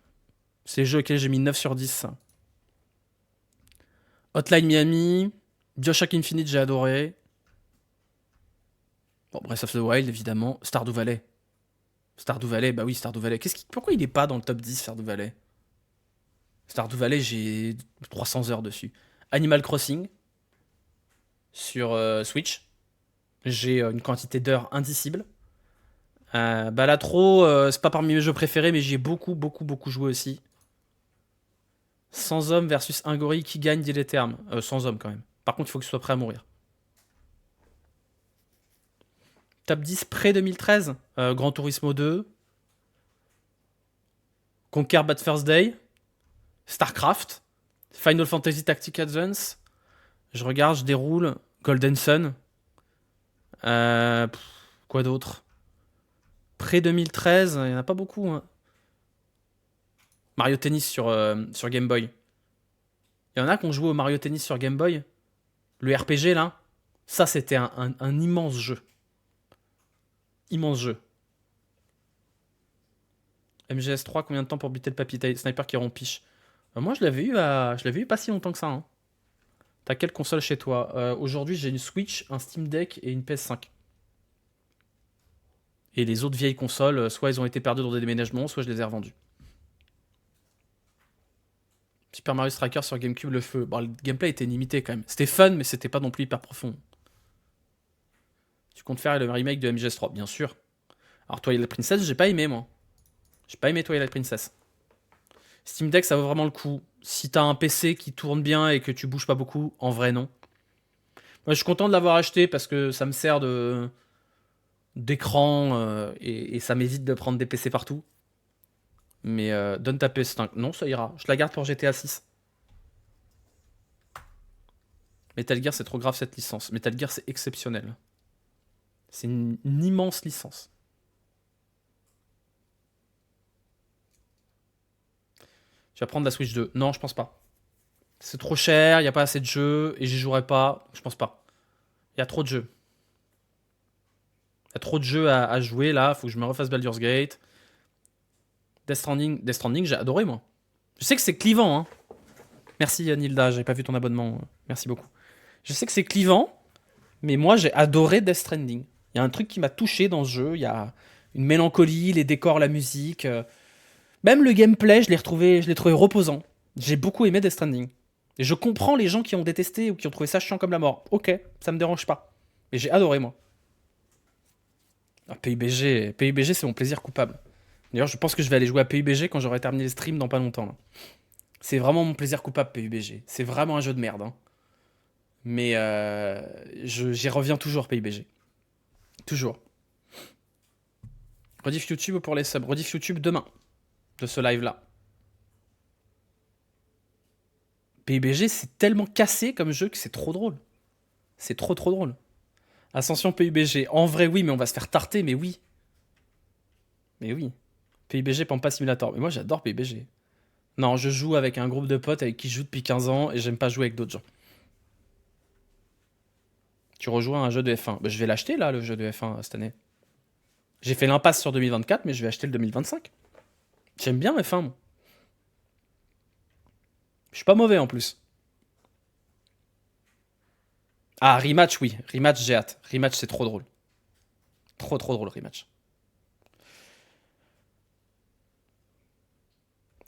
C'est le jeu auquel j'ai mis 9 sur 10. Hotline Miami. Bioshock Infinite, j'ai adoré. Bon, Breath of the Wild, évidemment. Stardew Valley. Stardew Valley, bah oui, Stardew Valley. Pourquoi il est pas dans le top 10, Stardew Valley? Stardew Valley, j'ai 300 heures dessus. Animal Crossing, sur Switch. J'ai une quantité d'heures indicible. Balatro, c'est pas parmi mes jeux préférés, mais j'y ai beaucoup, beaucoup, beaucoup joué aussi. 100 hommes versus un gorille qui gagne, dit les termes. 100 hommes quand même. Par contre, il faut que tu sois prêt à mourir. Top 10 pré-2013. Gran Turismo 2. Conquer Bad First Day. StarCraft. Final Fantasy Tactics Advance. Je regarde, je déroule. Golden Sun. Quoi d'autre? Pré-2013, il n'y en a pas beaucoup, hein. Mario Tennis sur Game Boy. Il y en a qui ont joué au Mario Tennis sur Game Boy. Le RPG, là. Ça, c'était un immense jeu. Immense jeu. MGS3, combien de temps pour buter le papy sniper qui rompiche? Moi, je l'avais eu pas si longtemps que ça, hein. T'as quelle console chez toi? Aujourd'hui, j'ai une Switch, un Steam Deck et une PS5. Et les autres vieilles consoles, soit elles ont été perdues dans des déménagements, soit je les ai revendues. Super Mario Striker sur GameCube, le feu. Bon, le gameplay était limité quand même. C'était fun, mais c'était pas non plus hyper profond. Tu comptes faire le remake de MGS3, bien sûr. Alors Twilight Princess, j'ai pas aimé moi. J'ai pas aimé Twilight Princess. Steam Deck, ça vaut vraiment le coup. Si t'as un PC qui tourne bien et que tu bouges pas beaucoup, en vrai non. Moi, je suis content de l'avoir acheté parce que ça me sert d'écran et ça m'évite de prendre des PC partout. Mais donne ta PS5. Non, ça ira. Je la garde pour GTA 6. Metal Gear, c'est trop grave cette licence. Metal Gear, c'est exceptionnel. C'est une immense licence. Tu vas prendre la Switch 2. Non, je pense pas. C'est trop cher, il n'y a pas assez de jeux et j'y jouerai pas. Je pense pas. Il y a trop de jeux. Il y a trop de jeux à jouer là. Faut que je me refasse Baldur's Gate. Death Stranding, j'ai adoré moi. Je sais que c'est clivant, hein. Merci Nilda, j'avais pas vu ton abonnement. Merci beaucoup. Je sais que c'est clivant, mais moi j'ai adoré Death Stranding. Il y a un truc qui m'a touché dans ce jeu. Il y a une mélancolie, les décors, la musique. Même le gameplay, je l'ai trouvé reposant. J'ai beaucoup aimé Death Stranding. Et je comprends les gens qui ont détesté ou qui ont trouvé ça chiant comme la mort. Ok, ça me dérange pas. Mais j'ai adoré moi. Ah, PUBG, c'est mon plaisir coupable. D'ailleurs, je pense que je vais aller jouer à PUBG quand j'aurai terminé le stream dans pas longtemps, là. C'est vraiment mon plaisir coupable, PUBG. C'est vraiment un jeu de merde, hein. Mais j'y reviens toujours, PUBG. Toujours. Rediff YouTube pour les subs. Rediff YouTube demain, de ce live-là. PUBG, c'est tellement cassé comme jeu que c'est trop drôle. C'est trop drôle. Ascension PUBG. En vrai, oui, mais on va se faire tarter, mais oui. Mais oui. PUBG, Pampa Simulator. Mais moi, j'adore PUBG. Non, je joue avec un groupe de potes avec qui je joue depuis 15 ans et j'aime pas jouer avec d'autres gens. Tu rejoues à un jeu de F1. Bah, je vais l'acheter, là, le jeu de F1 cette année. J'ai fait l'impasse sur 2024, mais je vais acheter le 2025. J'aime bien F1, moi. Je suis pas mauvais en plus. Ah, rematch, oui. Rematch, j'ai hâte. Rematch, c'est trop drôle. Trop drôle, rematch.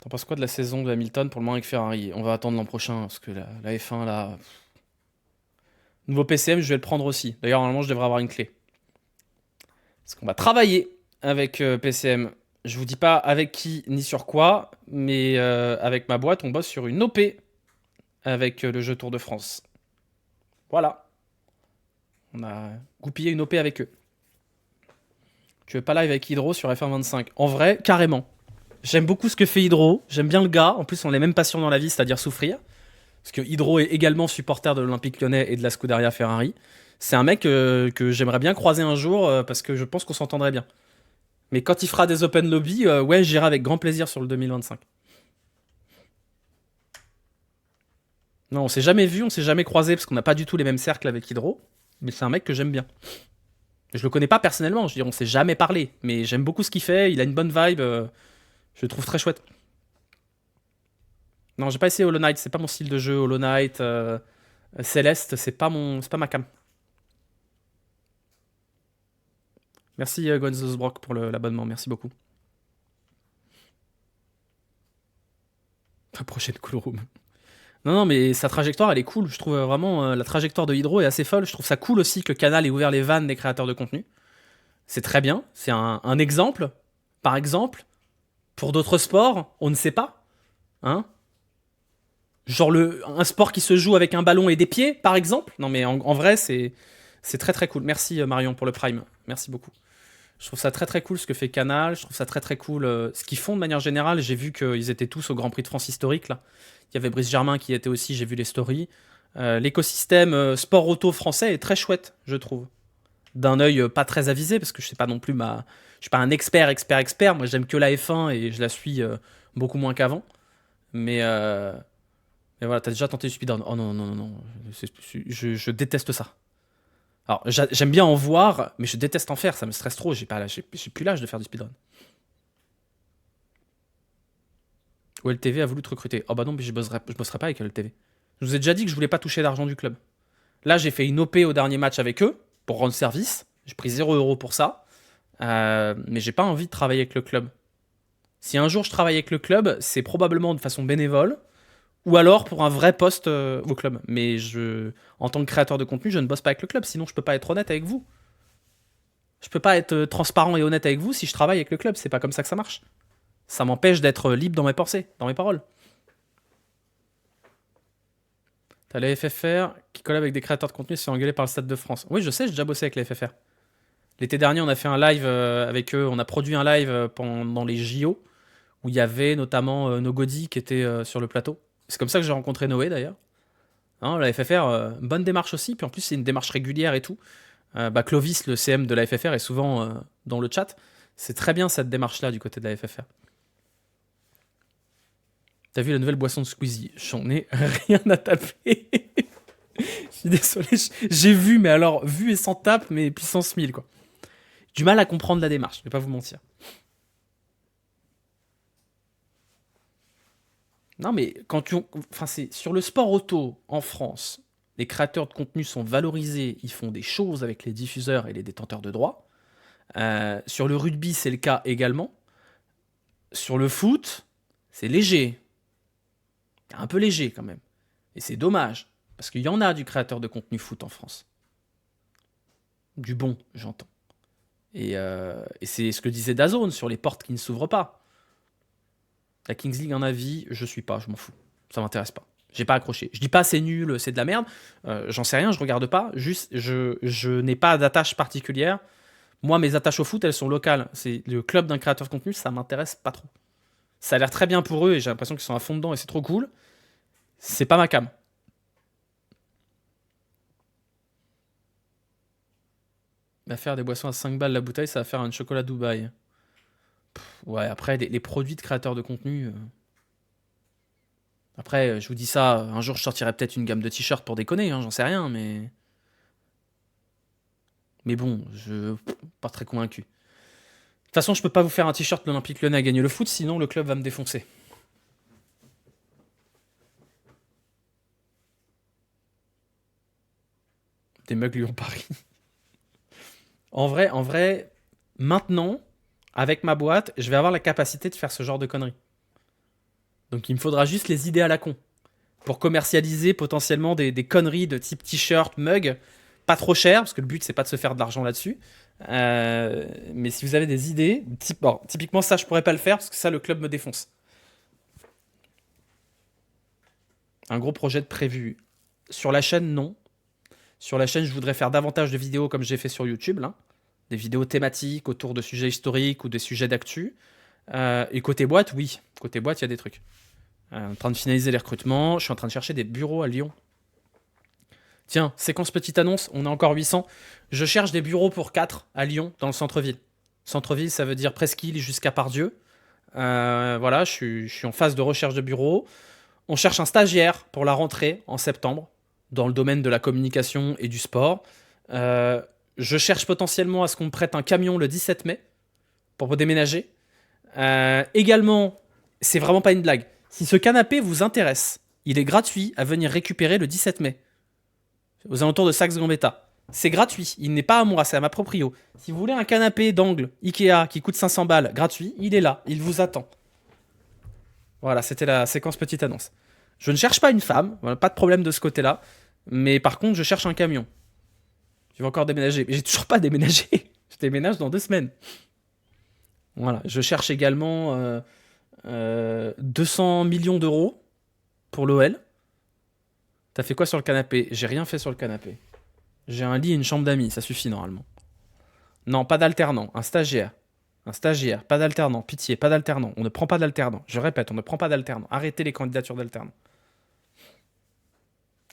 T'en penses quoi de la saison de Hamilton pour le moment avec Ferrari? On va attendre l'an prochain, parce que la F1, là... Nouveau PCM, je vais le prendre aussi. D'ailleurs, normalement, je devrais avoir une clé. Parce qu'on va travailler avec PCM. Je vous dis pas avec qui ni sur quoi, mais avec ma boîte, on bosse sur une OP avec le jeu Tour de France. Voilà. On a goupillé une OP avec eux. Tu veux pas live avec Hydro sur F1 25? En vrai, carrément. J'aime beaucoup ce que fait Hydro. J'aime bien le gars. En plus, on a les mêmes passions dans la vie, c'est-à-dire souffrir. Parce que Hydro est également supporter de l'Olympique Lyonnais et de la Scuderia Ferrari. C'est un mec que j'aimerais bien croiser un jour parce que je pense qu'on s'entendrait bien. Mais quand il fera des open lobby, ouais, j'irai avec grand plaisir sur le 2025. Non, on s'est jamais vu, on s'est jamais croisé parce qu'on n'a pas du tout les mêmes cercles avec Hydro. Mais c'est un mec que j'aime bien. Je le connais pas personnellement, je veux dire, on s'est jamais parlé. Mais j'aime beaucoup ce qu'il fait, il a une bonne vibe. Je le trouve très chouette. Non, j'ai pas essayé Hollow Knight, c'est pas mon style de jeu. Hollow Knight, Céleste, c'est pas ma cam. Merci Gonzosbrock pour l'abonnement, merci beaucoup. La prochaine Cool Room. Non, mais sa trajectoire, elle est cool. Je trouve vraiment la trajectoire de Hydro est assez folle. Je trouve ça cool aussi que le canal ait ouvert les vannes des créateurs de contenu. C'est très bien. C'est un exemple. Par exemple, pour d'autres sports, on ne sait pas. Hein? Genre un sport qui se joue avec un ballon et des pieds, par exemple. Non, mais en vrai, c'est très cool. Merci Marion pour le Prime. Merci beaucoup. Je trouve ça très cool ce que fait Canal. Je trouve ça très cool ce qu'ils font de manière générale. J'ai vu qu'ils étaient tous au Grand Prix de France historique là. Il y avait Brice Germain qui était aussi, j'ai vu les stories. L'écosystème sport auto français est très chouette, je trouve. D'un œil pas très avisé, parce que je sais pas non plus je suis pas un expert. Moi, j'aime que la F1 et je la suis beaucoup moins qu'avant. Mais voilà, t'as déjà tenté du speedrun. Oh non. Je déteste ça. Alors, j'aime bien en voir, mais je déteste en faire. Ça me stresse trop. J'ai plus l'âge de faire du speedrun. OLTV a voulu te recruter. Oh bah non, mais je bosserai pas avec LTV. Je vous ai déjà dit que je voulais pas toucher l'argent du club. Là, j'ai fait une OP au dernier match avec eux pour rendre service. J'ai pris 0 € pour ça. Mais j'ai pas envie de travailler avec le club. Si un jour je travaille avec le club, c'est probablement de façon bénévole Ou alors pour un vrai poste au club. Mais en tant que créateur de contenu, je ne bosse pas avec le club, sinon je peux pas être honnête avec vous. Je peux pas être transparent et honnête avec vous si je travaille avec le club. C'est pas comme ça que ça marche. Ça m'empêche d'être libre dans mes pensées, dans mes paroles. T'as la FFR qui collab avec des créateurs de contenu, se fait engueuler par le Stade de France. Oui, je sais, j'ai déjà bossé avec la FFR. L'été dernier, on a fait un live avec eux. On a produit un live pendant les JO où il y avait notamment Nogodi qui était sur le plateau. C'est comme ça que j'ai rencontré Noé d'ailleurs. Hein, la FFR, bonne démarche aussi. Puis en plus, c'est une démarche régulière et tout. Clovis, le CM de la FFR, est souvent dans le chat. C'est très bien cette démarche-là du côté de la FFR. T'as vu la nouvelle boisson de Squeezie? J'en ai rien à taper. Je suis désolé, j'ai vu, mais alors, vu et sans tape, mais puissance 1000, quoi. Du mal à comprendre la démarche, je vais pas vous mentir. Non, mais enfin, c'est sur le sport auto en France, les créateurs de contenu sont valorisés, ils font des choses avec les diffuseurs et les détenteurs de droits. Sur le rugby, c'est le cas également. Sur le foot, c'est léger. Un peu léger quand même. Et c'est dommage, parce qu'il y en a du créateur de contenu foot en France. Du bon, j'entends. Et c'est ce que disait DAZN sur les portes qui ne s'ouvrent pas. La Kings League en avis, je suis pas, je m'en fous. Ça m'intéresse pas. J'ai pas accroché. Je dis pas c'est nul, c'est de la merde. J'en sais rien, je regarde pas. Juste, je n'ai pas d'attache particulière. Moi, mes attaches au foot, elles sont locales. C'est le club d'un créateur de contenu, ça m'intéresse pas trop. Ça a l'air très bien pour eux et j'ai l'impression qu'ils sont à fond dedans et c'est trop cool. C'est pas ma cam. Va faire des boissons à 5 balles la bouteille, ça va faire un chocolat Dubaï. Ouais, après, les produits de créateurs de contenu. Après, je vous dis ça, un jour je sortirai peut-être une gamme de t-shirts pour déconner, hein, j'en sais rien, mais. Mais bon, je. Pas très convaincu. De toute façon, je peux pas vous faire un t-shirt l'Olympique Lyonnais a gagné le foot, sinon le club va me défoncer. Des mugs Lyon-Paris. En vrai, maintenant, avec ma boîte, je vais avoir la capacité de faire ce genre de conneries. Donc il me faudra juste les idées à la con. Pour commercialiser potentiellement des conneries de type t-shirt, mug, pas trop cher, parce que le but c'est pas de se faire de l'argent là-dessus. Mais si vous avez des idées, typiquement ça je pourrais pas le faire, parce que ça le club me défonce. Un gros projet de prévu. Sur la chaîne, non. Sur la chaîne, je voudrais faire davantage de vidéos comme j'ai fait sur YouTube, là. Des vidéos thématiques autour de sujets historiques ou des sujets d'actu. Et côté boîte, oui. Côté boîte, il y a des trucs. En train de finaliser les recrutements. Je suis en train de chercher des bureaux à Lyon. Tiens, séquence petite annonce, on a encore 800. Je cherche des bureaux pour 4 à Lyon, dans le centre-ville. Centre-ville, ça veut dire Presqu'île jusqu'à Pardieu. Voilà, je suis en phase de recherche de bureaux. On cherche un stagiaire pour la rentrée en septembre, dans le domaine de la communication et du sport. Je cherche potentiellement à ce qu'on me prête un camion le 17 mai pour déménager. Également, c'est vraiment pas une blague. Si ce canapé vous intéresse, il est gratuit à venir récupérer le 17 mai. Aux alentours de Saxe-Gambetta. C'est gratuit, il n'est pas à moi, c'est à ma proprio. Si vous voulez un canapé d'angle Ikea qui coûte 500 balles, gratuit, il est là, il vous attend. Voilà, c'était la séquence petite annonce. Je ne cherche pas une femme, voilà, pas de problème de ce côté-là. Mais par contre, je cherche un camion. Je vais encore déménager. Mais j'ai toujours pas déménagé. Je déménage dans 2 semaines. Voilà, je cherche également 200 millions d'euros pour l'OL. T'as fait quoi sur le canapé? J'ai rien fait sur le canapé. J'ai un lit et une chambre d'amis, ça suffit normalement. Non, pas d'alternant, un stagiaire. Un stagiaire, pas d'alternant, pitié, pas d'alternant. On ne prend pas d'alternant. Je répète, on ne prend pas d'alternant. Arrêtez les candidatures d'alternant.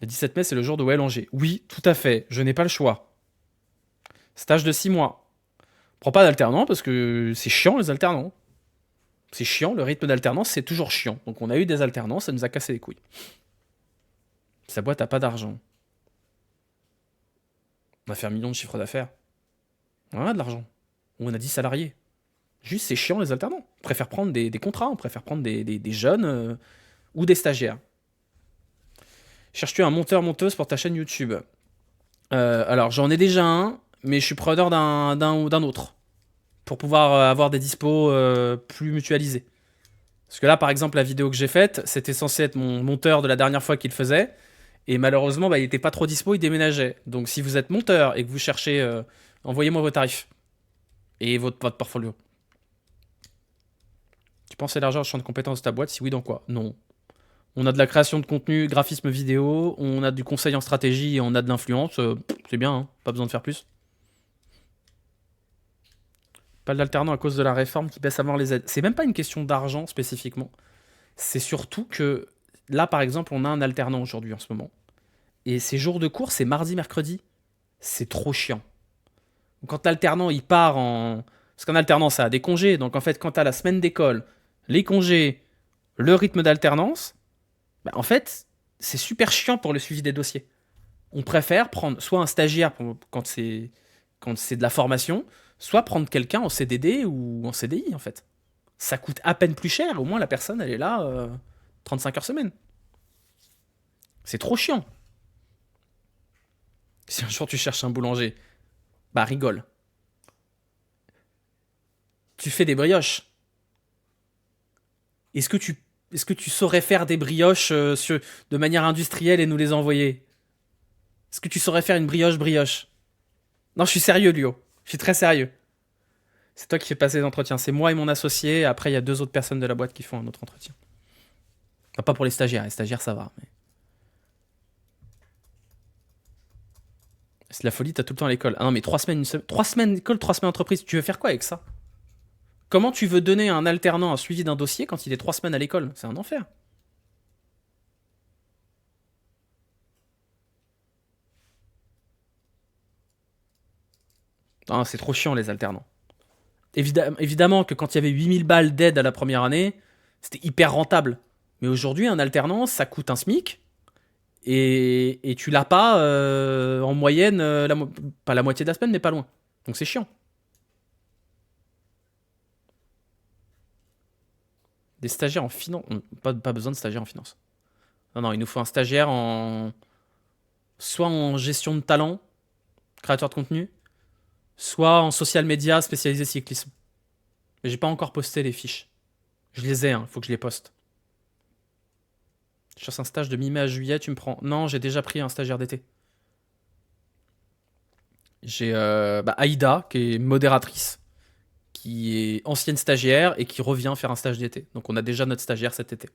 Le 17 mai, c'est le jour de OL Angers. Oui, tout à fait, je n'ai pas le choix. Stage de 6 mois. Prends pas d'alternant parce que c'est chiant les alternants. C'est chiant, le rythme d'alternance c'est toujours chiant. Donc on a eu des alternants, ça nous a cassé les couilles. Sa boîte a pas d'argent. On va faire 1 million de chiffre d'affaires. On a de l'argent. On a 10 salariés. Juste c'est chiant les alternants. On préfère prendre des contrats, on préfère prendre des jeunes ou des stagiaires. Cherches-tu un monteur-monteuse pour ta chaîne YouTube? Alors j'en ai déjà un, mais je suis preneur d'un autre. Pour pouvoir avoir des dispos plus mutualisés. Parce que là, par exemple, la vidéo que j'ai faite, c'était censé être mon monteur de la dernière fois qu'il le faisait. Et malheureusement, bah, il était pas trop dispo, il déménageait. Donc si vous êtes monteur et que vous cherchez, envoyez-moi vos tarifs et votre portfolio. Tu penses élargir le champ de compétences de ta boîte? Si oui, dans quoi? Non. On a de la création de contenu, graphisme vidéo, on a du conseil en stratégie et on a de l'influence. C'est bien, hein, pas besoin de faire plus. Pas d'alternant à cause de la réforme qui baisse à mort les aides. C'est même pas une question d'argent spécifiquement. C'est surtout que là, par exemple, on a un alternant aujourd'hui en ce moment. Et ses jours de cours, c'est mardi, mercredi. C'est trop chiant. Quand l'alternant, il part en... Parce qu'un alternant, ça a des congés. Donc en fait, quand t'as la semaine d'école, les congés, le rythme d'alternance, bah, en fait, c'est super chiant pour le suivi des dossiers. On préfère prendre soit un stagiaire quand c'est de la formation, soit prendre quelqu'un en CDD ou en CDI, en fait. Ça coûte à peine plus cher. Au moins, la personne, elle est là 35 heures semaine. C'est trop chiant. Si un jour tu cherches un boulanger, bah rigole. Tu fais des brioches. Est-ce que tu saurais faire des brioches de manière industrielle et nous les envoyer? Est-ce que tu saurais faire une brioche? Non, je suis sérieux, Lio. Je suis très sérieux. C'est toi qui fais passer les entretiens. C'est moi et mon associé. Après, il y a 2 autres personnes de la boîte qui font un autre entretien. Enfin, pas pour les stagiaires. Les stagiaires, ça va. Mais... c'est de la folie, t'as tout le temps à l'école. Ah non, mais 3 semaines, 3 semaines d'école, 3 semaines d'entreprise. Tu veux faire quoi avec ça? Comment tu veux donner à un alternant un suivi d'un dossier quand il est 3 semaines à l'école? C'est un enfer. Ah, c'est trop chiant, les alternants. Évidemment que quand il y avait 8000 balles d'aide à la première année, c'était hyper rentable. Mais aujourd'hui, un alternant, ça coûte un SMIC. Et tu l'as pas en moyenne, pas la moitié de la semaine, mais pas loin. Donc c'est chiant. Des stagiaires en finance. Pas besoin de stagiaires en finance. Non, non, il nous faut un stagiaire en. Soit en gestion de talent, créateur de contenu, soit en social media spécialisé cyclisme. Mais j'ai pas encore posté les fiches. Je les ai, hein, faut que je les poste. Je cherche un stage de mi-mai à juillet, tu me prends. Non, j'ai déjà pris un stagiaire d'été. J'ai Aïda, qui est modératrice, qui est ancienne stagiaire et qui revient faire un stage d'été. Donc on a déjà notre stagiaire cet été.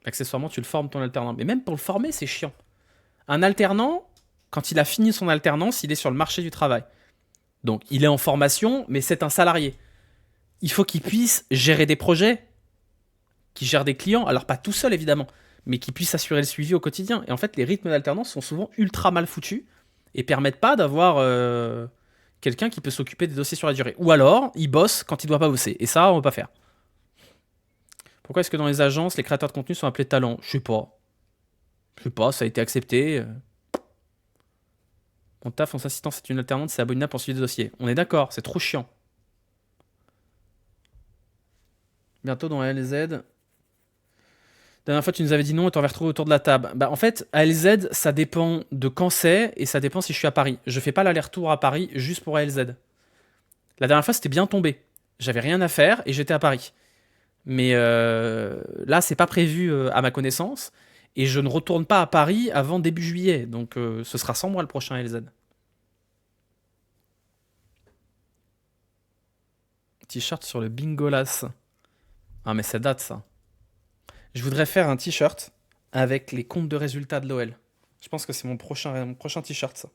Accessoirement, tu le formes ton alternant. Mais même pour le former, c'est chiant. Un alternant, quand il a fini son alternance, il est sur le marché du travail. Donc il est en formation, mais c'est un salarié. Il faut qu'il puisse gérer des projets, qu'il gère des clients, alors pas tout seul évidemment, mais qu'il puisse assurer le suivi au quotidien. Et en fait, les rythmes d'alternance sont souvent ultra mal foutus et permettent pas d'avoir quelqu'un qui peut s'occuper des dossiers sur la durée. Ou alors, il bosse quand il doit pas bosser. Et ça, on va pas faire. Pourquoi est-ce que dans les agences, les créateurs de contenu sont appelés talents? Je sais pas. Je sais pas, ça a été accepté. Mon taf en assistant, c'est une alternante, c'est abominable pour suivre des dossiers. On est d'accord, c'est trop chiant. Bientôt dans LZ. Dernière fois, tu nous avais dit non et t'en vas retrouver autour de la table. Bah, en fait, ALZ, ça dépend de quand c'est et ça dépend si je suis à Paris. Je fais pas l'aller-retour à Paris juste pour ALZ. La dernière fois, c'était bien tombé. J'avais rien à faire et j'étais à Paris. Mais là, c'est pas prévu à ma connaissance. Et je ne retourne pas à Paris avant début juillet. Donc ce sera sans moi le prochain LZ. T-shirt sur le Bingolas. Ah, mais ça date ça. Je voudrais faire un t-shirt avec les comptes de résultats de l'OL. Je pense que c'est mon prochain t-shirt ça.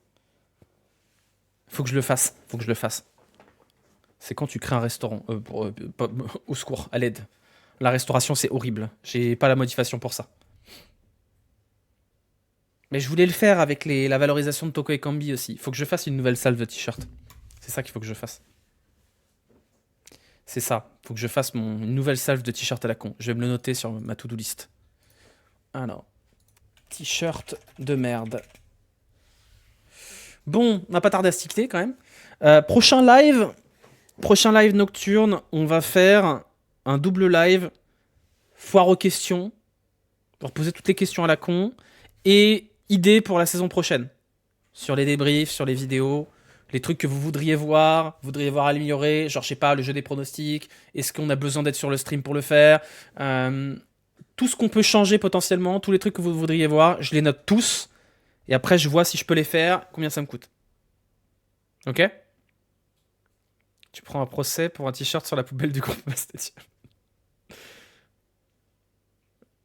Faut que je le fasse. Faut que je le fasse. C'est quand tu crées un restaurant. Au secours, à l'aide. La restauration, c'est horrible. J'ai pas la motivation pour ça. Mais je voulais le faire avec la valorisation de Toko et Kambi aussi. Il faut que je fasse une nouvelle salve de t-shirt. C'est ça qu'il faut que je fasse. C'est ça. Il faut que je fasse une nouvelle salve de t-shirt à la con. Je vais me le noter sur ma to-do list. Alors. T-shirt de merde. Bon, on n'a pas tardé à se quitter quand même. Prochain live nocturne, on va faire un double live, foire aux questions, pour poser toutes les questions à la con, et idées pour la saison prochaine. Sur les débriefs, sur les vidéos, Les trucs que vous voudriez voir améliorer, genre je sais pas, le jeu des pronostics, est-ce qu'on a besoin d'être sur le stream pour le faire, tout ce qu'on peut changer potentiellement, tous les trucs que vous voudriez voir, je les note tous, et après je vois si je peux les faire, combien ça me coûte. Ok? Tu prends un procès pour un t-shirt sur la poubelle du groupe Stadium.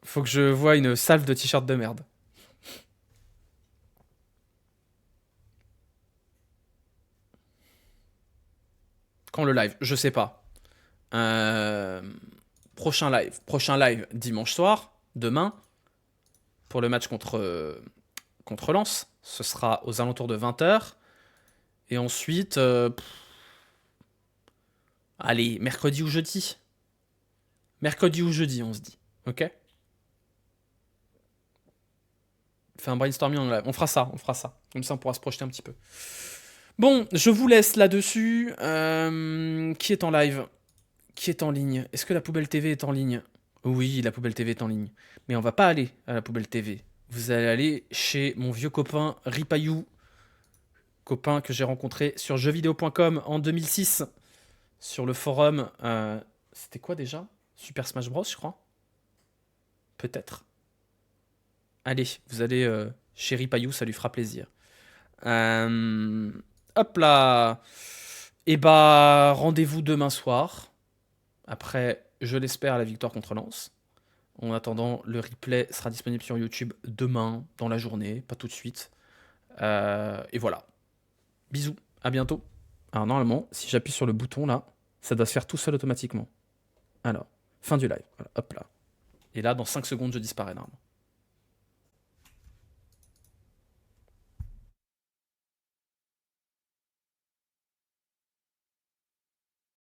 Faut que je voie une salve de t-shirts de merde. Quand le live? Je sais pas. Prochain live dimanche soir, demain, pour le match contre Lens. Ce sera aux alentours de 20h. Et ensuite, allez, mercredi ou jeudi. Mercredi ou jeudi, on se dit. Ok? Fais un brainstorming en live. On fera ça. Comme ça, on pourra se projeter un petit peu. Bon, je vous laisse là-dessus. Qui est en live? Qui est en ligne? Est-ce que la Poubelle TV est en ligne? Oui, la Poubelle TV est en ligne. Mais on va pas aller à la Poubelle TV. Vous allez aller chez mon vieux copain Ripayou. Copain que j'ai rencontré sur jeuxvideo.com en 2006. Sur le forum. C'était quoi déjà? Super Smash Bros, je crois. Peut-être. Allez, vous allez chez Ripayou, ça lui fera plaisir. Hop là. Et bah, rendez-vous demain soir. Après, je l'espère, la victoire contre Lens. En attendant, le replay sera disponible sur YouTube demain, dans la journée, pas tout de suite. Et voilà. Bisous, à bientôt. Alors normalement, si j'appuie sur le bouton là, ça doit se faire tout seul automatiquement. Alors, fin du live. Voilà, hop là. Et là, dans 5 secondes, je disparais normalement.